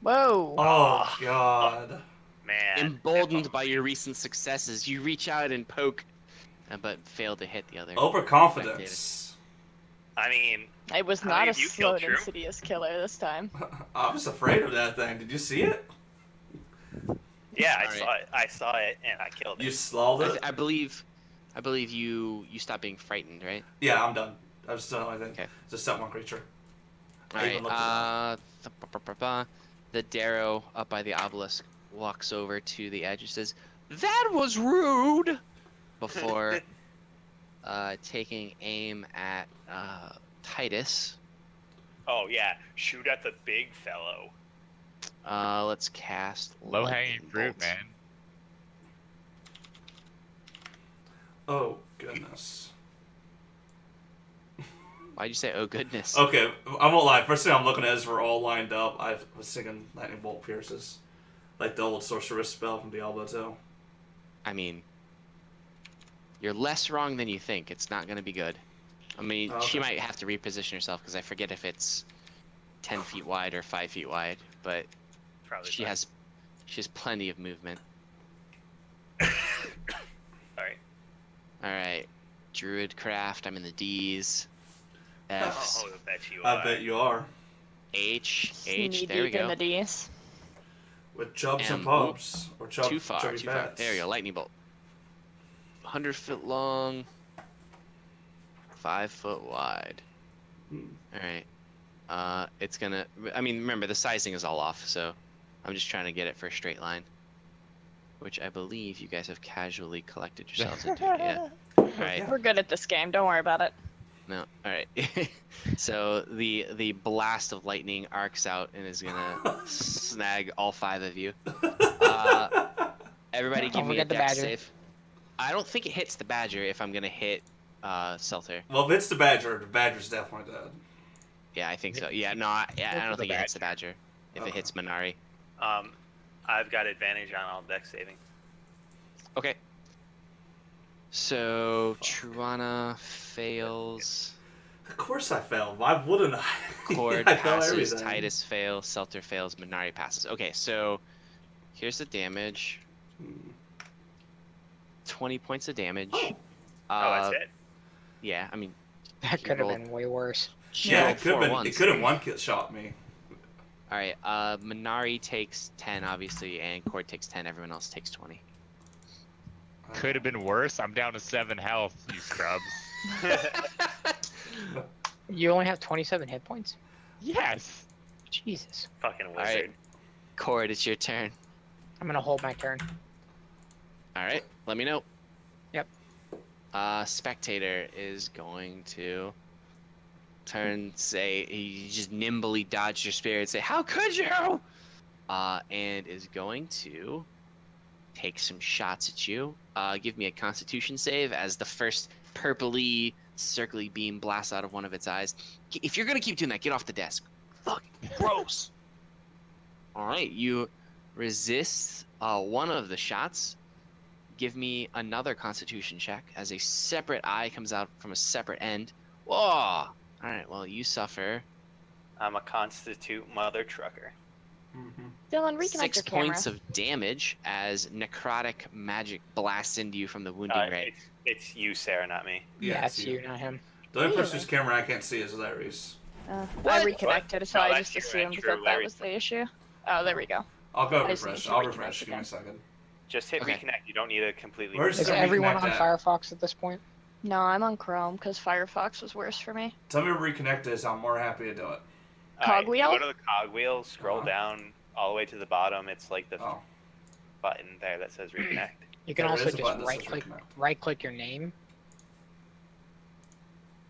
Whoa. Oh, God. Man. Emboldened by your recent successes, you reach out and poke, but fail to hit the other. Overconfidence. I mean, It was How not many a of you killed slow True? insidious killer this time. I was afraid of that thing. Did you see it? yeah, I Alright. saw it. I saw it, and I killed You it. slawed it? I believe you stopped being frightened, right? Yeah, I'm done. I've just done anything. Okay. Just that one creature. All I even looked it right. The Darrow up by the obelisk walks over to the edge and says, "That was rude." Before taking aim at Titus. Oh yeah, shoot at the big fellow. Let's cast Low hanging Lightning fruit, Bolt. man. Oh, goodness. Why'd you say, "Oh goodness"? Okay, I won't lie. First thing I'm looking at is we're all lined up. I was thinking Lightning Bolt pierces. Like the old sorceress spell from Diablo 2. I mean, you're less wrong than you think. It's not going to be good. I mean, Oh, she okay. might have to reposition herself because I forget if it's 10 feet wide or 5 feet wide, but Probably. she fine. has plenty of movement. Sorry. All right, Druidcraft. I'm in the D's. F's. Oh, I bet you I are. bet you are. H. Knee There we deep in go. the D's. With chubs and M. pubs. Or chubs, Too far. chubby Too far. fats. There you go. Lightning bolt. 100 foot long. 5 foot wide. Hmm. All right. It's gonna. I mean, remember the sizing is all off, so I'm just trying to get it for a straight line, which I believe you guys have casually collected yourselves into. Yeah. All right. We're good at this game. Don't worry about it. No. All right. So the blast of lightning arcs out and is gonna snag all 5 of you. Everybody, Don't give me a forget the dex badger. save. I don't think it hits the badger if I'm gonna hit Seltzer. Well, if it's the badger's definitely dead. Yeah, I think so. Yeah, no, I don't the think it hits the badger if Okay. it hits Minari. I've got advantage on all deck saving. Okay. So Truana fails. Of course I failed. Why wouldn't I? Cord I fail passes. everything. Titus fails. Seltzer fails. Minari passes. Okay, so here's the damage. 20 points of damage. Oh. That's it. Yeah, I mean, That He could have rolled- been way worse. Yeah, rolled it could have 4 been. ones. It could have one kill shot me. All right. Minari takes 10, obviously, and Cord takes 10. Everyone else takes 20. Could have been worse. I'm down to 7 health, you scrubs. You only have 27 hit points? Yes. Jesus. Fucking right. wizard. Cord, it's your turn. I'm gonna hold my turn. All right. Let me know. Yep. Spectator is going to say he just nimbly dodged your spirit. Say, "How could you?" And is going to take some shots at you. Give me a Constitution save as the first purpley, circly beam blasts out of one of its eyes. If you're gonna keep doing that, get off the desk. Fuck, gross. All right, you resist one of the shots. Give me another Constitution check as a separate eye comes out from a separate end. Whoa! All right, well, you suffer I'm a constitute mother trucker. Mm-hmm. Dylan, reconnect 6 your camera. points of damage as necrotic magic blasts into you from the wounding ray. It's you, Sarah, not me. Yeah, it's you, not him. The only person Really? whose camera I can't see is Larry's. I What? reconnected, so No, I that's just true, assumed Andrew. that that Larry- was the issue. Oh, there we go. I'll go I just refresh. need to I'll reconnect refresh. Give me a again. second. Just hit Okay. reconnect. You don't need to completely. Where's Is Is it everyone on reconnect at? Firefox at this point? No, I'm on Chrome because Firefox was worse for me. Tell me where reconnect is. I'm more happy to do it. Cogwheel? Go to the cogwheel. Scroll Uh-huh. down all the way to the bottom. It's like the Oh, button there that says reconnect. You can There also is a just button that says right reconnect. click your name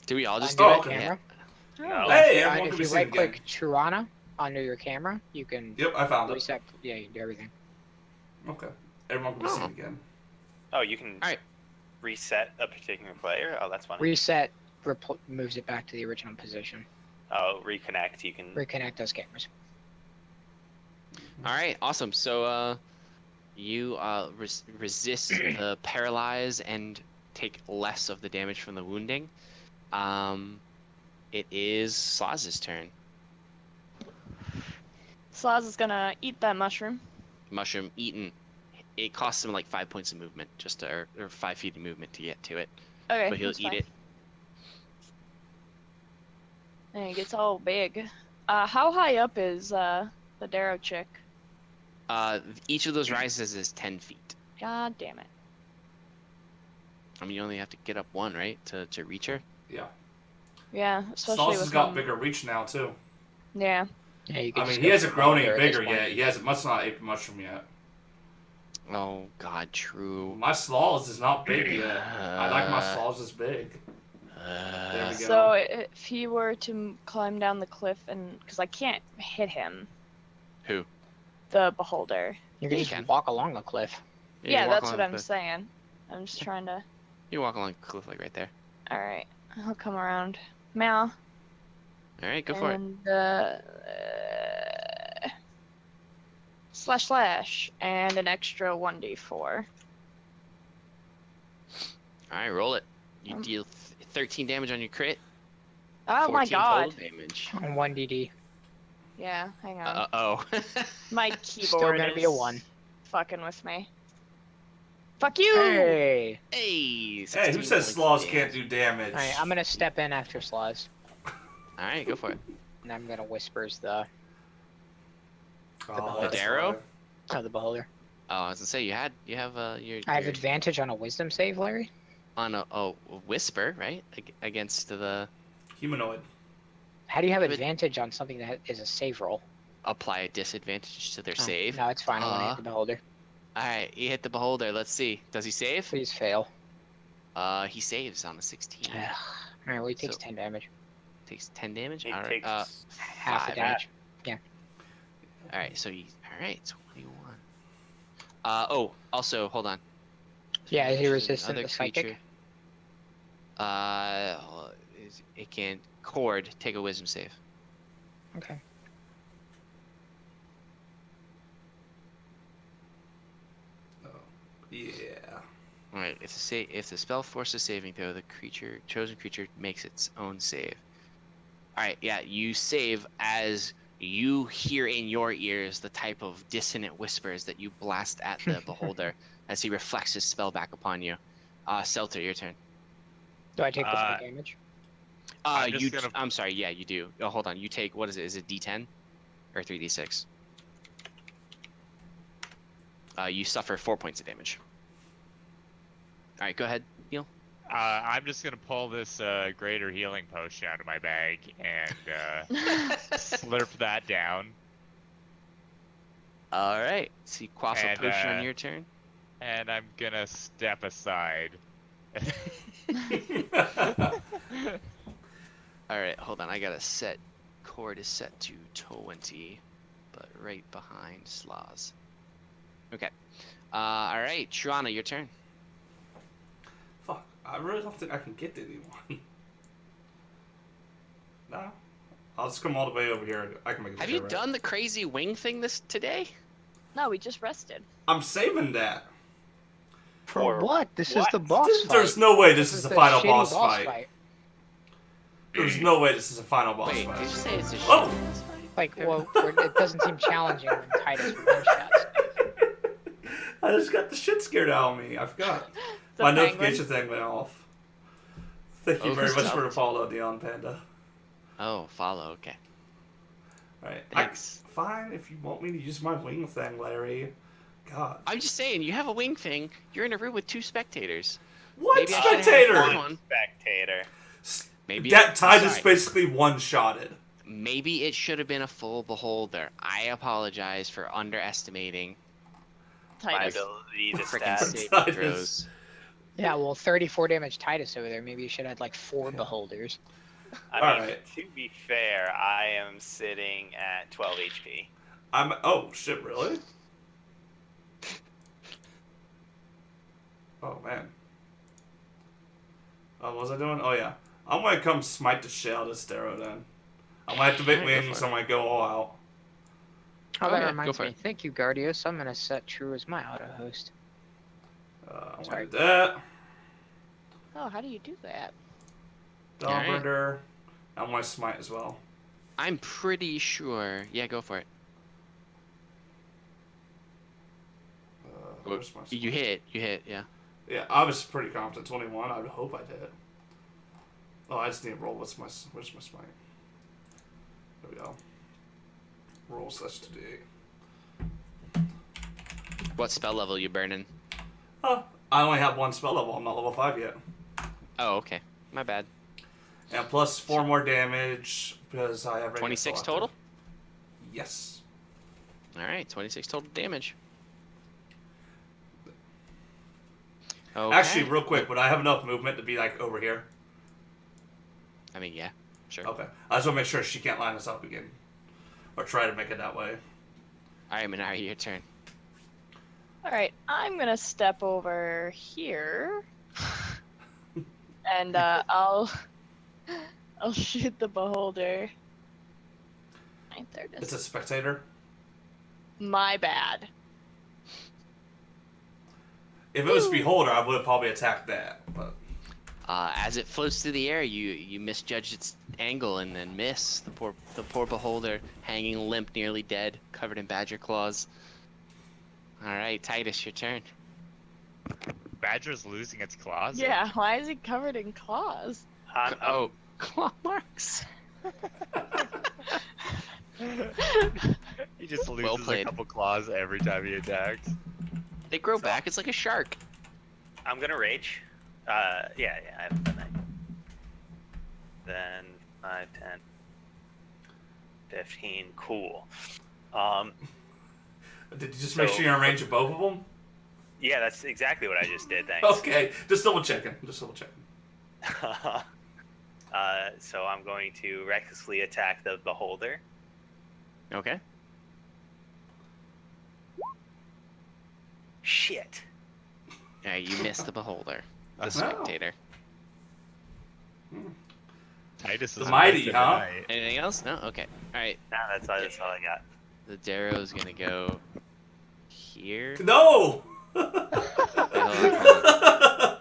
Do we all just onto do your okay. it? camera. No. Hey, And everyone if can be you seen right again. click Truana onto your camera, you can Yep, I found it. reset. Yeah, you can do everything. Okay. Everyone can be seen Oh. again. Oh, you can Alright. reset a particular player. Oh, that's funny. Reset moves it back to the original position. Oh, reconnect. You can. Reconnect those cameras. All right, awesome. So You resist the paralyze and take less of the damage from the wounding. It is Slaz's turn. Slaz is gonna eat that mushroom. Mushroom eaten. It costs him like 5 points of movement, just to, or 5 feet of movement to get to it. Okay, But he'll that's eat fine. it. And he gets all big. How high up is the Darrow chick? Each of those rises is 10 feet. God damn it. I mean, you only have to get up one, right, to reach her. Yeah. Yeah, especially Sauce with has got him. bigger reach now too. Yeah. Yeah, you could I just mean, go he hasn't for grown Beholder any at this bigger point. yet. He hasn't much not aped mushroom yet. Oh God, true. My Slaws is not big yet. I like my Slaws as big. There we go. So if he were to climb down the cliff and because I can't hit him, Who? the beholder. You could You just can. walk along the cliff. Yeah, you walk that's what along I'm the cliff. saying. I'm just trying to. You walk along the cliff like right there. All right, I'll come around. Meow. All right, go for it. And slash and an extra 1d4. All right, roll it. You Um, deal 13 damage on your crit. Oh my 14 god. total damage. On 1dd. Yeah, hang on. Oh. My keyboard Still gonna be a is 1. fucking with me. Fuck you! Hey! Hey. Hey, 16 who says points of Slaws damage. can't do damage? Alright, I'm gonna step in after Slaz. All right, go for it. And I'm gonna whispers the Oh, The that's Darrow? fine. beholder. Oh, I was gonna say you have your. I have your advantage on a wisdom save, Larry. on a whisper, right? Against the Humanoid. How do you have But- advantage on something that is a save roll? apply a disadvantage to their Oh, save. No, it's fine. I want to hit the beholder. All right, you hit the beholder. Let's see. Does he save? Please fail. He saves on a 16. Alright, well, he takes So- 10 damage. Takes 10 damage. He All right. takes Half the five, damage. All right. So you. All right. 21. Oh, also, hold on. Yeah, is he There's resistant another to psychic? creature. It can cord take a wisdom save. Okay. Oh. Yeah. All right. If the spell forces saving throw, the chosen creature makes its own save. All right. Yeah. You save as you hear in your ears the type of dissonant whispers that you blast at the beholder as he reflects his spell back upon you. Selter, your turn. Do I take the full Uh, damage? I'm just You. gonna- I'm sorry. Yeah, you do. Oh, hold on. You take what is it? Is it D10 or 3D6? You suffer 4 points of damage. All right, go ahead, Neil. I'm just gonna pull this greater healing potion out of my bag and slurp that down, All right. So you quaff a And, potion on your turn. and I'm gonna step aside. All right, hold on. I gotta set. Cord is set to 20, but right behind Slaz. Okay. All right, Truana, your turn. Fuck. I really don't think I can get to anyone. No. I'll just come all the way over here. I can make it. Have okay, you right? done the crazy wing thing today? No, we just rested. I'm saving that. For what? This is what? the boss fight. There's no way this is the final shitty boss fight. There's no way this is the final boss Wait, fight. did you say it's a shit Oh! boss fight? Like, well, it doesn't seem challenging when Titus one-shots. I just got the shit scared out of me. I forgot. The My penguin. notification thing went off. Thank you Oh, very much stop. for the follow, Neon Panda. Oh, follow. Okay. Alright. Thanks. Fine if you want me to use my wing thing, Larry. God. I'm just saying, you have a wing thing. You're in a room with 2 spectators. What Maybe I should've had spectator? one. one spectator. Maybe That Titus sorry. basically one-shotted. Maybe it should have been a full beholder. I apologize for underestimating My Titus. ability to freaking stab. saving Titus. throws. Yeah, well, 34 damage Titus over there. Maybe you should have had like 4 beholders. I mean, Alright. to be fair, I am sitting at 12 HP. Oh, shit, really? Oh, man. Oh, what was I doing? Oh, yeah. I'm gonna come smite the shit out of this Darrow, then. I'm gonna activate Alright, go wings, for it. I'm gonna go all out. Oh, Oh, that yeah, go reminds for me. it. Thank you, Guardios. I'm gonna set True as my auto host. I'm gonna Sorry. do that. Oh, how do you do that? Dawnbringer. Alright. Burner. I want to smite as well. I'm pretty sure. Yeah, go for it. Where's my You smite? hit, yeah. Yeah, I was pretty confident. 21. I would hope I did. Oh, I just need to roll. Where's my smite? There we go. Roll slash 2d8. What spell level you burning? Oh, I only have one spell level. I'm not level 5 yet. Oh, okay. My bad. And plus 4 more damage because I have radiant 26 selective. total? Yes. Alright, 26 total damage. Okay. Actually, real quick, would I have enough movement to be like over here? I mean, yeah, sure. Okay. I just want to make sure she can't line us up again. Or try to make it that way. Alright, Minari, your turn. All right, I'm gonna step over here, and I'll shoot the beholder. Right there, it It's is. a spectator. My bad. If it was Beholder, I would have probably attacked that. But As it floats through the air, you misjudge its angle and then miss. The poor beholder, hanging limp, nearly dead, covered in badger claws. Alright, Titus, your turn. Badger's losing its claws. Yeah, why is he covered in claws? Oh, claw marks. He just loses Well a played. couple claws every time he attacks. They grow back. It's like a shark. I'm gonna rage. Yeah, I haven't done that. Then 5, 10, 15. Cool. did you just make sure you're in range of both of them? Yeah, that's exactly what I just did. Thanks. Okay, just double checking. So I'm going to recklessly attack the beholder. Okay. Shit. Alright, you missed the beholder. The No. spectator. Titus The is mighty, awake huh? tonight. Anything else? No? Okay. Alright, Nah, that's all I got. the Darrow's gonna go here. No! Wait, hold on.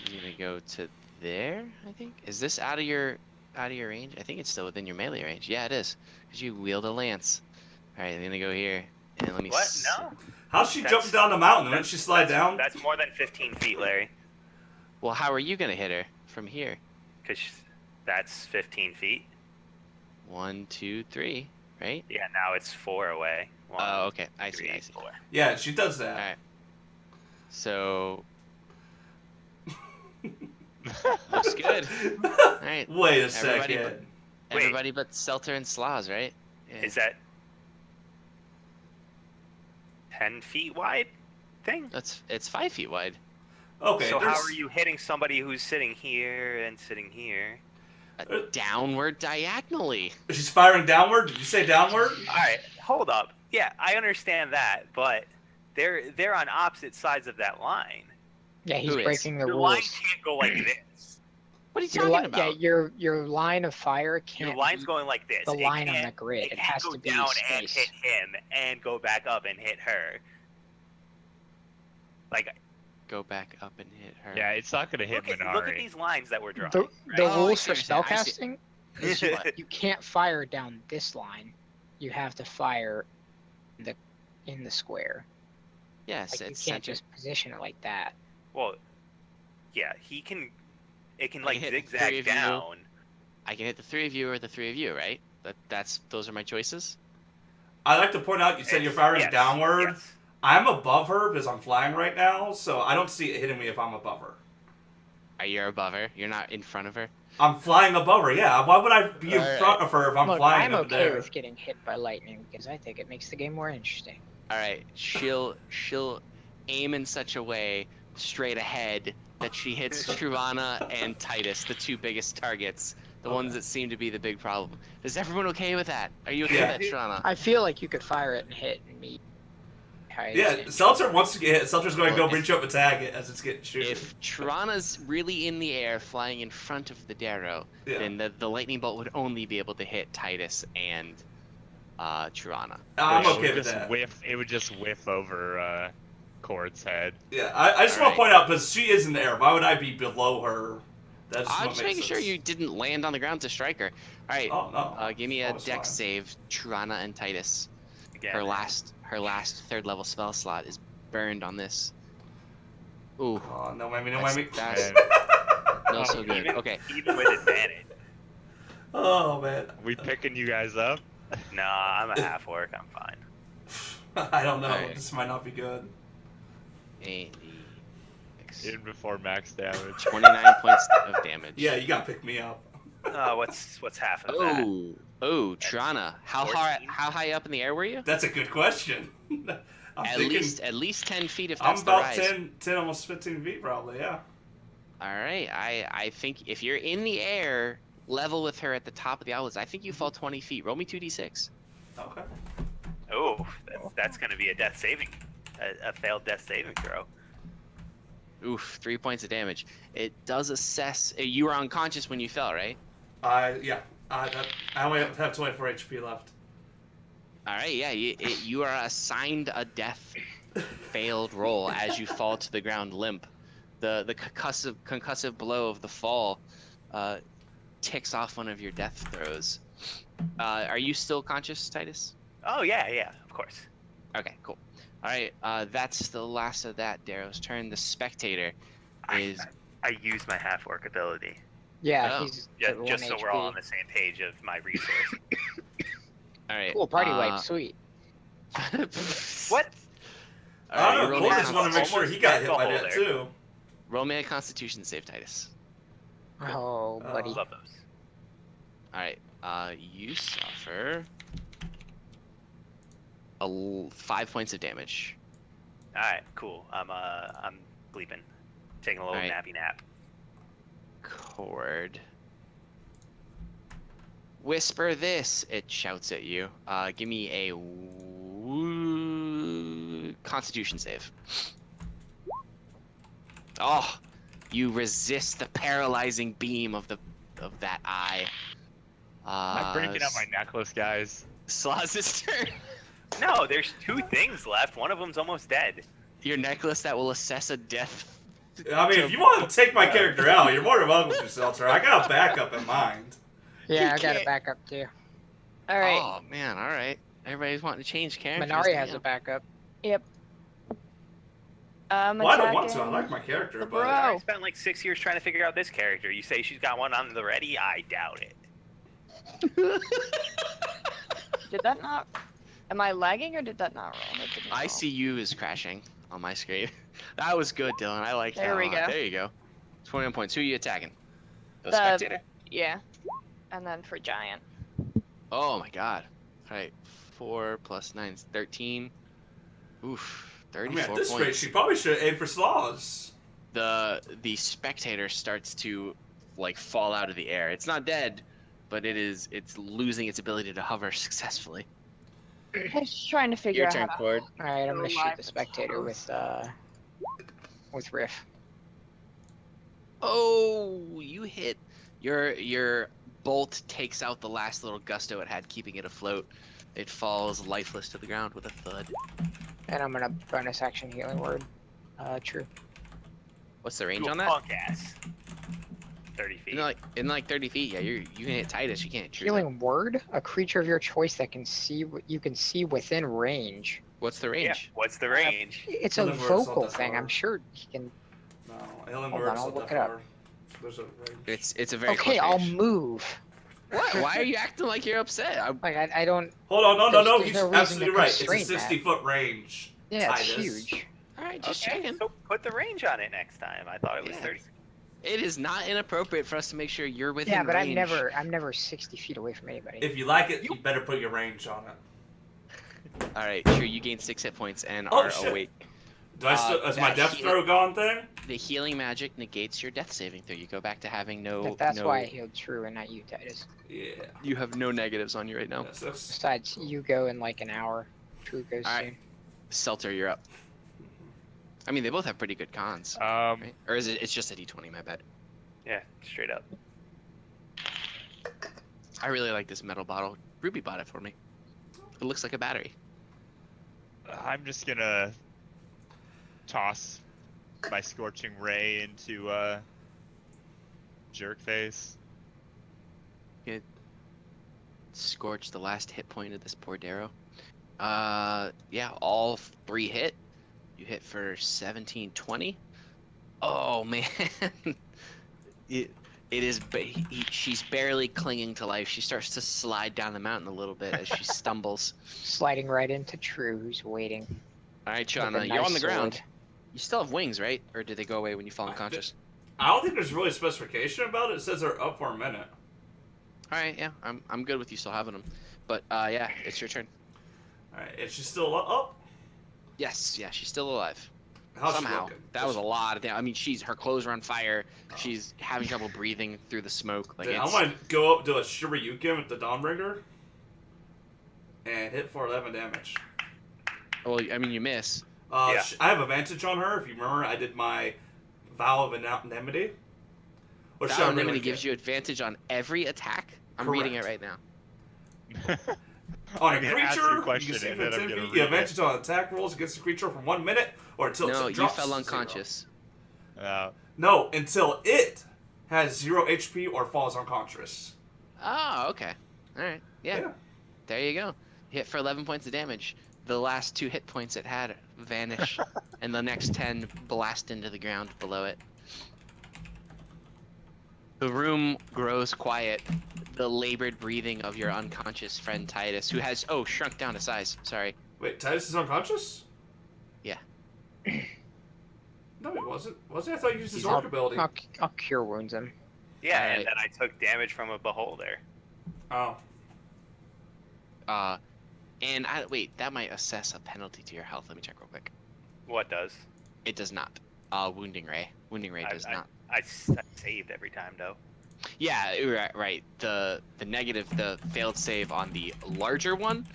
You're gonna go to there, I think. Is this out of your range? I think it's still within your melee range. Yeah, it is. Because you wield a lance. Alright, I'm gonna go here. And let me What? No. How's she That's- jumping down the mountain? Didn't she slide down? That's more than 15 feet, Larry. Well, how are you gonna hit her? From here. Because that's 15 feet. 1, 2, 3, right? Yeah, now it's 4 away. One, Oh, okay. I see, 3, I see. 4. Yeah, she does that. Alright. So looks good. Alright. Wait a Everybody second. Wait. Everybody but Selter and Sloz, right? Yeah. Is that 10 feet wide thing? It's 5 feet wide. Okay, So there's- how are you hitting somebody who's sitting here and sitting here? Downward diagonally. She's firing downward? Did you say downward? All right, hold up. Yeah, I understand that, but they're on opposite sides of that line. Yeah, he's Who is? breaking the Your line rules. can't go like this. What are you Your talking li- yeah, about? your line of fire can't. Your line's be going like this. the It line on can't- the grid. It can't has go to be down and space. hit him and go back up and hit her. Like, Go back up and hit her. Yeah, it's not gonna hit look at Minari. these lines that we're drawing. The, right? the Oh, I rules see for what you're saying. spellcasting is you can't fire down this line. You have to fire in the square. Yes, Like you it's can't center. just position it like that. Well, yeah, he can. It can I like hit the three zigzag of you. down. I can hit the 3 of you or the 3 of you, right? Those are my choices. I'd like to point out you said you're firing Yes, downward. yes. I'm above her because I'm flying right now, so I don't see it hitting me if I'm above her. Are you above her? You're not in front of her. I'm flying above her, yeah. Why would I be in Alright. front of her if I'm Look, flying I'm up okay there? with getting hit by lightning because I think it makes the game more interesting. All right, she'll aim in such a way straight ahead that she hits Truvana and Titus, the 2 biggest targets, the ones that seem to be the big problem. Is everyone okay with that? Are you okay Yeah. with that, Truvana? I feel like you could fire it and hit me. Yeah, Seltzer wants to get hit. Seltzer's going to go Well, reach up and tag it as it's getting shooted. If Truvana's really in the air, flying in front of the Darrow, Yeah. then the lightning bolt would only be able to hit Titus and Trurana. I'm It okay would with just that. It would just whiff over Cord's head. Yeah, I just want Alright. to point out, because she is in the air, why would I be below her? That's I'm what just makes making sure sense. you didn't land on the ground to strike her. All right, Oh, no. give me a Always dex fine. save, Trurana and Titus. Again, Her last 3rd level spell slot is burned on this. Ooh, Oh, no, Mammy, no, that's, Mammy. that's And no so good. even, Okay, even with advantage. Oh, man. we picking you guys up. Nah, I'm a half orc. I'm fine. I don't know. Alright. This might not be good. 8, In before max damage. 29 points of damage. Yeah, you gotta pick me up. What's half of that? Oh, Trurana. How 14? high up in the air were you? That's a good question. I'm At thinking, least 10 feet if I'm that's the about rise. 10, almost 15 feet probably, yeah. All right, I think if you're in the air, level with her at the top of the outlets, I think you fall 20 feet. Roll me 2d6. Okay. Oh, that's going to be a death saving, a failed death saving throw. Oof, 3 points of damage. It does assess. You were unconscious when you fell, right? Yeah. I only have 24 HP left. All right, yeah. You are assigned a death failed roll as you fall to the ground limp. The concussive blow of the fall ticks off one of your death throws. Are you still conscious, Titus? Oh yeah, of course. Okay, cool. All right, that's the last of that. Darrow's turn. The spectator is. I use my half orc ability. Yeah, Oh. he's Yeah, at 1 just so we're all on HP. the same page of my resource. All right. Cool party wipe, sweet. What? All I right, don't know. roll Cole me a just want to make sure he got hit by that too. roll me a Constitution save, Titus. Oh, buddy. Love those. All right. You suffer 5 points of damage. All right, cool. I'm sleeping, taking a little All right. nappy nap. Cord. Whisper this, it shouts at you. Give me a Constitution save. Oh, you resist the paralyzing beam of that eye. I'm breaking up my necklace, guys. Slaz's turn. No, there's 2 things left. One of them's almost dead. Your necklace that will assess a death. I mean, if you want to take my character out, you're more than welcome to, Seltzer. I got a backup in mind. Yeah, I got a can't- backup too. All right. Oh man, all right. Everybody's wanting to change characters. Minari has damn. a backup. Well, I don't want to. I attacking like my character, the but bro. I spent like 6 years trying to figure out this character. You say she's got one on the ready? I doubt it. Did that not? Am I lagging or did that not roll? That didn't I roll. see you is crashing on my screen. That was good, Dylan. I like that. There we a lot. go. There you go. 21 points. Who are you attacking? The The- spectator? Yeah. And then for giant. Oh my god. All right. 4 plus 9 is 13. Oof. I mean, 34 at this points. rate, she probably should aim for Slaws. The spectator starts to like fall out of the air. It's not dead, but it's losing its ability to hover successfully. I was just trying to figure Your out turn, how to. Cord. All right, I'm Go gonna shoot live the with spectator with Riff. Oh, you hit. Your bolt takes out the last little gusto it had, keeping it afloat. It falls lifeless to the ground with a thud. And I'm gonna bonus action healing word. True. What's the range Cool on that? punk ass. 30 feet. In like 30 feet. Yeah, you can hit Titus. You can't shoot. Healing word, a creature of your choice that can see you can see within range. What's the Yeah. range? What's the range? It's a Healing word's not vocal that thing. far. I'm sure he can. No, Alien Hold Word's on, I'll not look that it up. far. There's a range. It's a very Okay, close I'll range. move. What? Why are you acting like you're upset? Like I don't. Hold on, no, There's he's no reason absolutely to right. It's a constrain that. 60-foot range. Yeah, it's Titus. huge. All right, just Okay, checking. so put the range on it next time. I thought it was Yeah. 30. It is not inappropriate for us to make sure you're within Yeah, but range. I'm never 60 feet away from anybody. If you like it, you better put your range on it. All right, sure. You gain 6 hit points and Oh, are shit. awake. Do I still, is my that death heal- throw gone thing? The healing magic negates your death saving throw. You go back to having no. That's no, why I healed True and not you, Titus. Yeah. You have no negatives on you right now. That's Besides, you go in like an hour. True goes All right. soon. Seltzer, you're up. I mean, they both have pretty good cons. Um, Right? Or is it? It's just a d20. My bad. Yeah, straight up. I really like this metal bottle. Ruby bought it for me. It looks like a battery. I'm just gonna toss my scorching ray into Jerkface. Scorch the last hit point of this poor Darrow. Yeah, all 3 hit. You hit for 17, 20. Oh man, it is. She's barely clinging to life. She starts to slide down the mountain a little bit as she stumbles. Sliding right into True, who's waiting. All right, with a Shauna, you're on the nice ground. sword. You still have wings, right? Or did they go away when you fall unconscious? I don't think there's really a specification about it. It says they're up for a minute. All right, yeah, I'm good with you still having them. But yeah, it's your turn. Alright, is she still up? Yes, yeah, she's still alive. How's she Somehow. looking? That was a lot of damage. I mean, her clothes are on fire. Oh. She's having trouble breathing through the smoke. Like Dude, I it's, want to go up, do a Shiryuken with the Dawnbringer, and hit for 11 damage. well, I mean, you miss. Yeah. I have advantage on her. If you remember, I did my Vow of Anonymity. Or should I Anonymity really gives get- you advantage on every attack. I'm reading it right now. On a I'm gonna ask you a creature, you question can see and for then I'm 10 gonna feet. read You it. have advantage on attack rolls against the creature for 1 minute, or until No, it you drops fell to 0. unconscious. No, until it has 0 HP or falls unconscious. Oh, okay. All right. Yeah. There you go. Hit for 11 points of damage. The last 2 hit points it had vanish, and the next 10 blast into the ground below it. The room grows quiet. The labored breathing of your unconscious friend Titus, who has shrunk down to size. Sorry. Wait, Titus is unconscious? Yeah. No, he wasn't. Was he? I thought he used his He's orc ability. I'll cure wounds him. Yeah, Alright. and then I took damage from a beholder. Oh. And wait, that might assess a penalty to your health. Let me check real quick. What does? It does not. Wounding ray. Wounding ray does not. I saved every time though. Yeah, right. The failed save on the larger one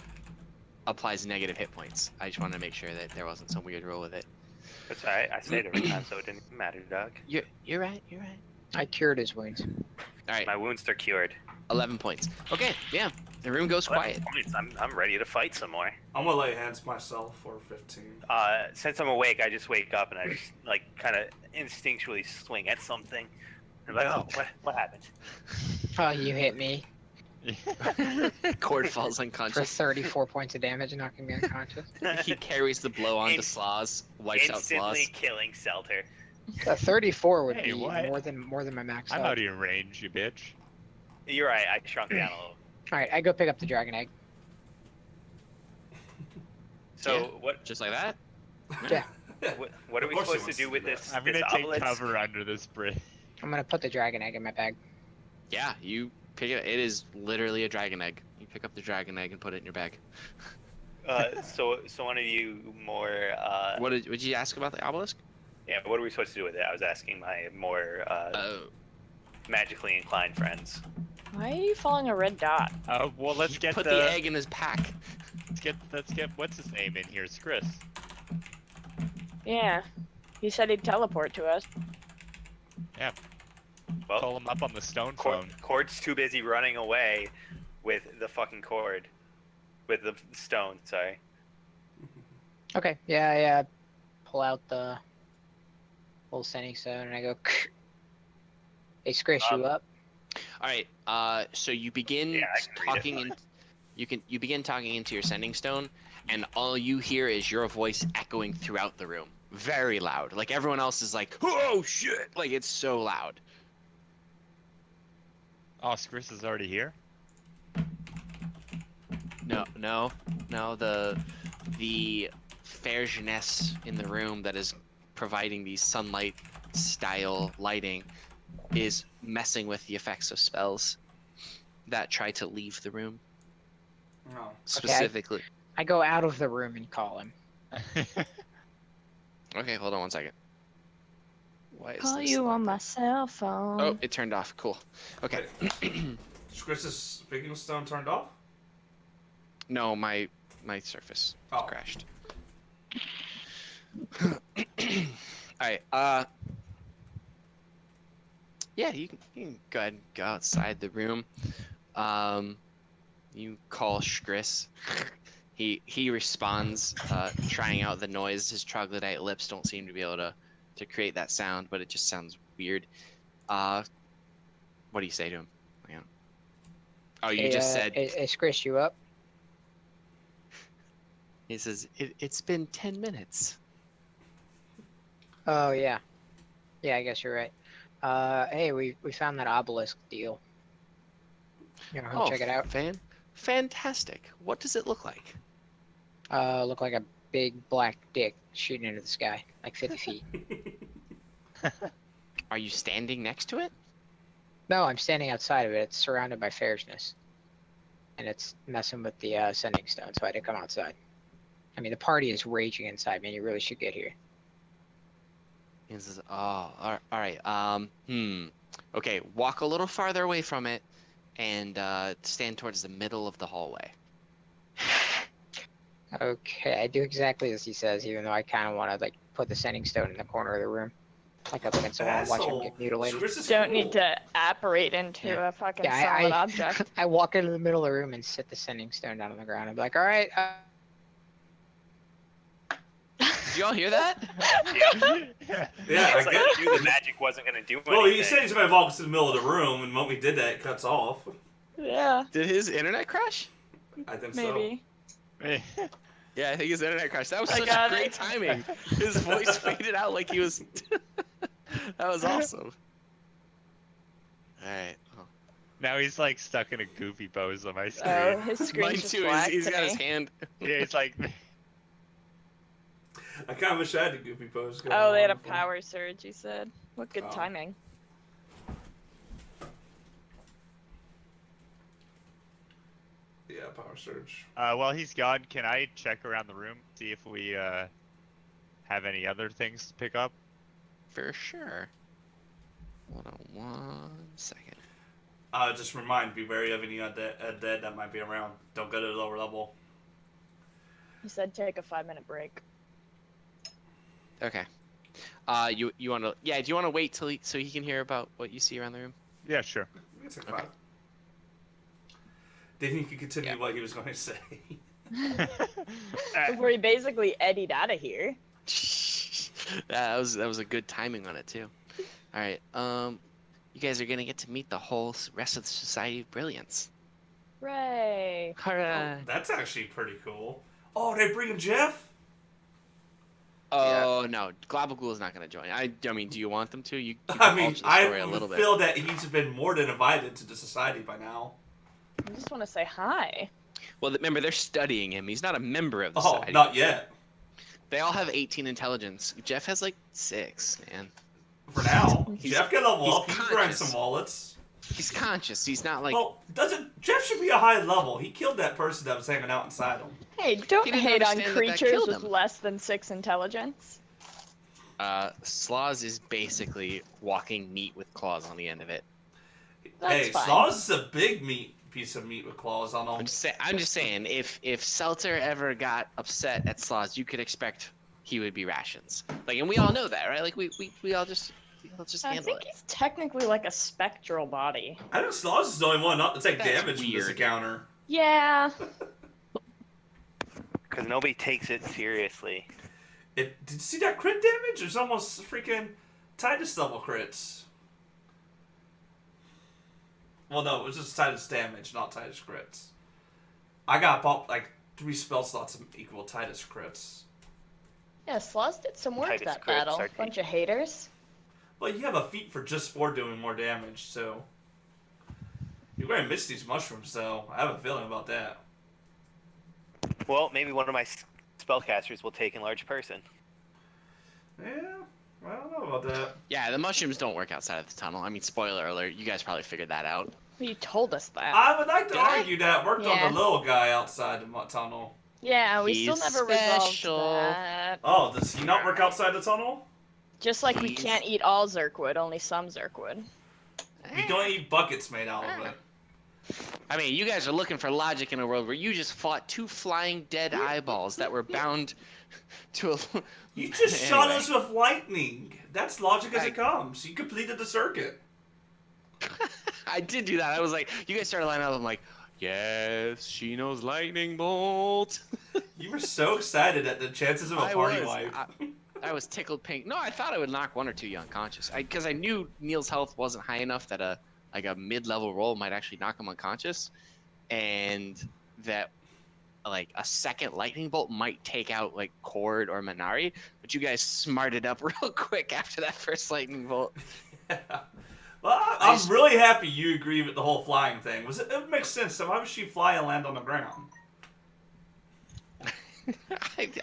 applies negative hit points. I just wanted to make sure that there wasn't some weird rule with it. That's alright. I saved every time, so it didn't matter, Doug. You're right. You're right. I cured his wounds. All right, My wounds are cured. 11 points. Okay, yeah. The room goes 11 quiet. points. I'm ready to fight some more. I'm gonna lay hands myself for 15. Since I'm awake, I just wake up and I just like kind of instinctually swing at something. I'm like, oh, what happened? Oh, you hit me Cord falls for unconscious. 34 points of damage, knocking me unconscious. He carries the blow onto Inst- Sloz, wipes out Sloz. Instantly killing Selter. The 34 would Hey, be what? more than my max. I'm up. out of your range, you bitch. You're right. I shrunk down a little. All right, I go pick up the dragon egg. So Yeah. what? Just like that? Yeah. What are Of we course he supposed to wants do to with do this? I'm this gonna take obelisk? cover under this bridge. I'm gonna put the dragon egg in my bag. Yeah, you pick it. It is literally a dragon egg. You pick up the dragon egg and put it in your bag. So one of you more. What did you ask about the obelisk? Yeah. What are we supposed to do with it? I was asking my more magically inclined friends. Why are you following a red dot? Well, let's get Put the egg in his pack. Let's get what's his name in here? It's Chris. Yeah. He said he'd teleport to us. Well, Call him up on the stone Cord, phone. Cord's too busy running away with the fucking cord, with the stone. Sorry. Okay, yeah. Pull out the little sending stone and I go. Hey, Scratch, you up? All right. So you begin Yeah, I can read it. talking in. You begin talking into your sending stone, and all you hear is your voice echoing throughout the room, very loud. Like everyone else is like, "Oh shit!" Like it's so loud. Oh, Chris is already here. No. The fair jeunesse in the room that is providing these sunlight style lighting is messing with the effects of spells that try to leave the room. No. Specifically. I go out of the room and call him. Okay, hold on one second. Why is Call this you not- on my cell phone. Oh, it turned off. Cool. Okay. Chris's speaking stone turned off? No, my surface Oh. crashed. Alright, yeah, you can go ahead and go outside the room. You call Skris. He responds, trying out the noise. His troglodyte lips don't seem to be able to create that sound, but it just sounds weird. What do you say to him? Hang on. Oh, you just said. Is Chris you up? He says it's been 10 minutes. Oh yeah, yeah. I guess you're right. Hey, we found that obelisk deal. You know, check it out. Fantastic. What does it look like? Look like a big black dick shooting into the sky, like 50 feet. Are you standing next to it? No, I'm standing outside of it. It's surrounded by fairsness, and it's messing with the sending stone, so I had to come outside. I mean, the party is raging inside, man. You really should get here. He says, "Oh, all right. Okay, walk a little farther away from it, and stand towards the middle of the hallway." Okay, I do exactly as he says, even though I kind of want to like put the sending stone in the corner of the room, like up against the wall, watch him get mutilated. Chris is Don't cool. need to apparate into a fucking solid object. I walk into the middle of the room and sit the sending stone down on the ground. I'm like, all right. Did you all hear that? Yeah. Yeah, It's like I I knew the magic wasn't going to do anything. Well, he said he's gonna walk us to the middle of the room, and when we did that, it cuts off. Yeah, Did his internet crash? I think maybe. Yeah, I think his internet crashed. That was I such got great it. timing. His voice faded out like he was. That was awesome. All right. Oh. Now he's like stuck in a goofy pose on my screen. Oh, his Mine screen's just too. black He's to got me. his hand. Yeah, it's like I kind of wish I had a goofy pose. going Oh, they had a on before. power surge, you said. What good Oh. timing. Yeah, power surge. while he's gone, can I check around the room, see if we have any other things to pick up? For sure. Hold on 1 second. Just be wary of any undead that might be around. Don't go to the lower level. He said take a 5-minute break. Okay. You want to? Yeah. Do you want to wait till so he can hear about what you see around the room? Yeah, sure. It's like Okay. 5. Then he could continue Yeah. what he was going to say. Before he basically eddied out of here. that was a good timing on it too. All right. You guys are gonna get to meet the whole rest of the Society of Brilliance. Hooray. Hooray! That's actually pretty cool. Oh, they bringing Jeff? Oh no, Globagul is not gonna join. I mean, do you want them to? You can I mean, alter the story I a little bit. feel that he's been more than invited to the society by now. I just want to say hi. Well, remember they're studying him. He's not a member of the Oh, society. not yet. They all have 18 intelligence. Jeff has like 6, man. For now. He's- Jeff can level he's up. He can grind conscious. some wallets. He's conscious. He's not like. Well, Jeff should be a high level. He killed that person that was hanging out inside him. Hey, don't He didn't hate on understand that creatures killed with him. less than 6 intelligence. Sloz is basically walking meat with claws on the end of it. That's hey, fine. Slaws is a big piece of meat with claws on I'm him. just saying, if Seltzer ever got upset at Sloz, you could expect he would be rations. Like, and we all know that, right? Like, we all just I handle think it. he's technically like a spectral body. I think Slaws is the only one not to take That's damage from this weird. encounter. Yeah. Because nobody takes it seriously. Did you see that crit damage? It's almost freaking Titus level crits. Well, no, it was just Titus damage, not Titus crits. I got popped like 3 spell slots equal Titus crits. Yeah, Sloz did some work Titus that crits battle. are Bunch of haters. But you have a feat for just for doing more damage, so you're going to miss these mushrooms. So I have a feeling about that. Well, maybe one of my spellcasters will take enlarge person. Yeah, I don't know about that. Yeah, the mushrooms don't work outside of the tunnel. I mean, spoiler alert, you guys probably figured that out. You told us that. I would like to Did I? argue that worked on Yeah. the little guy outside the tunnel. Yeah, we He's still never special. resolved that. Oh, does he not work outside the tunnel? Just like we He's- can't eat all Zerkwood, only some Zerkwood. You can only eat buckets made out of it. I mean, you guys are looking for logic in a world where you just fought 2 flying dead eyeballs that were bound to a. You just shot Anyway. us with lightning. That's logic as I- it comes. You completed the circuit. I did do that. I was like, you guys started lining up. I'm like, Yes, she knows lightning bolt. You were so excited at the chances of a I party was. wipe. I was tickled pink. No, I thought I would knock one or two you unconscious. Because I knew Neil's health wasn't high enough that a mid-level roll might actually knock him unconscious, and that like a second lightning bolt might take out like Cord or Minari. But you guys smarted up real quick after that first lightning bolt. Well, I I'm just- really happy you agree with the whole flying thing. It makes sense. So why would she fly and land on the ground?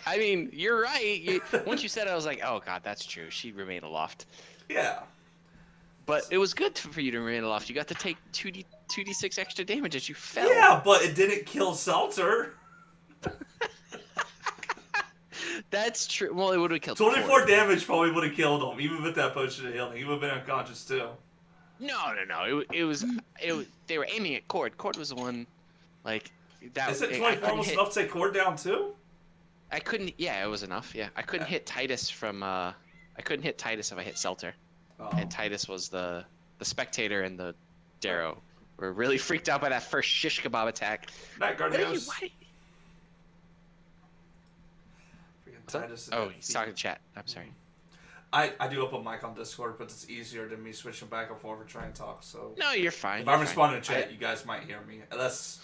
I mean, you're right. Once you said it, I was like, oh god, that's true. She remained aloft. Yeah. But it was good for you to remain aloft. You got to take 2d6 extra damage as you fell. Yeah, but it didn't kill Seltzer. That's true. Well, it would have killed 24 Cord. damage probably would have killed him, even with that potion of healing. He would have been unconscious too. No. It was. They were aiming at Cord. Cord was the one, like that. Isn't I 24 couldn't almost hit. enough to take Cord down too? I couldn't. Yeah, it was enough. Yeah, I couldn't hit Titus from. I couldn't hit Titus if I hit Selter. Oh. And Titus was the spectator and the Darrow were really freaked out by that first shish kebab attack. Night What are you? Guardians. Why? Freaking What's up? Titus and Oh, that he's feet. talking chat. I'm sorry. I do open mic on Discord, but it's easier than me switching back and forth and trying to talk. So No, you're fine. if you're I'm fine. responding to chat, you guys might hear me. Unless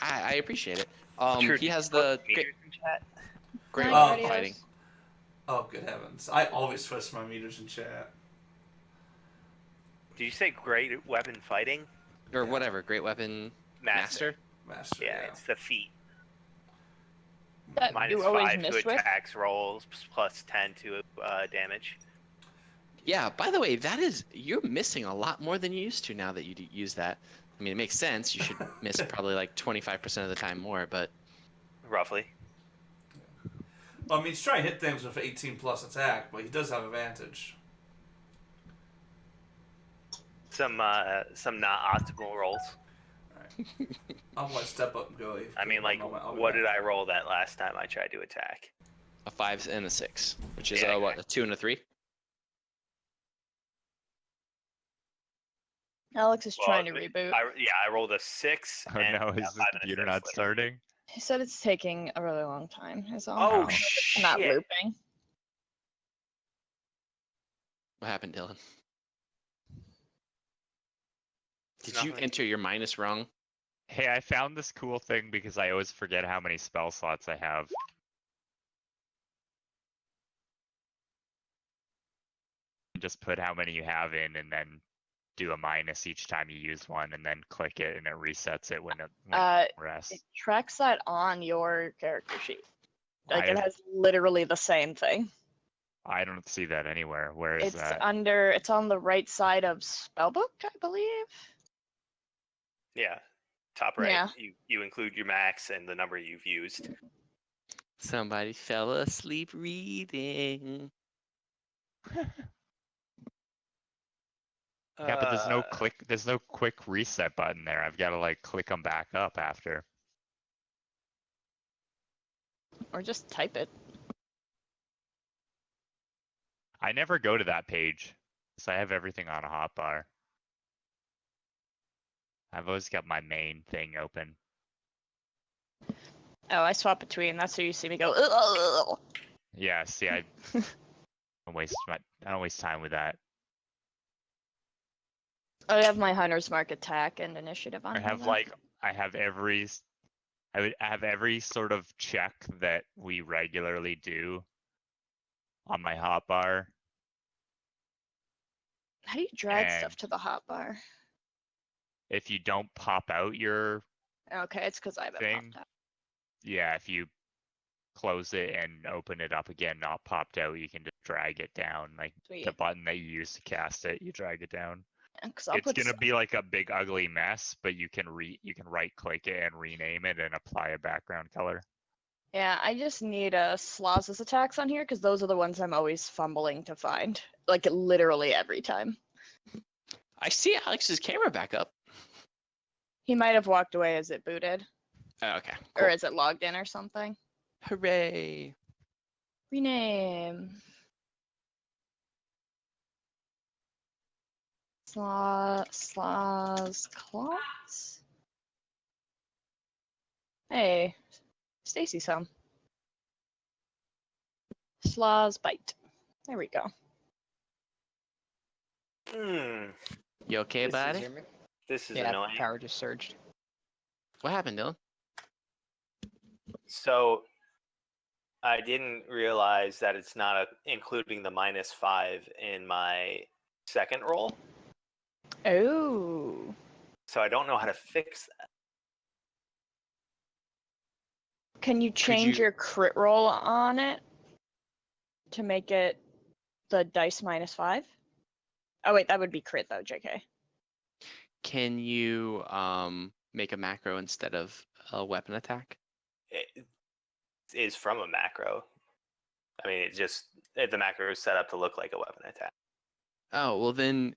I appreciate it. True, He has put the meters in chat. great Night weapon Guardians. fighting. oh good heavens, I always twist my meters in chat. Did you say great weapon fighting? Or Yeah. whatever, great weapon master. Master. Yeah, it's the feat. That Minus you always 5 to miss with. attacks rolls, plus 10 to damage. Yeah. By the way, you're missing a lot more than you used to now that you use that. I mean, it makes sense. You should miss probably like 25% of the time more, but Roughly. Well, I mean, he's trying to hit things with 18 plus attack, but he does have advantage. Some not optimal rolls. I'll let step up and go. I mean, like, what did I roll that last time I tried to attack? a 5 and a 6, which is Yeah, what, a 2 and a 3. Alex is trying to Well, reboot. I rolled a 6. Oh and no, got is the 5 and a computer 6 not later. starting? He said it's taking a really long time. Is all. Oh, Oh. shit. Not looping. What happened, Dylan? Did you Nothing. enter your minus wrong? Hey, I found this cool thing because I always forget how many spell slots I have. Just put how many you have in and then do a minus each time you use one and then click it and it resets it when it It rests. tracks that on your character sheet. Like it I- has literally the same thing. I don't see that anywhere. Where is It's that? under. It's on the right side of spellbook, I believe. Yeah. Top right. Yeah. You include your max and the number you've used. Somebody fell asleep reading. Yeah, but there's no Uh, there's no quick reset button there. I've got to like click them back up after. Or just type it. I never go to that page, so I have everything on a hotbar. I've always got my main thing open. Oh, I swap between. That's where you see me go. "Ugh." Yeah, see, I don't waste time with that. I have my hunter's mark attack and initiative on. I have here, I have every sort of check that we regularly do on my hotbar. How do you drag and- stuff to the hotbar? If you don't pop out your Okay, it's because I haven't Thing. popped out. yeah, if you close it and open it up again, not popped out, you can just drag it down. Like Sweet. the button that you use to cast it, you drag it down. Because I'll It's put. gonna be like a big ugly mess, but you can right click it and rename it and apply a background color. Yeah, I just need Slaz's attacks on here because those are the ones I'm always fumbling to find. Like literally every time. I see Alex's camera back up. He might have walked away as it booted, Oh, okay. or Cool. as it logged in or something. Hooray. Rename. Slaz claws. Hey, Stacy some. Slaw's bite. There we go. Hmm. You okay, This buddy? Hear me? This is Yeah, annoying. power just surged. What happened, Dylan? So I didn't realize that it's not including the -5 in my second roll. Oh. So I don't know how to fix that. Can you change you- your crit roll on it to make it the dice -5? Oh wait, that would be crit though, JK. Can you make a macro instead of a weapon attack? It is from a macro. I mean, the macro is set up to look like a weapon attack. Oh, well then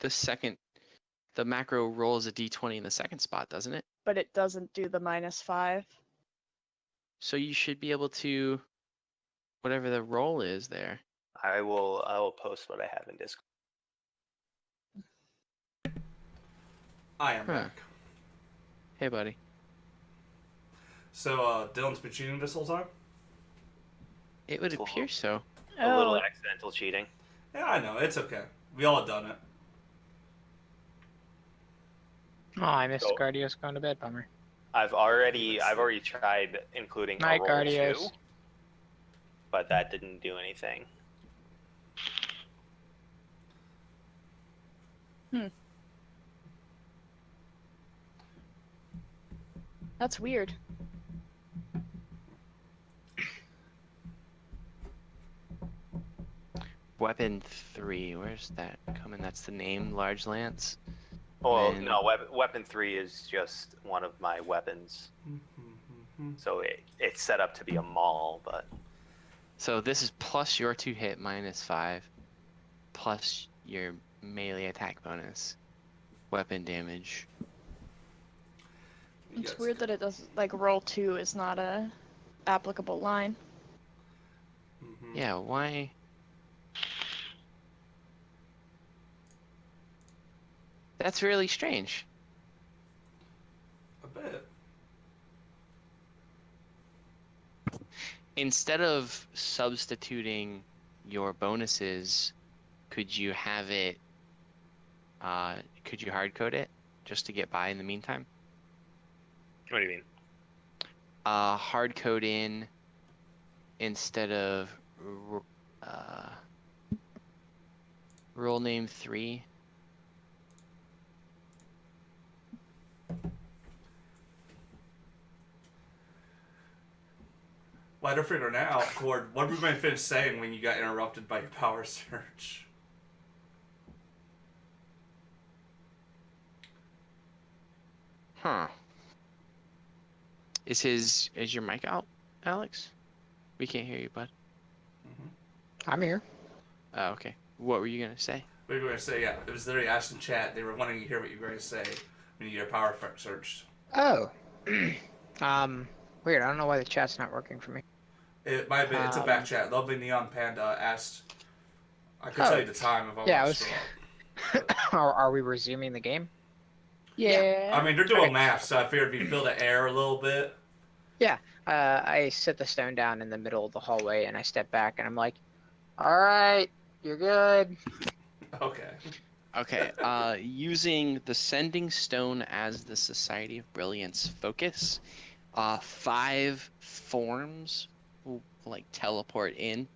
the macro rolls a d20 in the second spot, doesn't it? But it doesn't do the -5. So you should be able to, whatever the roll is there. I will post what I have in Discord. I am Huh. back. Hey, buddy. So, Dylan's been cheating this whole time? It would Cool. appear so. A little Oh, accidental cheating. Yeah, I know. It's okay. We all done it. Oh, I missed So- Guardios going to bed. Bummer. I've already tried including Night, a roll Guardios. 2, but that didn't do anything. that's weird. Weapon 3, where's that coming? That's the name, Large Lance. Well, Then- no, weapon 3 is just one of my weapons, so it's set up to be a maul, but So this is plus your 2 hit -5, plus your melee attack bonus, weapon damage. You It's guys- weird that it does like roll 2 is not a applicable line. Mhm. Yeah, why? That's really strange. A bit. Instead of substituting your bonuses, could you have it, could you hard code it just to get by in the meantime? what do you mean? Hard code in instead of role name 3. Well, I don't figure it out, Cord. What were you finish saying when you got interrupted by your power surge? Huh. Is your mic out, Alex? We can't hear you, bud. I'm here. Oh, okay. What were you gonna say? We were going to say, yeah, it was literally asked in chat. They were wanting to hear what you were going to say when you get your power surged. Oh. Weird. I don't know why the chat's not working for me. It might have been, it's a back chat. Lovely Neon Panda asked, I could tell you the time if I Yeah, I want was. to scroll. Are we resuming the game? Yeah. I mean, they're doing Okay. math, so I figured if you fill the air a little bit. I set the stone down in the middle of the hallway and I step back and I'm like, all right, you're good. Okay. Okay, using the Sending Stone as the Society of Brilliance focus, 5 forms will like teleport in.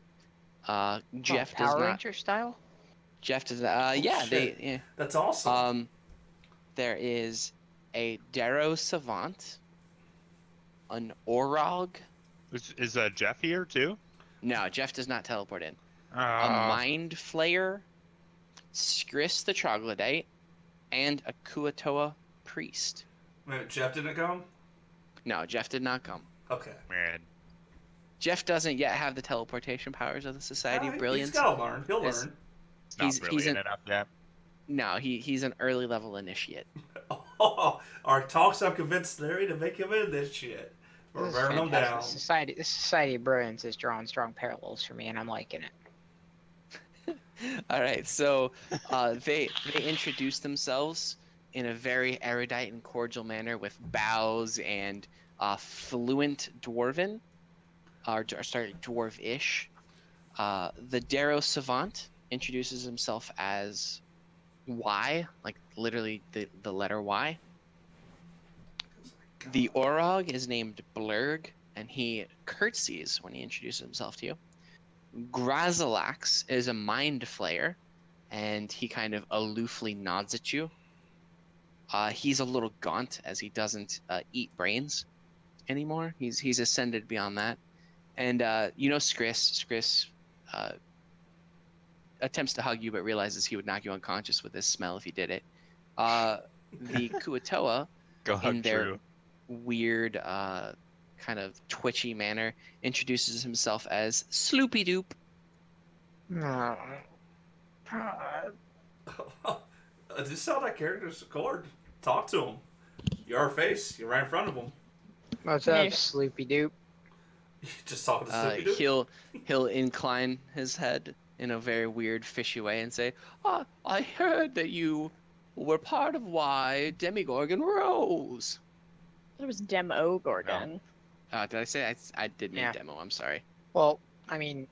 Jeff does Power not. Ranger style? Jeff does not. Yeah, shit. yeah. That's awesome. There is a Darrow Savant, an Orog. Is Jeff here too? No, Jeff does not teleport in. A Ah, Mind Flayer, Skris the Troglodyte, and a Kuatoa Priest. Wait, Jeff didn't come? No, Jeff did not come. Okay. man. Jeff doesn't yet have the teleportation powers of the Society of Brilliance. He's got to learn. He'll Is- learn. It's not He's brilliant an enough yet. no. He's an early level initiate. Oh, our talks have convinced Larry to make him in this shit. We're This is wearing them fantastic. down. This Society of Brilliance is drawing strong parallels for me and I'm liking it. All right, so they introduce themselves in a very erudite and cordial manner with bows and fluent Dwarven, or sorry, Dwarvish. The Darrow Savant introduces himself as Y, like literally the letter Y. The Orog is named Blurg, and he curtsies when he introduces himself to you. Grazalax is a mind flayer, and he kind of aloofly nods at you. He's a little gaunt as he doesn't eat brains anymore. He's ascended beyond that. And Skris. Skris attempts to hug you, but realizes he would knock you unconscious with his smell if he did it. The Kuatoa, Go in hug their Drew. weird, kind of twitchy manner, introduces himself as Sloopy Doop. No. Just how that character's record. Talk to him. You're our face. You're right in front of him. What's Yeah. up, Sloopy Doop? Just talking to Snoopy Doo. He'll incline his head in a very weird, fishy way and say, I heard that you were part of why Demigorgon rose. It was Demo Gorgon. Did I say I did mean Yeah. demo? I'm sorry. Well, I mean,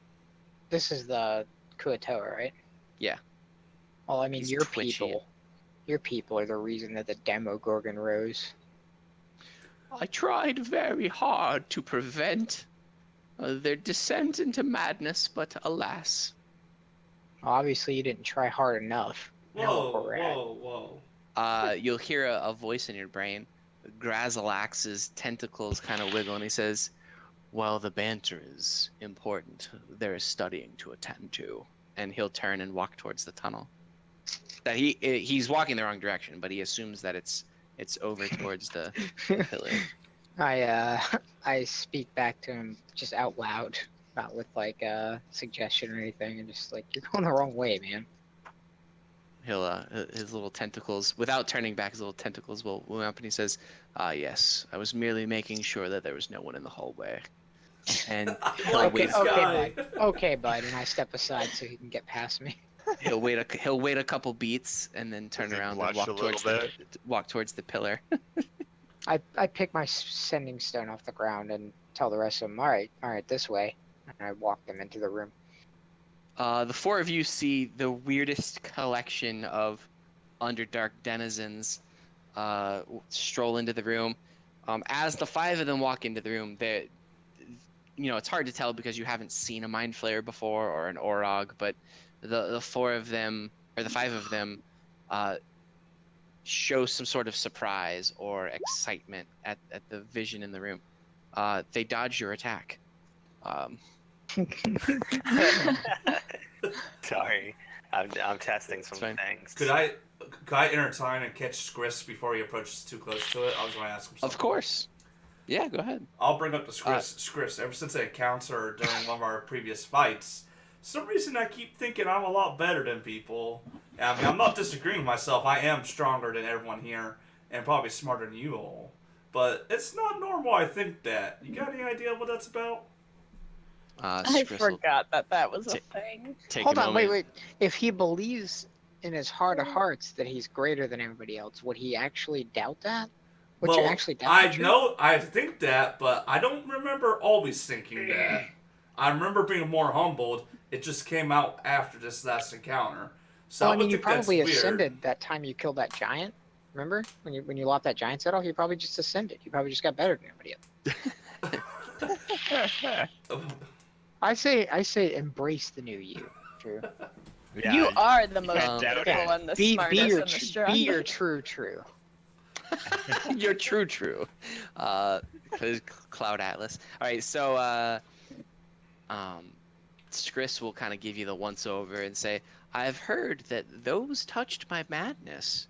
this is the Kuatoa, right? Yeah. Well, I mean, He's your twitchy. people are the reason that the Demogorgon rose. I tried very hard to prevent their descent into madness, but alas. Well, obviously, you didn't try hard enough. Now look Whoa, where we're at. whoa. You'll hear a voice in your brain. Grazalax's tentacles kind of wiggle, and he says, well, the banter is important. There is studying to attend to. And he'll turn and walk towards the tunnel. That he's walking the wrong direction, but he assumes that it's over towards the pillar. I speak back to him just out loud, not with like a suggestion or anything, and just like, you're going the wrong way, man. He'll his little tentacles, without turning back, his little tentacles will move up, and he says, yes, I was merely making sure that there was no one in the hallway. And he'll Like wait. this Okay, guy. bud. Okay, bud, and I step aside so he can get past me. He'll wait a couple beats and then turn Does he around and blush walk a little towards the pillar. I pick my sending stone off the ground and tell the rest of them, all right, this way, and I walk them into the room. The four of you see the weirdest collection of Underdark denizens stroll into the room. As the five of them walk into the room, it's hard to tell because you haven't seen a Mind Flayer before or an Orog, but the four of them, or the five of them, show some sort of surprise or excitement at the vision in the room. They dodge your attack. Sorry, I'm testing some fine. things. Could I intertwine and catch Skris before he approaches too close to it? I was going to ask him something. Of course. Yeah, go ahead. I'll bring up the Skris. Ever since I encountered her during one of our previous fights, for some reason I keep thinking I'm a lot better than people. I mean, I'm not disagreeing with myself. I am stronger than everyone here, and probably smarter than you all. But it's not normal I think that. You got any idea what that's about? I Skris will forgot that was a thing. take Hold a on, moment. wait. If he believes in his heart of hearts that he's greater than everybody else, would he actually doubt that? Would you actually doubt that? I think that, but I don't remember always thinking that. I remember being more humbled. It just came out after this last encounter. So Well, I I would mean, you think that's probably weird. ascended that time you killed that giant. Remember when you lopped that giant's head off? You probably just ascended. You probably just got better than everybody else. I say embrace the new you, Drew. Yeah, You are the most can't doubt beautiful it. and the Be smartest your and the be strongest. your true. You're true. Cloud Atlas. All right, so Skris will kind of give you the once over and say, I've heard that those touched by madness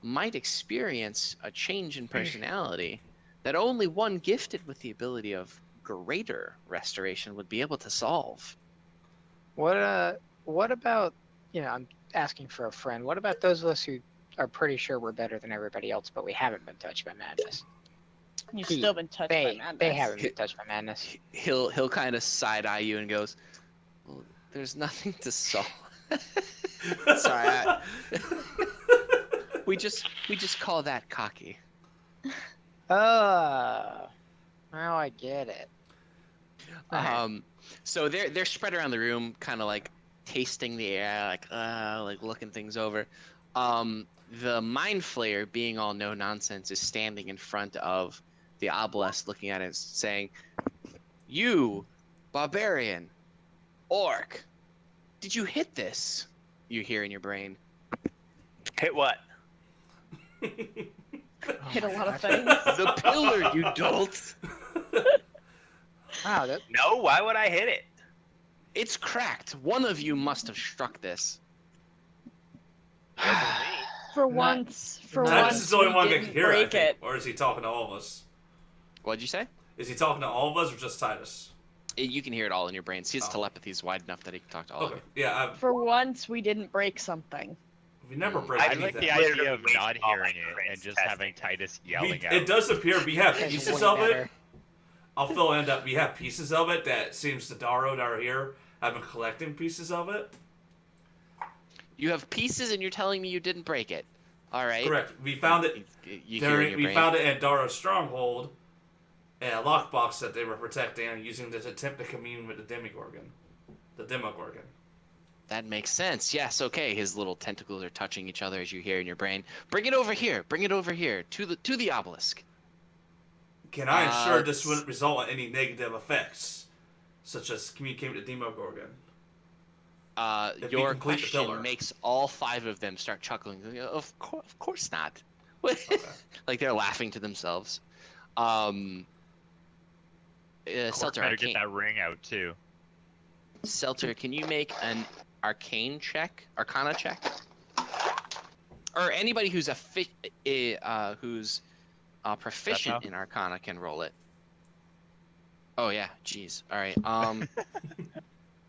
might experience a change in personality that only one gifted with the ability of greater restoration would be able to solve. What about, I'm asking for a friend. What about those of us who are pretty sure we're better than everybody else, but we haven't been touched by madness? You've still been touched by madness. They haven't been touched by madness. He'll kind of side eye you and goes, well, there's nothing to solve. Sorry, we just call that cocky. Oh, Now I get it. Alright. So they're spread around the room, kind of like tasting the air, like looking things over. The mind flayer, being all no nonsense, is standing in front of the obelisk, looking at it, saying, "You, barbarian, orc, did you hit this?" You hear in your brain. Hit what? Hit a lot of things. The pillar, you dolt. Wow, that No, why would I hit it? It's cracked. One of you must have struck this. Wasn't me. For Not- once, for not- Titus once, is the only we one that didn't can hear it, I break think. it. Or is he talking to all of us? What'd you say? Is he talking to all of us or just Titus? You can hear it all in your brain. See, his Oh. telepathy is wide enough that he can talk to all of Okay. you. Yeah, For once, we didn't break something. we never break I anything. like the Literally idea of wasted not all hearing my it crits and just testing having it. Titus yelling out. It does appear we have is pieces way of better. it. I'll fill in that we have pieces of it that seems the Daro that are here have been collecting pieces of it. You have pieces, and you're telling me you didn't break it. All right. Correct. We found it You hear in your we brain. found it in Daro's stronghold, in a lockbox that they were protecting and using to attempt to commune with the Demogorgon. The Demogorgon. That makes sense. Yes. Okay. His little tentacles are touching each other as you hear in your brain. Bring it over here. Bring it over here to the obelisk. Can I ensure this s- wouldn't result in any negative effects, such as communicating with the Demogorgon? If we Your complete the pillar. question makes all 5 of them start chuckling. Of course not. Okay. Like they're laughing to themselves. Seltzer, Better get that ring out too. Seltzer, can you make an arcana check, or anybody who's proficient in Arcana can roll it. Oh yeah, jeez. All right.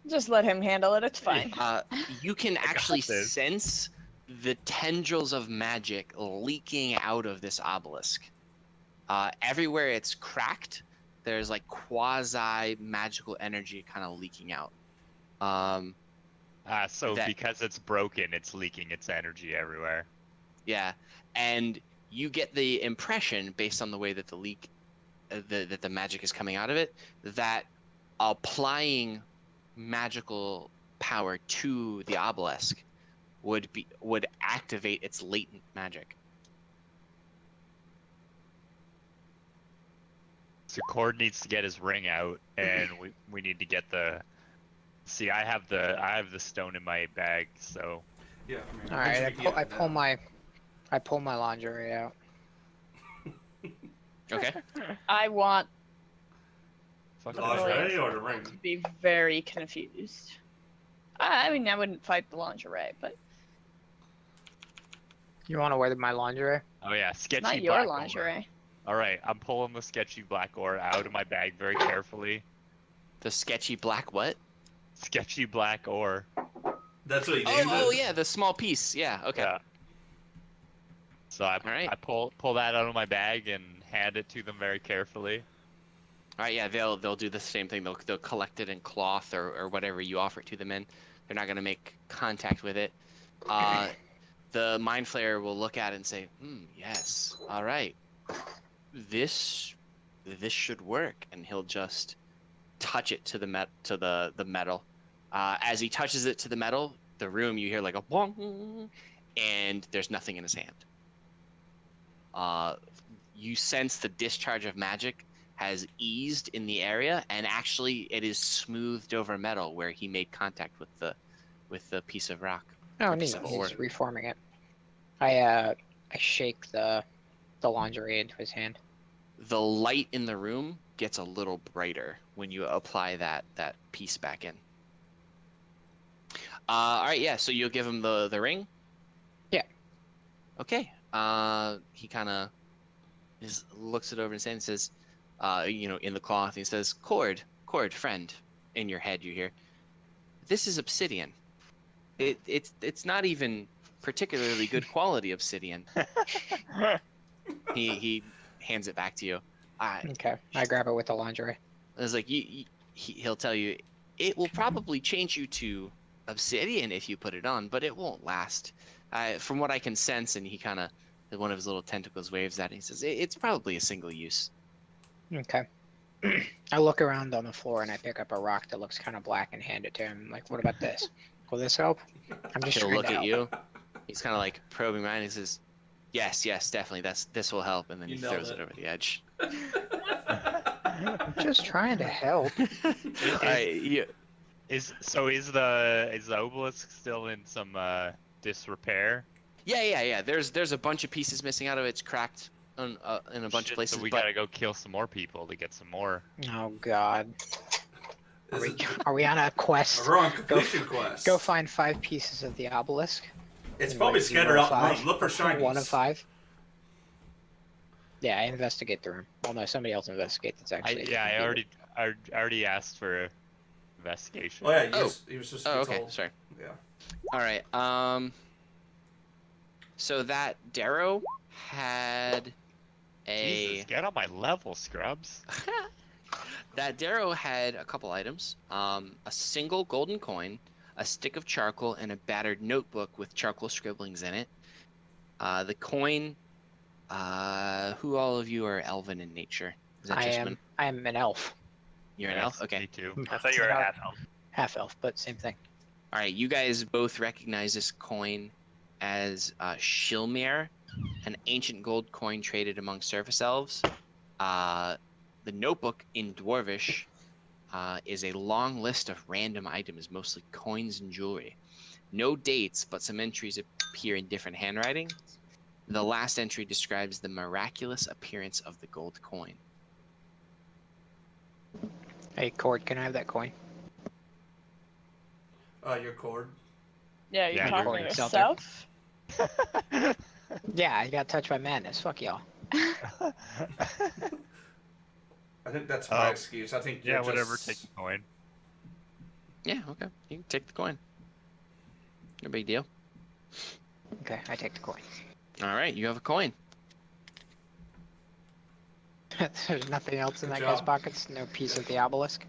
Just let him handle it. It's fine. You can got actually this. sense the tendrils of magic leaking out of this obelisk. Everywhere it's cracked, there's like quasi magical energy kind of leaking out. So that- because it's broken, it's leaking its energy everywhere. Yeah, and you get the impression, based on the way that the leak, that the magic is coming out of it, that applying magical power to the obelisk would activate its latent magic. So Cord needs to get his ring out, and we need to get the. See, I have the stone in my bag, so Yeah. I All right, mean, I pull my lingerie out. Okay. I want fuck the it. Lingerie brilliant or the ring? to be very confused. I mean, I wouldn't fight the lingerie, but You want to wear my lingerie? Oh yeah, sketchy not your black ore. lingerie. All right, I'm pulling the sketchy black ore out of my bag very carefully. The sketchy black what? Sketchy black ore. That's what he named Oh it? yeah, the small piece. Yeah. Okay. Yeah. So I Alright. I pull that out of my bag and hand it to them very carefully. All right. Yeah. They'll do the same thing. They'll collect it in cloth or whatever you offer it to them in. They're not gonna make contact with it. The mind flayer will look at it and say, yes. All right. This should work, and he'll just touch it to the metal. As he touches it to the metal, the room, you hear like a bong, and there's nothing in his hand. You sense the discharge of magic has eased in the area, and actually it is smoothed over metal where he made contact with the piece of rock. Oh, A neat. piece of ore. He's reforming it. I shake the lingerie into his hand. The light in the room gets a little brighter when you apply that piece back in. All right, yeah. So you'll give him the ring. Yeah. Okay. He kind of looks it over and says, in the cloth. He says, "Cord, friend." In your head, you hear, "This is obsidian. It's not even particularly good quality obsidian." He hands it back to you. Okay, I grab it with the lingerie. It's like he'll tell you it will probably change you to obsidian if you put it on, but it won't last. From what I can sense, and he kind of one of his little tentacles waves at it. He says it's probably a single use. Okay. I look around on the floor and I pick up a rock that looks kind of black and hand it to him. Like, what about this? Will this help? I'm just He'll trying look to at help. you. He's kind of like probing mine. He says, "Yes, yes, definitely. This will help." And then You he nailed throws it it. over the edge. I'm just trying to help. All right, you, Is the obelisk still in some disrepair? yeah. There's a bunch of pieces missing out of it. It's cracked in a bunch Shit, of places. So we but gotta go kill some more people to get some more. Oh God. Are Is we, it are we on a quest? we're on completion quest. Go find 5 pieces of the obelisk. It's And probably rate scattered 0 out to the 5. room. Look for shinies. 1 of 5. Yeah, I investigate the room. Well, no, somebody else investigates. It's actually. a different dealer. I already asked for investigation. Oh yeah, you were supposed to be okay, told. sorry. Yeah. All right. So that Darrow had Jesus, get on my level, scrubs. that Darrow had a couple items. A single golden coin, a stick of charcoal, and a battered notebook with charcoal scribblings in it. The coin. Who all of you are elven in nature? Is that I just am an elf. You're an Yes, elf? Okay. Me too. I thought you were a half elf. Half elf, but same thing. All right. You guys both recognize this coin as Shilmir, an ancient gold coin traded among surface elves. The notebook in Dwarvish is a long list of random items, mostly coins and jewelry. No dates, but some entries appear in different handwriting. The last entry describes the miraculous appearance of the gold coin. Hey, Cord, can I have that coin? Your cord. Yeah, you're Yeah, talking you're- to Zelda. yourself. Yeah, I got touched by madness. Fuck y'all. I think that's my Oh. excuse. I think Yeah, you're whatever. just... Take the coin. Yeah, okay. You can take the coin. No big deal. Okay, I take the coin. All right, you have a coin. There's nothing else in Good that guy's job. pockets. No piece of the obelisk. I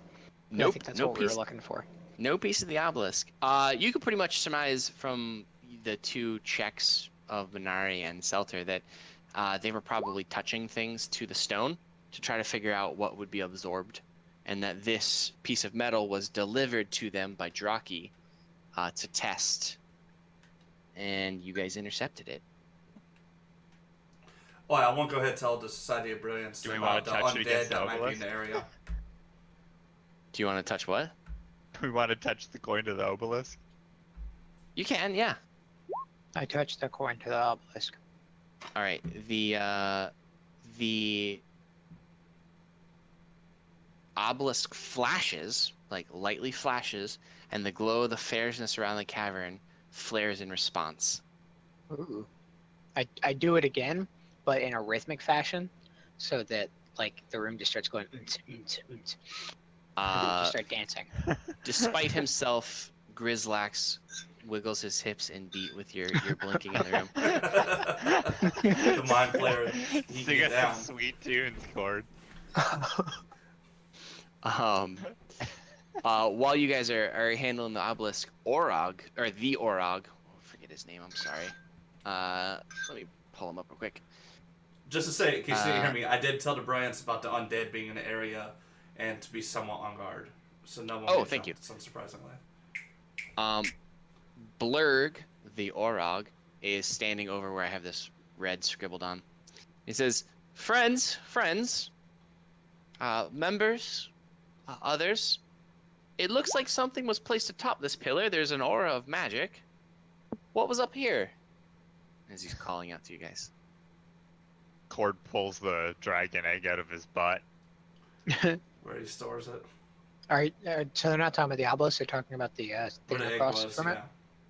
Nope, think that's no what we were piece. looking for. No piece of the obelisk. You could pretty much surmise from the two checks of Minari and Selter that they were probably touching things to the stone to try to figure out what would be absorbed, and that this piece of metal was delivered to them by Draki to test, and you guys intercepted it. Oh, I won't go ahead and tell the Society of Brilliance Do we about wanna the touch it undead against that the might be in obelisk? the area. Do you want to touch what? We want to touch the coin to the obelisk. You can, yeah. I touched the coin to the obelisk. All right. The obelisk flashes, like lightly flashes, and the glow of the fairness around the cavern flares in response. Ooh. I do it again, but in a rhythmic fashion, so that like the room just starts going. Just start dancing. Despite himself, Grizzlax wiggles his hips in beat with your blinking in the room. The mind player, he Sing get us down. some sweet tunes, Cord. While you guys are handling the obelisk, Orog, or the Orog, I forget his name, I'm sorry. Let me pull him up real quick. Just to say, in case you didn't hear me, I did tell the Brilliance about the undead being in the area and to be somewhat on guard. So no one Oh, gets thank jumped, so unsurprisingly. Blurg, the Orog, is standing over where I have this red scribbled on. He says, friends, members, others, it looks like something was placed atop this pillar. There's an aura of magic. What was up here? As he's calling out to you guys. Cord pulls the dragon egg out of his butt. Where he stores it. Alright, so they're not talking about the obelisk, they're talking about the Where thing the egg across was, from yeah. it?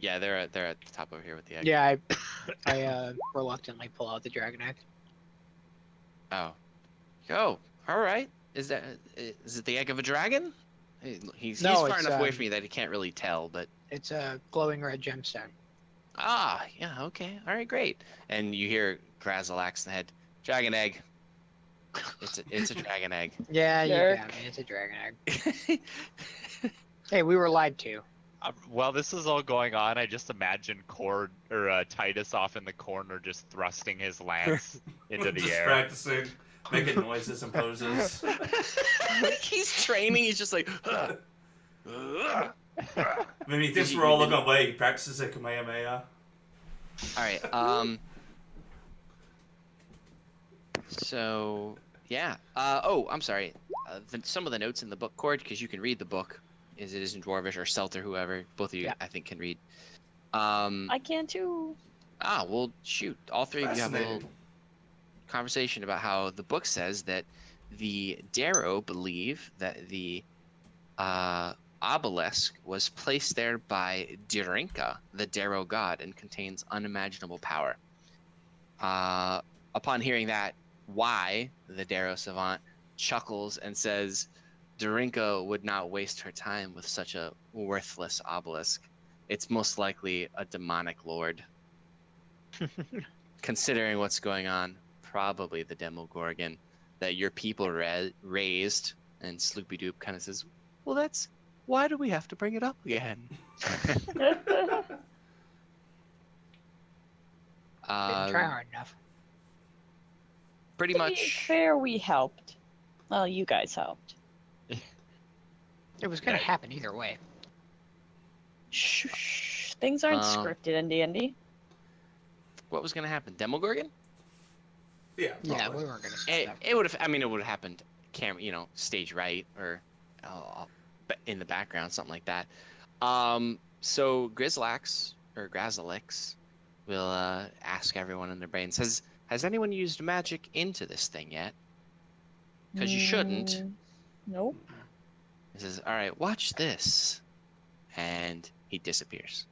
Yeah, they're at the top over here with the egg. Yeah, I reluctantly pull out the dragon egg. Oh. Oh, all right. Is it the egg of a dragon? He's No, far it's, enough away from you that he can't really tell, but It's a glowing red gemstone. yeah, okay. All right, great. And you hear Grazalax in the head. Dragon egg. It's a dragon egg. Yeah, you Jerk. got me. It's a dragon egg. Hey, we were lied to. While this is all going on, I just imagine Cord or Titus off in the corner just thrusting his lance into the Just air. practicing. making noises and poses. He's training. He's just like. Maybe he thinks Did you- we're all did looking you- away. He practices a Kamehameha. All right. So yeah. Oh, I'm sorry. Some of the notes in the book, Cord, because you can read the book. It is in Dwarvish or Celt or whoever. Both of you, Yeah. I think, can read. I can too. Well, shoot. All three of you have a little Fascinating. conversation about how the book says that the Darrow believe that the obelisk was placed there by Dirinka, the Darrow god, and contains unimaginable power. Upon hearing that, why the Darrow savant chuckles and says Dirinka would not waste her time with such a worthless obelisk. It's most likely a demonic lord. Considering what's going on, probably the Demogorgon that your people raised. And Sloopy Doop kind of says, well, that's why do we have to bring it up again? Didn't try hard enough. Pretty To be much. fair, we helped. Well, you guys helped. It was gonna Yeah. happen either way. Shh. Things aren't scripted in D&D. What was going to happen? Demogorgon? Yeah. Yeah, probably. we weren't gonna say that. It would have. I mean, it would have happened. Stage right or in the background, something like that. So Grizzlax or Grazalix will ask everyone in their brains: Has anyone used magic into this thing yet? Because you shouldn't. Nope. He says, "All right, watch this," and he disappears.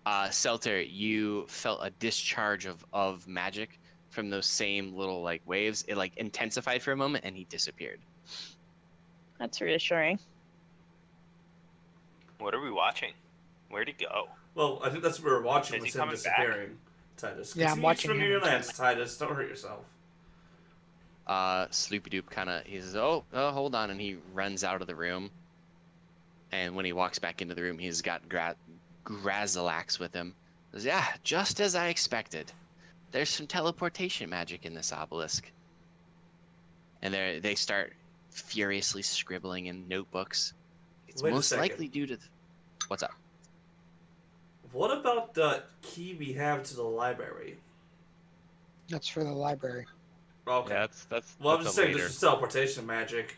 Selter, you felt a discharge of magic from those same little like waves. It like intensified for a moment, and he disappeared. That's reassuring. What are we watching? Where'd he go? Well, I think that's what we were watching Is was he him coming disappearing. Titus. Yeah, I'm Continue watching swimming him your until lands, Titus. Don't hurt yourself. Sloopy Doop he says, oh, hold on, and he runs out of the room. And when he walks back into the room, he's got Grazalax with him. He says, yeah, just as I expected. There's some teleportation magic in this obelisk. And they start furiously scribbling in notebooks. It's Wait a most second. likely due to... What's up? What about the key we have to the library? That's for the library. Okay. Yeah, that's Well, I'm that's just a saying later. this is teleportation magic.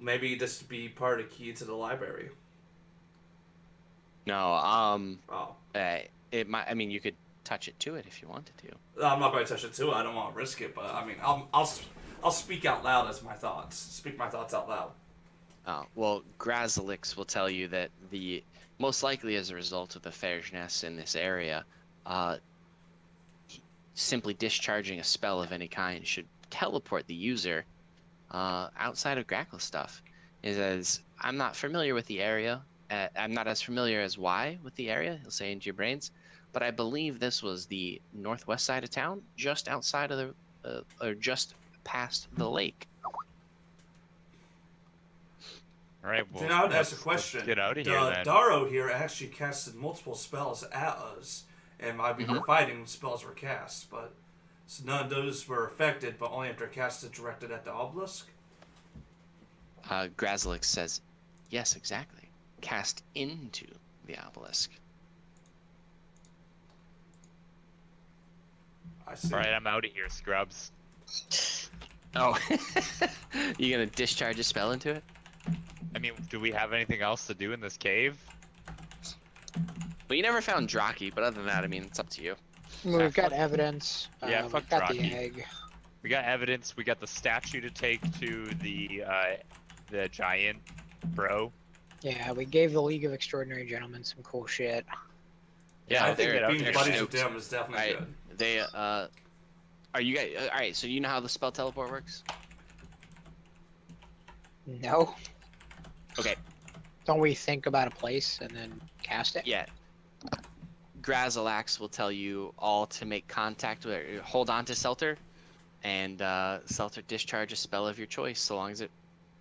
Maybe this would be part of the key to the library. No, Oh. it might... I mean, you could touch it to it if you wanted to. I'm not going to touch it too. I don't want to risk it, but I mean, I'll speak out loud as my thoughts. Speak my thoughts out loud. Well, Grazalix will tell you that most likely as a result of the Fairness in this area, simply discharging a spell of any kind should teleport the user outside of Grackle stuff. As I'm not familiar with the area, I'm not as familiar as why with the area, he'll say into your brains, but I believe this was the northwest side of town, just outside of or just past the lake. All right, well, Then I would ask a let's question. get out of here then. Darrow here actually casted multiple spells at us, and while we were fighting, spells were cast, but so none of those were affected, but only after casted directed at the obelisk. Grazalix says, yes, exactly. Cast into the obelisk. I see. All right, I'm out of here, scrubs. Oh, you gonna discharge a spell into it? I mean, do we have anything else to do in this cave? Well, you never found Draki, but other than that, I mean, it's up to you. We've got evidence. Yeah, we fuck got the Rocky. egg. We got evidence. We got the statue to take to the giant bro. Yeah, we gave the League of Extraordinary Gentlemen some cool shit. Yeah, I let's think get out being there. buddies with stoked. them is definitely Alright. good. They, are you guys, alright, so you know how the spell teleport works? No. Okay. Don't we think about a place and then cast it? Yeah. Grazalax will tell you all to make contact with, hold on to Selter, and Selter discharge a spell of your choice so long as it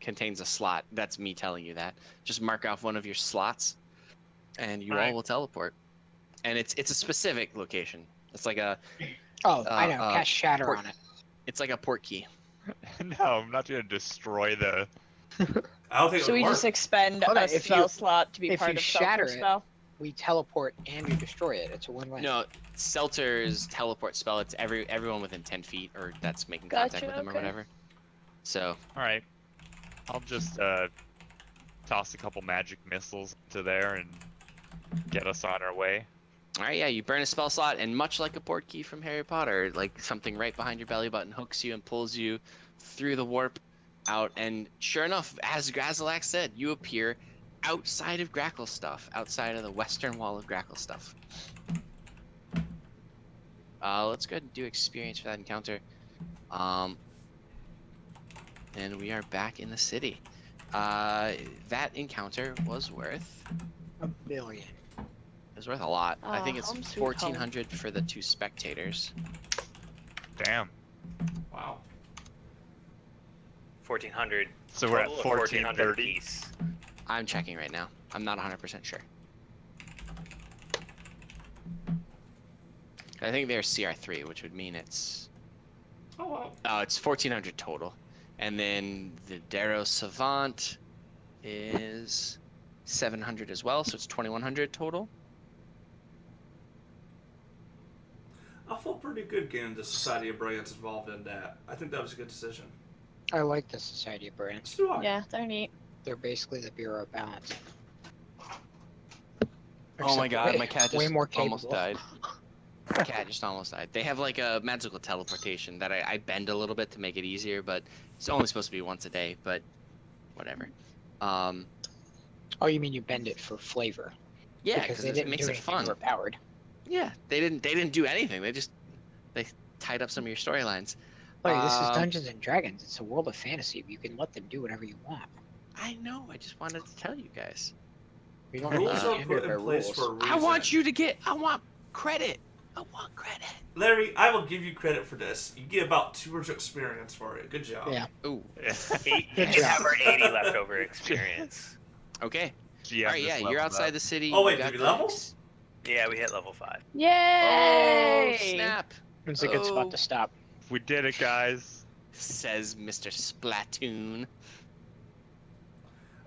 contains a slot. That's me telling you that. Just mark off one of your slots, and you all Alright. will teleport. And it's a specific location. It's like a Oh, I know. Uh, Cast Shatter port- on it. it's like a port key. No, I'm not gonna destroy the. I don't think it So would we work. just expend Hold on, a if spell you- slot to be if part you of shatter Seltzer it- spell. We teleport and you destroy it. It's a win-win. No, Seltzer's teleport spell. It's everyone within 10 feet, or that's making contact Gotcha, with them or okay. whatever. So All right, I'll just toss a couple magic missiles to there and get us on our way. all right, yeah, you burn a spell slot, and much like a port key from Harry Potter, like something right behind your belly button hooks you and pulls you through the warp out. And sure enough, as Grazalak said, you appear outside of Grackle Stuff, outside of the western wall of Grackle Stuff. Let's go ahead and do experience for that encounter. And we are back in the city. That encounter was worth. $1 billion. It was worth a lot. I think it's home sweet home. 1,400 for the 2 spectators. Damn. Wow. 1,400. So we're at total or 1,400 1430. apiece? I'm checking right now. I'm not 100% sure. I think they're CR3, which would mean it's Oh wow. it's 1,400 total, and then the Darrow Savant is 700 as well, so it's 2,100 total. I feel pretty good getting the Society of Brilliance involved in that. I think that was a good decision. I like the Society of Brilliance. So do I. Yeah, they're neat. They're basically the Bureau of Balance. Oh my Except god, way- my cat way just more almost capable. died. My cat just almost died. They have like a magical teleportation that I bend a little bit to make it easier, but it's only supposed to be once a day, but whatever. Oh, you mean you bend it for flavor? Yeah, because because they it didn't makes do it anything fun. overpowered. Yeah, they didn't do anything. They tied up some of your storylines. Like, this is Um, Dungeons and Dragons. It's a world of fantasy. You can let them do whatever you want. I know. I just wanted to tell you guys. We don't have Rules to are standard put by in place rules. for a reason. I want you to get. I want credit. I want credit. Larry, I will give you credit for this. You get about 2 hours experience for it. Good job. Yeah. Ooh. You Good just job. have our 80 leftover experience. Okay. GM All right. Yeah, just you're leveled outside up. the city. Oh, you wait, got did we the level? Yeah, we hit level 5. Yay! Oh snap! It's a good spot Oh. to stop. We did it, guys. Says Mr. Splatoon.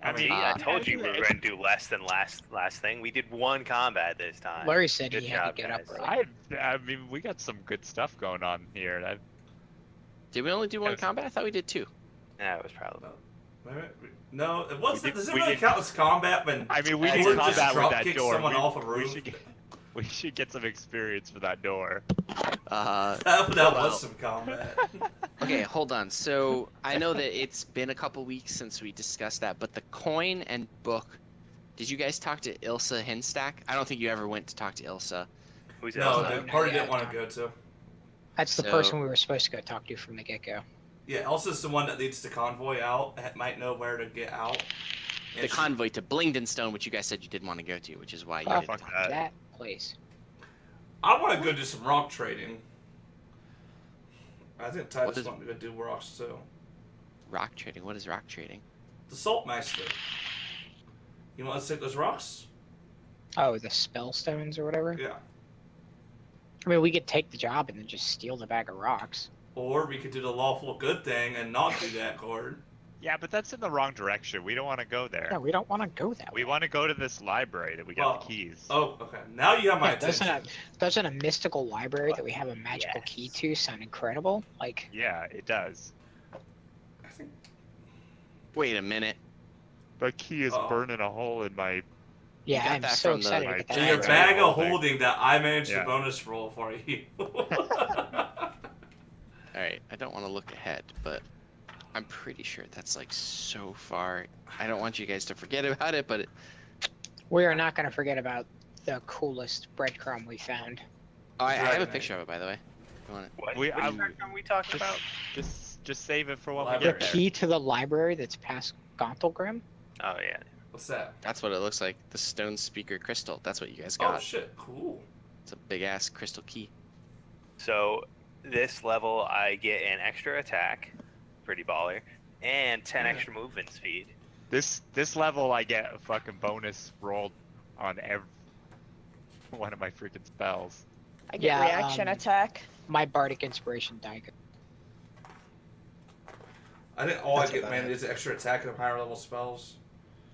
I mean, See, I Uh, told you we were going to do less than last thing. We did 1 combat this time. Larry said Good he had job, to get up guys. early. I mean, we got some good stuff going on here. Did we only do 1 Yes. combat? I thought we did 2. Yeah, it was probably. Wait a minute. No, it wasn't. We did- Does it we really did- count as combat when I mean, we Ford did just combat with drop that kicked door. someone off a roof? We should get some experience for that door. that well. was some combat. Okay, hold on. So I know that it's been a couple weeks since we discussed that, but the coin and book. Did you guys talk to Ilsa Hinstack? I don't think you ever went to talk to Ilsa. Who's No, else? the no, party yeah, didn't want to go to. That's the So- person we were supposed to go talk to from the get-go. Yeah, Elsa's the one that leads the convoy out. That might know where to get out. And The she- convoy to Blingdenstone, which you guys said you didn't want to go to, which is why you Fuck didn't. fuck that. that place. I want to go do some rock trading. I think What Titus does- wanted to go do rocks too. Rock trading. What is rock trading? The Saltmeister. You want us to take those rocks? Oh, the spell stones or whatever? Yeah. I mean, we could take the job and then just steal the bag of rocks. Or we could do the lawful good thing and not do that, Cord. Yeah, but that's in the wrong direction. We don't want to go there. No, we don't want to go that We way. want to go to this library that we got Well, the keys. Oh, okay. Now you have my Yeah, attention. doesn't a mystical library that we have a magical Yes. key to sound incredible? Like, Yeah, it does. I think. Wait a minute. The key is Oh. burning a hole in my. yeah, got I'm that so from the- excited to like, get that. In your That's library. bag of holding. holding that I managed Yeah. the bonus roll for you. All right, I don't want to look ahead, but I'm pretty sure that's like so far. I don't want you guys to forget about it, but We are not going to forget about the coolest breadcrumb we found. I have a Dragon picture of it, by the way. You want it? What? We- Which I'm- fact are we talking about? Just save it for when we Library. get The there. key to the library that's past Gauntlgrim? Oh yeah. What's that? That's what it looks like. The stone speaker crystal. That's what you guys Oh got. shit! Cool. It's a big ass crystal key. So this level, I get an extra attack, pretty baller, and 10 extra movement speed. This level, I get a fucking bonus rolled on every one of my freaking spells. I get Yeah, reaction attack. My bardic inspiration died. I think all That's I get about mainly it. is extra attack and higher level spells.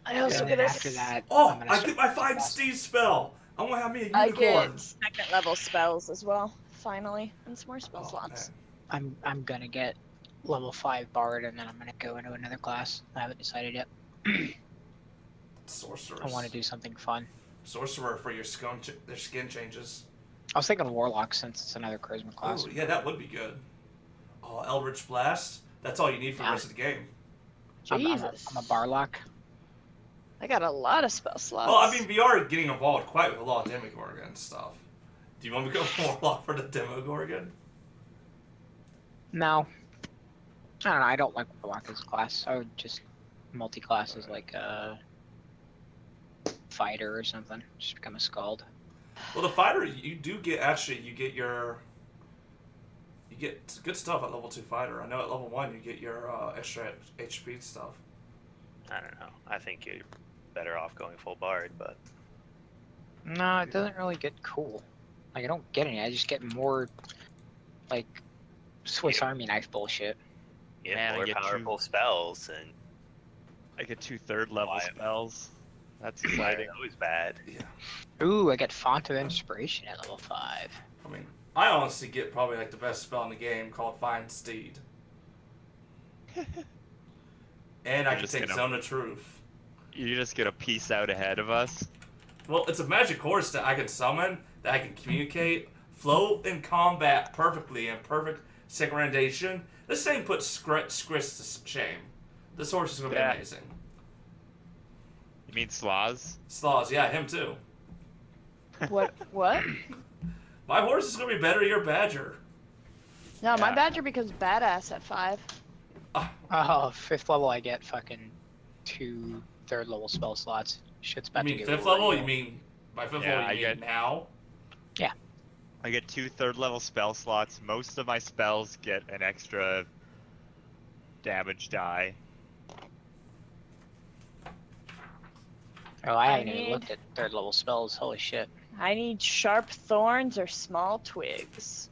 I also And get then a after that, Oh, I'm gonna I start get my with Find boss. Steed spell. I want to have me a I unicorn. get second level spells as well. Finally, and some more spell Oh, slots. man. I'm gonna get level 5 bard, and then I'm gonna go into another class. I haven't decided yet. Sorceress. I want to do something fun. Sorcerer for your their skin changes. I was thinking warlock since it's another charisma class. Oh, yeah, that would be good. Oh, Eldritch Blast. That's all you need for the Yeah. rest of the game. Jesus. I'm a barlock. I got a lot of spell slots. Well, I mean, we are getting involved quite with a lot of Demogorgon stuff. Do you want me to go Warlock for the Demogorgon? No. I don't know. I don't like warlock as a class. I would just multi-class as like a fighter or something. Just become a scald. Well, the fighter, you do get, actually, you get good stuff at level 2 fighter. I know at level 1 you get your extra HP stuff. I don't know. I think you're better off going full bard, but No, it doesn't really get cool. Like I don't get any. I just get more like Swiss Yeah. Army knife bullshit. you Man, have I more get powerful spells, and I get 2 third-level Why? spells. That's why are exciting. those bad? Yeah. Ooh, I get Font of Inspiration at level 5. I mean, I honestly get probably like the best spell in the game called Find Steed. And I You're can just take gonna- Zone of Truth. You just get a piece out ahead of us. Well, it's a magic horse that I can summon, that I can communicate, flow in combat perfectly, and perfect synchronization. This thing puts Skris to shame. This horse is going to be Yeah. amazing. You mean Sloz? Slaws, yeah, him too. What? What? My horse is going to be better than your badger. No, my Yeah. badger becomes badass at 5. Oh, 5th level I get fucking 2 3rd level spell slots. Shit's You about to mean get 5th level? real. You mean, by 5th Yeah, level, I you mean get- now? I get 2 third-level spell slots. Most of my spells get an extra damage die. Oh, I I haven't even need- looked at 3rd level spells. Holy shit. I need sharp thorns or small twigs.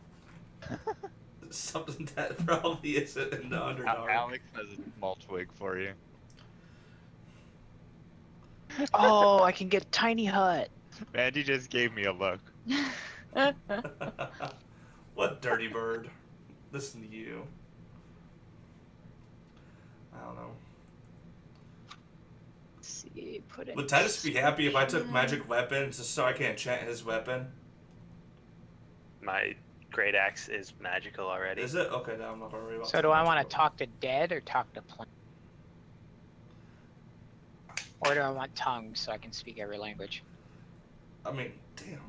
Something that probably isn't in the Underdark. Alex has a small twig for you. Oh, I can get Tiny Hut. Mandy just gave me a look. What dirty bird. Listen to you. I don't know. Let's see, put in. Would Titus be happy if I took magic weapons just so I can enchant his weapon? My great axe is magical already. Is it? Okay, now I'm not gonna worry about So the do I magic want to weapon. talk to dead or talk to plant? Or do I want tongue so I can speak every language? I mean, damn.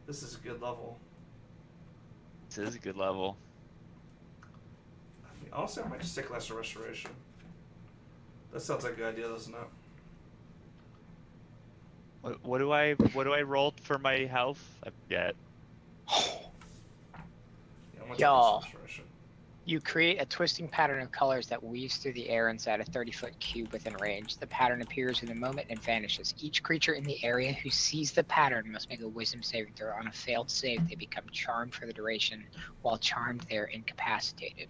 This is a good level. This is a good level. I mean, honestly, I might just take Lesser Restoration. That sounds like a good idea, doesn't it? What do I roll for my health? I forget. Yeah, I'm gonna take Y'all. Lesser Restoration. You create a twisting pattern of colors that weaves through the air inside a 30-foot cube within range. The pattern appears in a moment and vanishes. Each creature in the area who sees the pattern must make a wisdom saving throw. On a failed save, they become charmed for the duration. While charmed, they are incapacitated.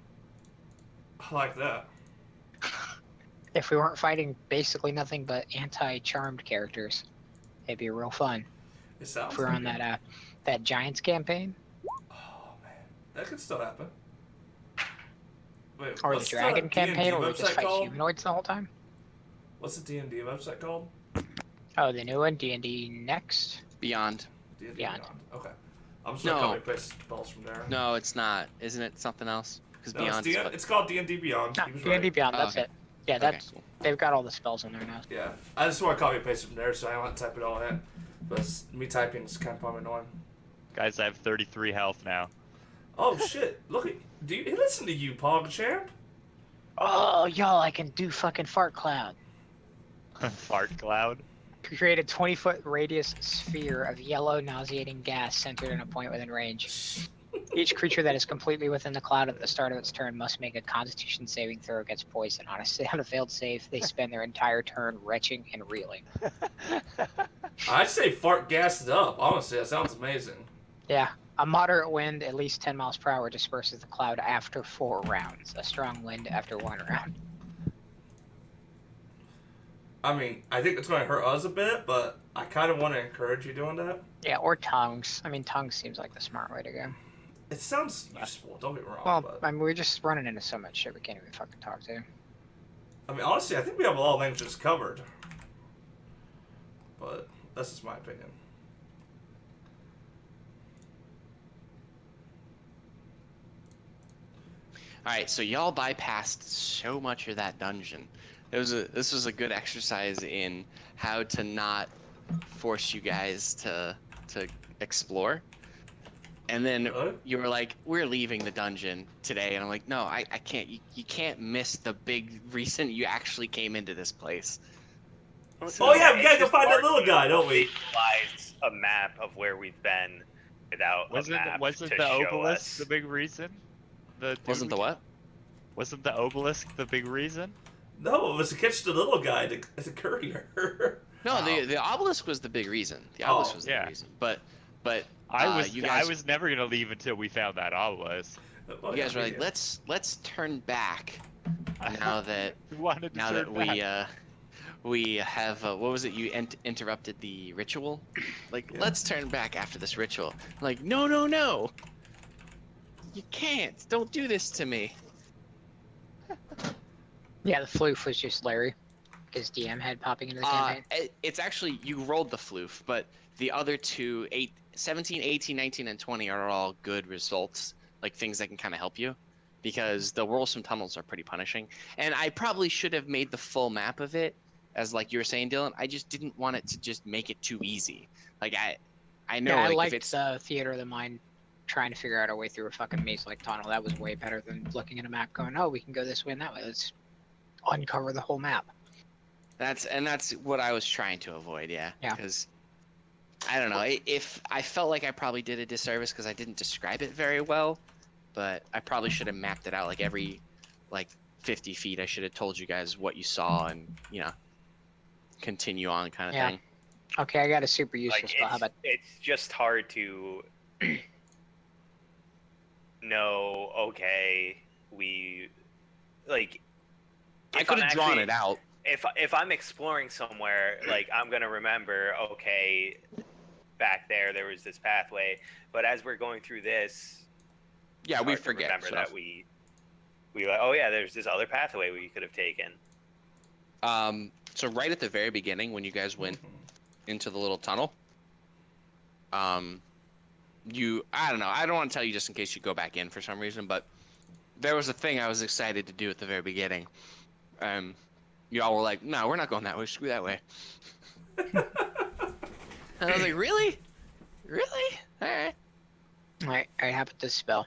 I like that. If we weren't fighting basically nothing but anti-charmed characters, it'd be real fun. It sounds If we're like on it. that Giants campaign, Oh, man. That could still happen. Wait, or the what's Dragon D&D campaign, where we just website fight called? humanoids the whole time. What's the D&D website called? Oh, the new one, D&D Next. Beyond. D&D Beyond. Okay. I'm just gonna No. copy and paste spells from there. No, it's not. Isn't it something else? Because No, Beyond. it's, is it's called D&D Beyond. No, He was D&D right. Beyond. Oh, That's okay. it. Yeah, Okay, that's cool. they've got all the spells in there now. Yeah. I just want to copy and paste it from there, so I don't want to type it all in. But me typing is kind of probably annoying. Guys, I have 33 health now. Oh shit! Look at do you listen to you, PogChamp? Oh, y'all, I can do fucking fart cloud. Fart cloud. Create a 20-foot radius sphere of yellow, nauseating gas centered in a point within range. Each creature that is completely within the cloud at the start of its turn must make a Constitution saving throw against poison. On a failed save, they spend their entire turn retching and reeling. I'd say fart gassed it up. Honestly, that sounds amazing. Yeah, A moderate wind, at least 10 miles per hour, disperses the cloud after 4 rounds. A strong wind after 1 round. I mean, I think it's going to hurt us a bit, but I kind of want to encourage you doing that. Yeah, or tongues. I mean, tongues seems like the smart way to go. It sounds useful, don't get me wrong, Well, but... I mean, we're just running into so much shit we can't even fucking talk to. I mean, honestly, I think we have a lot of languages covered. But that's just my opinion. All right, so y'all bypassed so much of that dungeon. This was a good exercise in how to not force you guys to explore. And then Really? you were like, "We're leaving the dungeon today," and I'm like, "No, I can't. You can't miss the big reason you actually came into this place." So- Oh, yeah, we It's gotta go just find that hard little to guy, don't we? Visualize a map of where we've been without a map Wasn't to the show obelisk us. the big reason? Wasn't the what? Wasn't the obelisk the big reason? No, it was to catch the little guy as a courier. No, Oh. the obelisk was the big reason. The Oh, obelisk was the yeah. big reason. But you I guys was never gonna leave until we found that obelisk. Oh, you yeah, guys were like, yeah. let's turn back now that we wanted to now turn that back. we have what was it? You interrupted the ritual. Like, Yeah. let's turn back after this ritual. I'm like, no, you can't. Don't do this to me. Yeah, the floof was just Larry. His DM head popping into the campaign. It's actually you rolled the floof, but the other two, 17, 18, 19, and 20 are all good results, like things that can kind of help you, because the whirlsome tunnels are pretty punishing. And I probably should have made the full map of it, as like you were saying, Dylan. I just didn't want it to just make it too easy. Like I know Yeah, I like liked if it's the Theater of the Mind trying to figure out a way through a fucking maze-like tunnel. That was way better than looking at a map going, oh, we can go this way and that way. Let's uncover the whole map. that's what I was trying to avoid. Yeah. Yeah. Because I don't know if I felt like I probably did a disservice because I didn't describe it very well, but I probably should have mapped it out like every 50 feet. I should have told you guys what you saw and continue on kind of Yeah. thing. Okay, I got a super useful Like spell. How about it's just hard to know. Okay, we like. I if could I'm have drawn actually- it out. If I'm exploring somewhere, like I'm gonna remember. Okay, back there was this pathway. But as we're going through this, Yeah, it's we hard to forget remember stuff. that we like. Oh yeah, there's this other pathway we could have taken. So right at the very beginning, when you guys went into the little tunnel, I don't know. I don't want to tell you just in case you go back in for some reason, but there was a thing I was excited to do at the very beginning. Y'all were like, "No, we're not going that way. Screw that way." And I was like, "Really? Really? All right." Alright, how about this spell?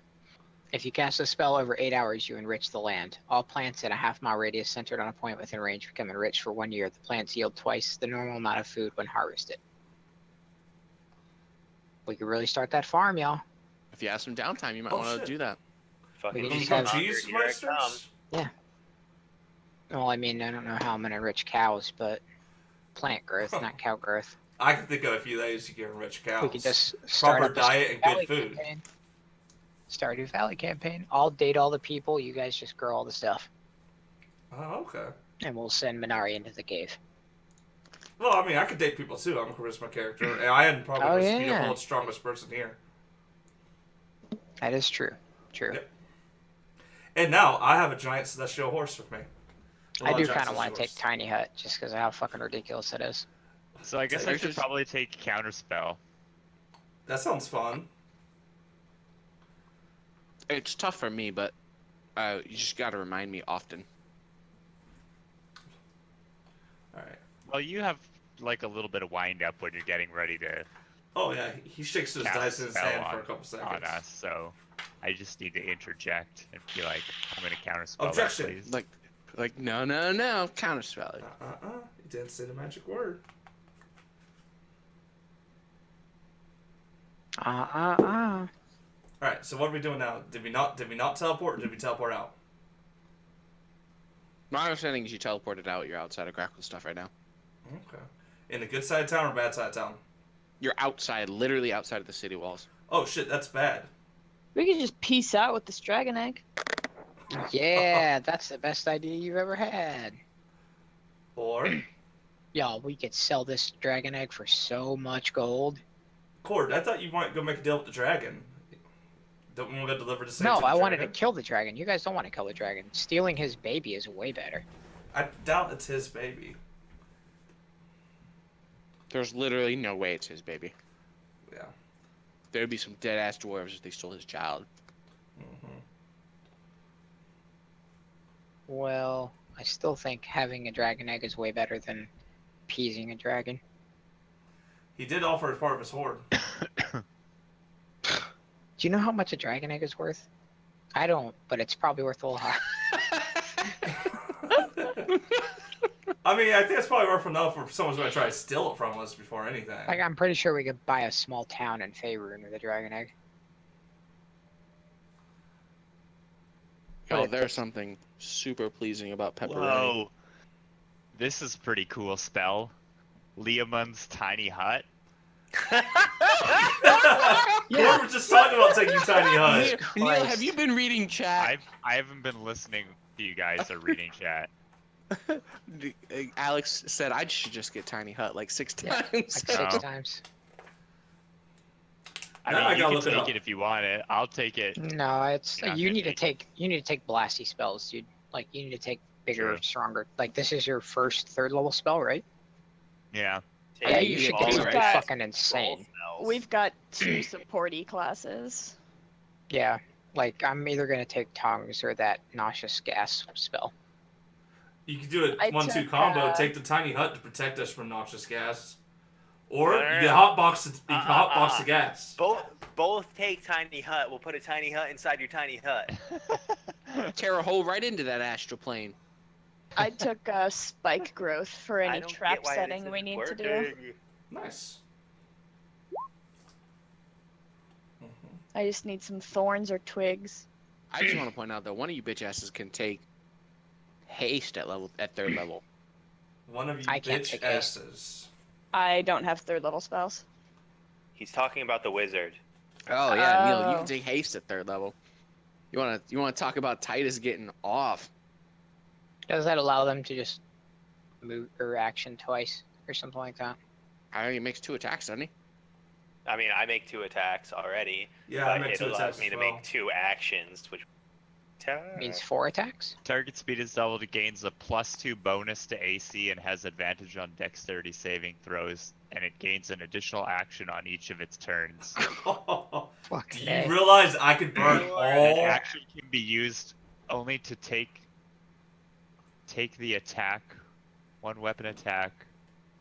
If you cast a spell over 8 hours, you enrich the land. All plants in a half-mile radius centered on a point within range become enriched for 1 year. The plants yield twice the normal amount of food when harvested. We could really start that farm, y'all. If you have some downtime, you might Oh, want to shit. do that. Fucking We Can we just become have- cheese here I come. monsters? Well, I mean, I don't know how I'm gonna enrich cows, but plant growth, not cow growth. I can think of a few ways you can enrich cows. We could just start Proper up a diet and Valley good food. campaign. Start a Valley campaign. I'll date all the people. You guys just grow all the stuff, Oh, okay. and we'll send Minari into the cave. Well, I mean, I could date people too. I'm a charisma character, and I am probably Oh, the most yeah. beautiful and strongest person here. That is true. True. Yep. And now I have a giant celestial horse with me. I Well, do a giant kind of want to celestial take Tiny Hut just because of how fucking ridiculous it is. So I guess So I you're should just- probably take counterspell. That sounds fun. It's tough for me, but you just got to remind me often. All right. Well, you have like a little bit of wind up when you're getting ready to Oh yeah, he shakes his cast dice a in his spell hand for a on, couple seconds. on us. So I just need to interject and be like, I'm gonna counterspell that, Objection. please. Like no, counterspell it. You didn't say the magic word. All right. So what are we doing now? Did we not teleport? Or did we teleport out? My understanding is you teleported out. You're outside of Grackle stuff right now. Okay. In the good side of town or bad side of town? You're outside, literally outside of the city walls. Oh shit, that's bad. We could just peace out with this dragon egg. Yeah, that's the best idea you've ever had. Or, Y'all, we could sell this dragon egg for so much gold. Cord, I thought you might go make a deal with the dragon. Don't we want to deliver the same No, to the I wanted to dragon? kill the dragon. You guys don't want to kill the dragon. Stealing his baby is way better. I doubt it's his baby. There's literally no way it's his baby. Yeah. There'd be some dead ass dwarves if they stole his child. hmm Well, I still think having a dragon egg is way better than appeasing a dragon. He did offer as part of his hoard. Do you know how much a dragon egg is worth? I don't, but it's probably worth a lot. I mean, I think it's probably worth enough for someone's going to try to steal it from us before anything. Like, I'm pretty sure we could buy a small town in Faerun with a dragon egg. Oh, there's something super pleasing about pepperoni. Whoa. This is pretty cool spell. Leomund's Tiny Hut. We were just talking about taking Tiny Hut. Neil, Christ. have you been reading chat? I haven't been listening to you guys or reading chat. Alex said I should just get Tiny Hut like 6 Yeah, times. Like 6 Oh. times. I Now mean, I you gotta can look it take up. it if you want it. I'll take it. No, it's You're not you gonna need to take take blasty spells, dude. Like you need to take bigger, True. stronger. Like this is your first 3rd level spell, right? Yeah. Yeah, you you get should all get the something right. fucking insane. We've got 2 supporty classes. Yeah, like I'm either gonna take tongues or that nauseous gas spell. You could do a I 1-2 took, combo. Take the Tiny Hut to protect us from noxious gas. Or No, no, you no. can hotbox the gas. Both take tiny hut. We'll put a tiny hut inside your tiny hut. Tear a hole right into that astral plane. I took spike growth for I any don't trap get why setting this we isn't need to do. working. Nice. I just need some thorns or twigs. I just want to point out that one of you bitch asses can take haste at 3rd level. One of you I can't bitch take haste. asses. I don't have 3rd level spells. He's talking about the wizard. Oh yeah, Neil, you Oh. can take haste at 3rd level. You wanna talk about Titus getting off? Does that allow them to just move or action twice or something like that? I think he makes 2 attacks, doesn't he? I mean, I make 2 attacks already, Yeah, I but meant it 2 allows attacks me as to well. make 2 actions, which Means 4 attacks. Target speed is doubled. It gains a +2 bonus to AC and has advantage on dexterity saving throws. And it gains an additional action on each of its turns. Fuck. Do you realize I could burn An all? action can be used only to take the attack, 1 weapon attack,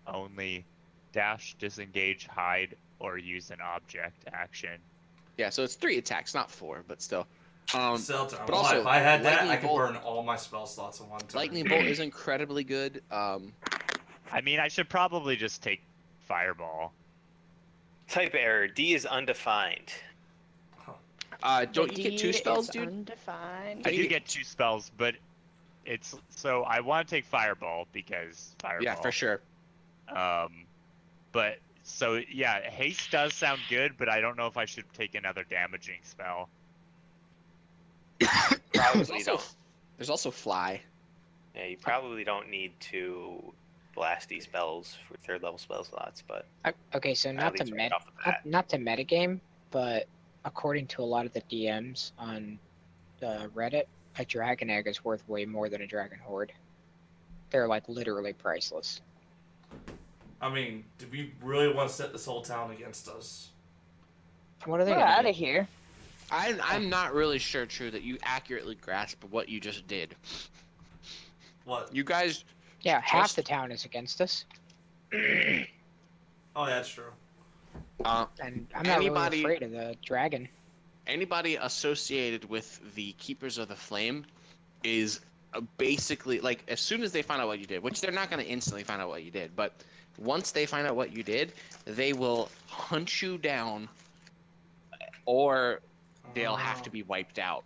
only dash, disengage, hide, or use an object action. Yeah, so it's 3 attacks, not 4, but still. Seltzer, but also, if I had that, Lightning I could Bolt- burn all my spell slots in one turn. Lightning Bolt is incredibly good. I mean, I should probably just take Fireball. type error. D is undefined. Don't The you get 2 D spells, is dude? Undefined. I you do get- get 2 spells, but it's so I want to take Fireball because Fireball. Yeah, for sure. But so yeah, haste does sound good, but I don't know if I should take another damaging spell. Probably don't. There's also fly. Yeah, you probably don't need 2 blasty spells for 3rd level spell slots, but Okay, so at not to least right off the bat. not to metagame, but according to a lot of the DMs on Reddit, a dragon egg is worth way more than a dragon horde. They're like literally priceless. I mean, do we really want to set this whole town against us? What are they We're gonna out do? of here. I'm not really sure, True, that you accurately grasp what you just did. What? You guys, Yeah, half Just- the town is against us, Oh, that's true. and I'm not Anybody- really afraid of the dragon. anybody associated with the Keepers of the Flame is basically, like, as soon as they find out what you did, which they're not going to instantly find out what you did, but once they find out what you did, they will hunt you down or they'll have to be wiped out.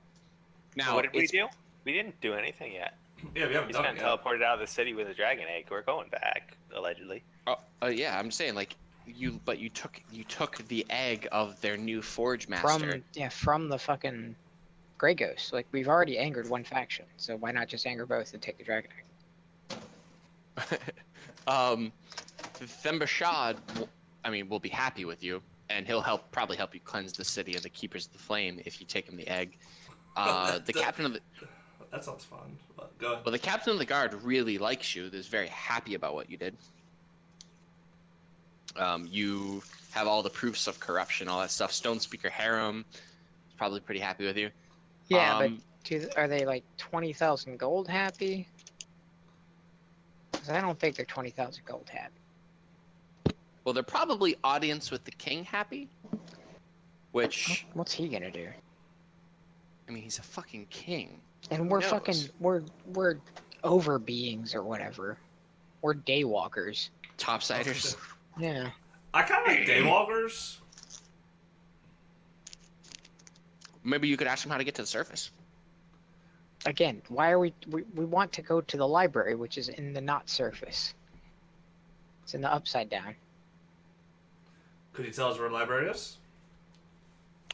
Now, what did we it's- do? We didn't do anything yet. Yeah, we haven't We done just it got yet. teleported out of the city with a dragon egg. We're going back, allegedly. yeah, I'm saying, like, you took the egg of their new Forge Master. From the fucking Grey Ghost. Like, we've already angered one faction, so why not just anger both and take the dragon egg? Thembashad, will be happy with you, and he'll probably help you cleanse the city of the Keepers of the Flame if you take him the egg. The captain of the That sounds fun. But go ahead. Well, the captain of the guard really likes you. Is very happy about what you did. You have all the proofs of corruption, all that stuff. Stone Speaker Harem is probably pretty happy with you. Yeah, but are they like 20,000 gold happy? 'Cause I don't think they're 20,000 gold happy. Well, they're probably audience with the king happy. Which, What's he gonna do? he's a fucking king. And we're knows? fucking we're over beings or whatever. We're daywalkers. Topsiders. Yeah. I kind of like Daywalkers. Maybe you could ask him how to get to the surface. Again, why are we want to go to the library, which is in the not surface. It's in the upside down. Could you tell us where the library is?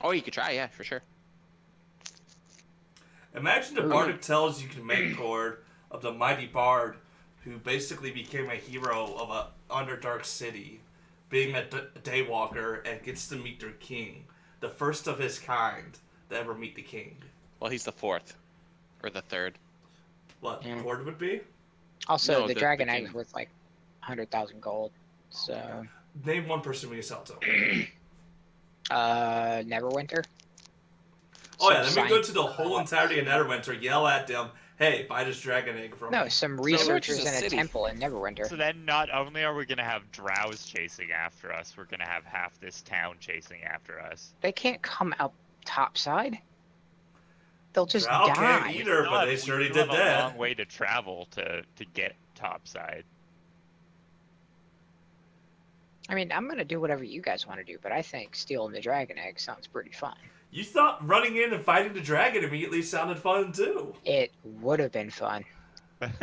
Oh, you could try, yeah, for sure. Imagine the bardic tells you can make chord of the mighty bard who basically became a hero of a Underdark city, being a daywalker and gets to meet their king, the first of his kind to ever meet the king. Well, he's the fourth. Or the third. What Yeah. chord would be? Also, No, the the dragon king. egg's worth like 100,000 gold. So, Name one person we sell to. Neverwinter. Oh yeah, Some let me go to science- the whole entirety of Neverwinter, yell at them, hey, buy this dragon egg from No, me. some Neverwinter's researchers a in a city. temple in Neverwinter. So then, not only are we gonna have drows chasing after us, we're gonna have half this town chasing after us. They can't come out topside. They'll just Drow die. can't either, but they We surely still did have a that. long way to travel to get topside. I mean, I'm gonna do whatever you guys want to do, but I think stealing the dragon egg sounds pretty fun. You thought running in and fighting the dragon immediately sounded fun too. It would have been fun. For Just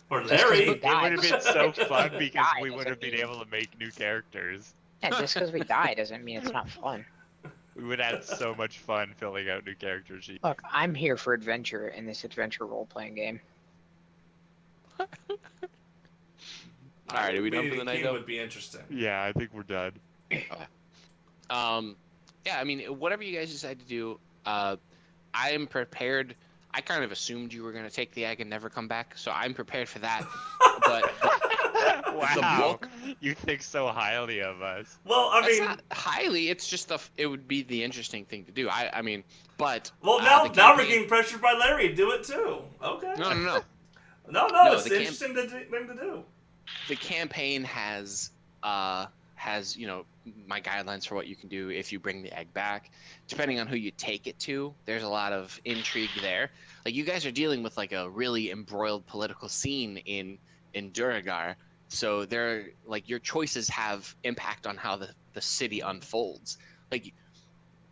'cause Larry, we It would have been so fun because Die we would have doesn't been mean- able to make new characters. Yeah, just because we die doesn't mean it's not fun. We would have had so much fun filling out new character sheets. Look, I'm here for adventure in this adventure role-playing game. Alright, are we done for meeting the the night, king though? would be interesting. Yeah, I think we're done. Yeah, whatever you guys decide to do, I am prepared. I kind of assumed you were going to take the egg and never come back, so I'm prepared for that. But Wow, book- you think so highly of us. Well, I it's mean, not highly. It's just it would be the interesting thing to do. But well the now we're campaign- getting pressured by Larry to do it too. Okay. No. No, it's the interesting thing to do. The campaign has my guidelines for what you can do if you bring the egg back. Depending on who you take it to, there's a lot of intrigue there. Like, you guys are dealing with like a really embroiled political scene in Duragar, so your choices have impact on how the city unfolds. Like,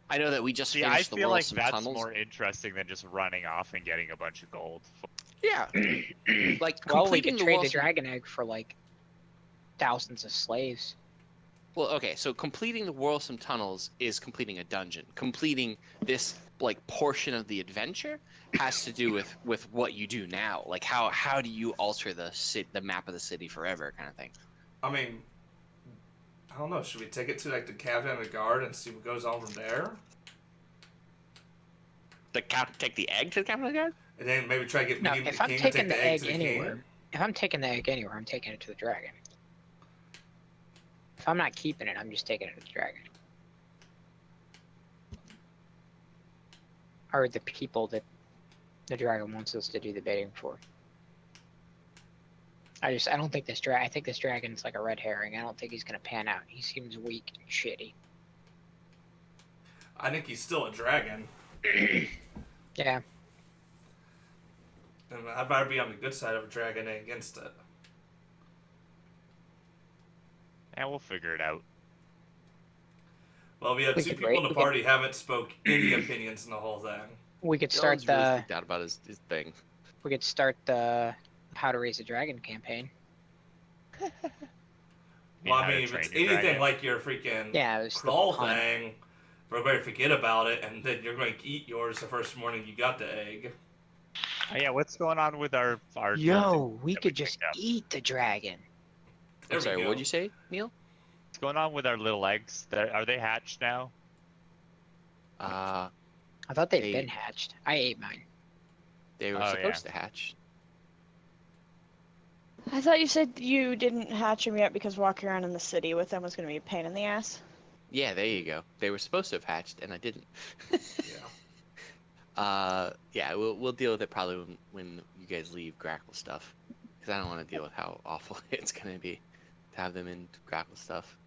I know that we just See, I finished the feel like Whirlsome that's Tunnels. more interesting than just running off and getting a bunch of gold. Yeah. Like, Well, we completing could the trade the Whirlsome dragon egg for like thousands of slaves. Well, okay, so completing the Whirlsome Tunnels is completing a dungeon. Completing this portion of the adventure has to do with what you do now. Like, how do you alter the map of the city forever, kind of thing. I mean, I don't know. Should we take it to like the captain of the guard and see what goes on from there, Take the egg to the captain of the guard? and then maybe try to get No, meeting with if the I'm king, taking take the the egg egg to the anywhere, king. if I'm taking the egg anywhere, I'm taking it to the dragon. If I'm not keeping it, I'm just taking it to the dragon. Or the people that the dragon wants us to do the bidding for. I don't think this I think this dragon's like a red herring. I don't think he's gonna pan out. He seems weak and shitty. I think he's still a dragon, Yeah. and I'd rather be on the good side of a dragon than against it. And we'll figure it out. Well, we have We two could people in rate- the we could- party haven't spoke any opinions in the whole thing. We could start Dylan's really the freaked out about his thing. we could start the How to Raise a Dragon campaign. Well, how I to mean, if train it's your anything dragon. like your freaking Yeah, it was the crawl punt. thing, we're going to forget about it, and then you're going to eat yours the first morning you got the egg. Oh, yeah, what's going on with our Yo, we that could just picked up? eat the dragon. There I'm sorry, we go. what'd you say, Neil? What's going on with our little eggs? Are they hatched now? I thought they'd They- been hatched. I ate mine. They were Oh, supposed to hatch. I thought you said you didn't hatch them yet because walking around in the city with them was going to be a pain in the ass. Yeah, there you go. They were supposed to have hatched, and I didn't. Yeah. Yeah, we'll deal with it probably when you guys leave Grackle stuff, because I don't want to deal with how awful it's gonna be to have them in Grackle stuff.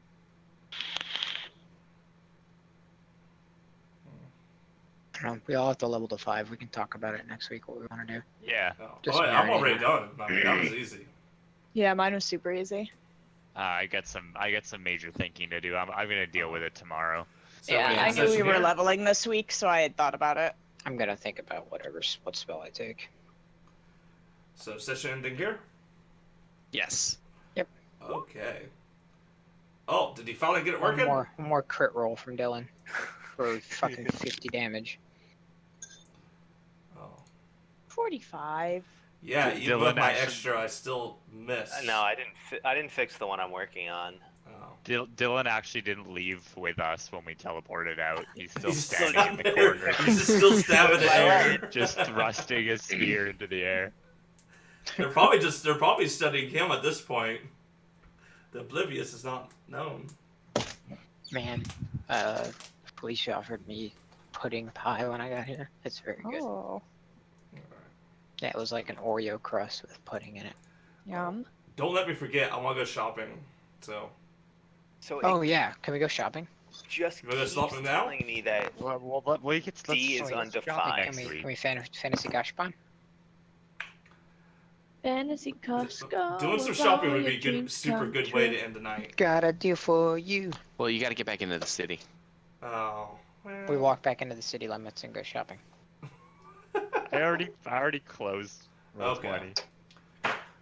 I don't know, we all have to level to 5. We can talk about it next week. What we want to do. Yeah. Oh, Just oh, yeah, I'm marinate already it. done. I mean, that was easy. Yeah, mine was super easy. I got some major thinking to do. I'm gonna deal with it tomorrow. So Yeah, we I end knew we session were here? leveling this week, so I had thought about it. I'm gonna think about what spell I take. So session ending here? Yes. Okay. Oh, did he finally get it One working? more crit roll from Dylan for fucking 50 damage. Oh. 45. Yeah, Did even Dylan with my actually- extra, I still missed. No, I didn't. I didn't fix the one I'm working on. Oh. Dylan actually didn't leave with us when we teleported out. He's still He's standing in the there. corner, He's just still stabbing the air. just thrusting his spear into the air. They're probably studying him at this point. The Oblivious is not known. Man, Felicia offered me pudding pie when I got here. It's very good. Oh, Yeah, it was like an Oreo crust with pudding in it. yum. Don't let me forget. I want to go shopping. So So Oh it yeah, can we go shopping? just You wanna keeps stop him now? telling me that Well, we could. Let's D is let's shopping undefined. next Can week. we fantasy gashpan? Fantasy cuffs go. doing some while shopping would your be a good, dreams super come good way true. to end the night. Got a deal for you. Well, you got to get back into the city. Oh. Well. We walk back into the city limits and go shopping. I already closed roll Okay. 20.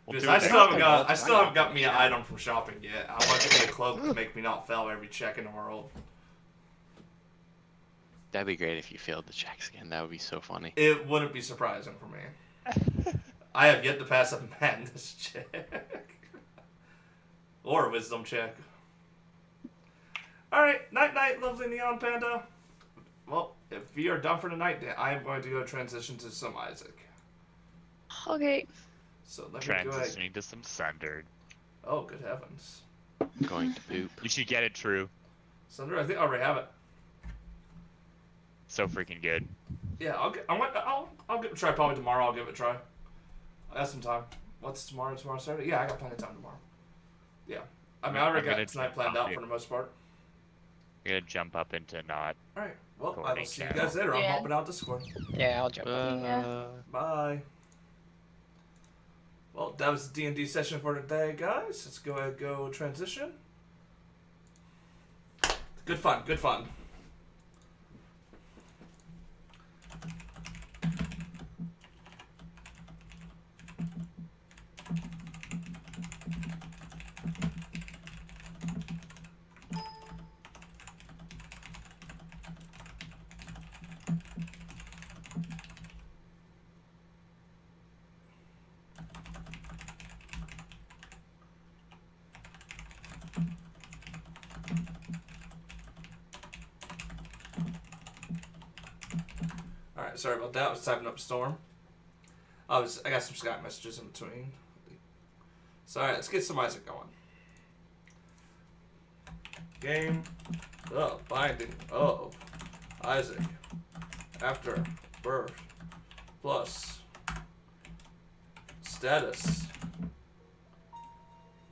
We'll Because do I it still next haven't week. got. I still haven't got me an item from shopping yet. I want to get me a cloak to make me not fail every check in the world. That'd be great if you failed the checks again. That would be so funny. It wouldn't be surprising for me. I have yet to pass a madness check. Or a wisdom check. Alright, night, lovely Neon Panda. Well, if you are done for tonight, then I am going to go transition to some Isaac. Okay. So let me go ahead. Transitioning to some Sundered. Oh, good heavens. Going to poop. You should get it, True. Sunder, I think I already have it. So freaking good. Yeah, I'll give it a try probably tomorrow. I'll give it a try. I got some time. What's tomorrow? Tomorrow Saturday? Yeah, I got plenty of time tomorrow. Yeah. I mean, I already I'm gonna got tonight jump planned off out it. for the most part. I'm gonna jump up into not. Alright, well, I will Coordinate see you channel. guys later. I'm Yeah. hopping out Discord. Yeah, I'll jump up. Yeah. Bye. Well, that was the D&D session for today, guys. Let's go ahead and go transition. Good fun, good fun. Alright, sorry about that. I was typing up Storm. I got some Skype messages in between. So alright, let's get some Isaac going. Game the Binding of Isaac after birth plus status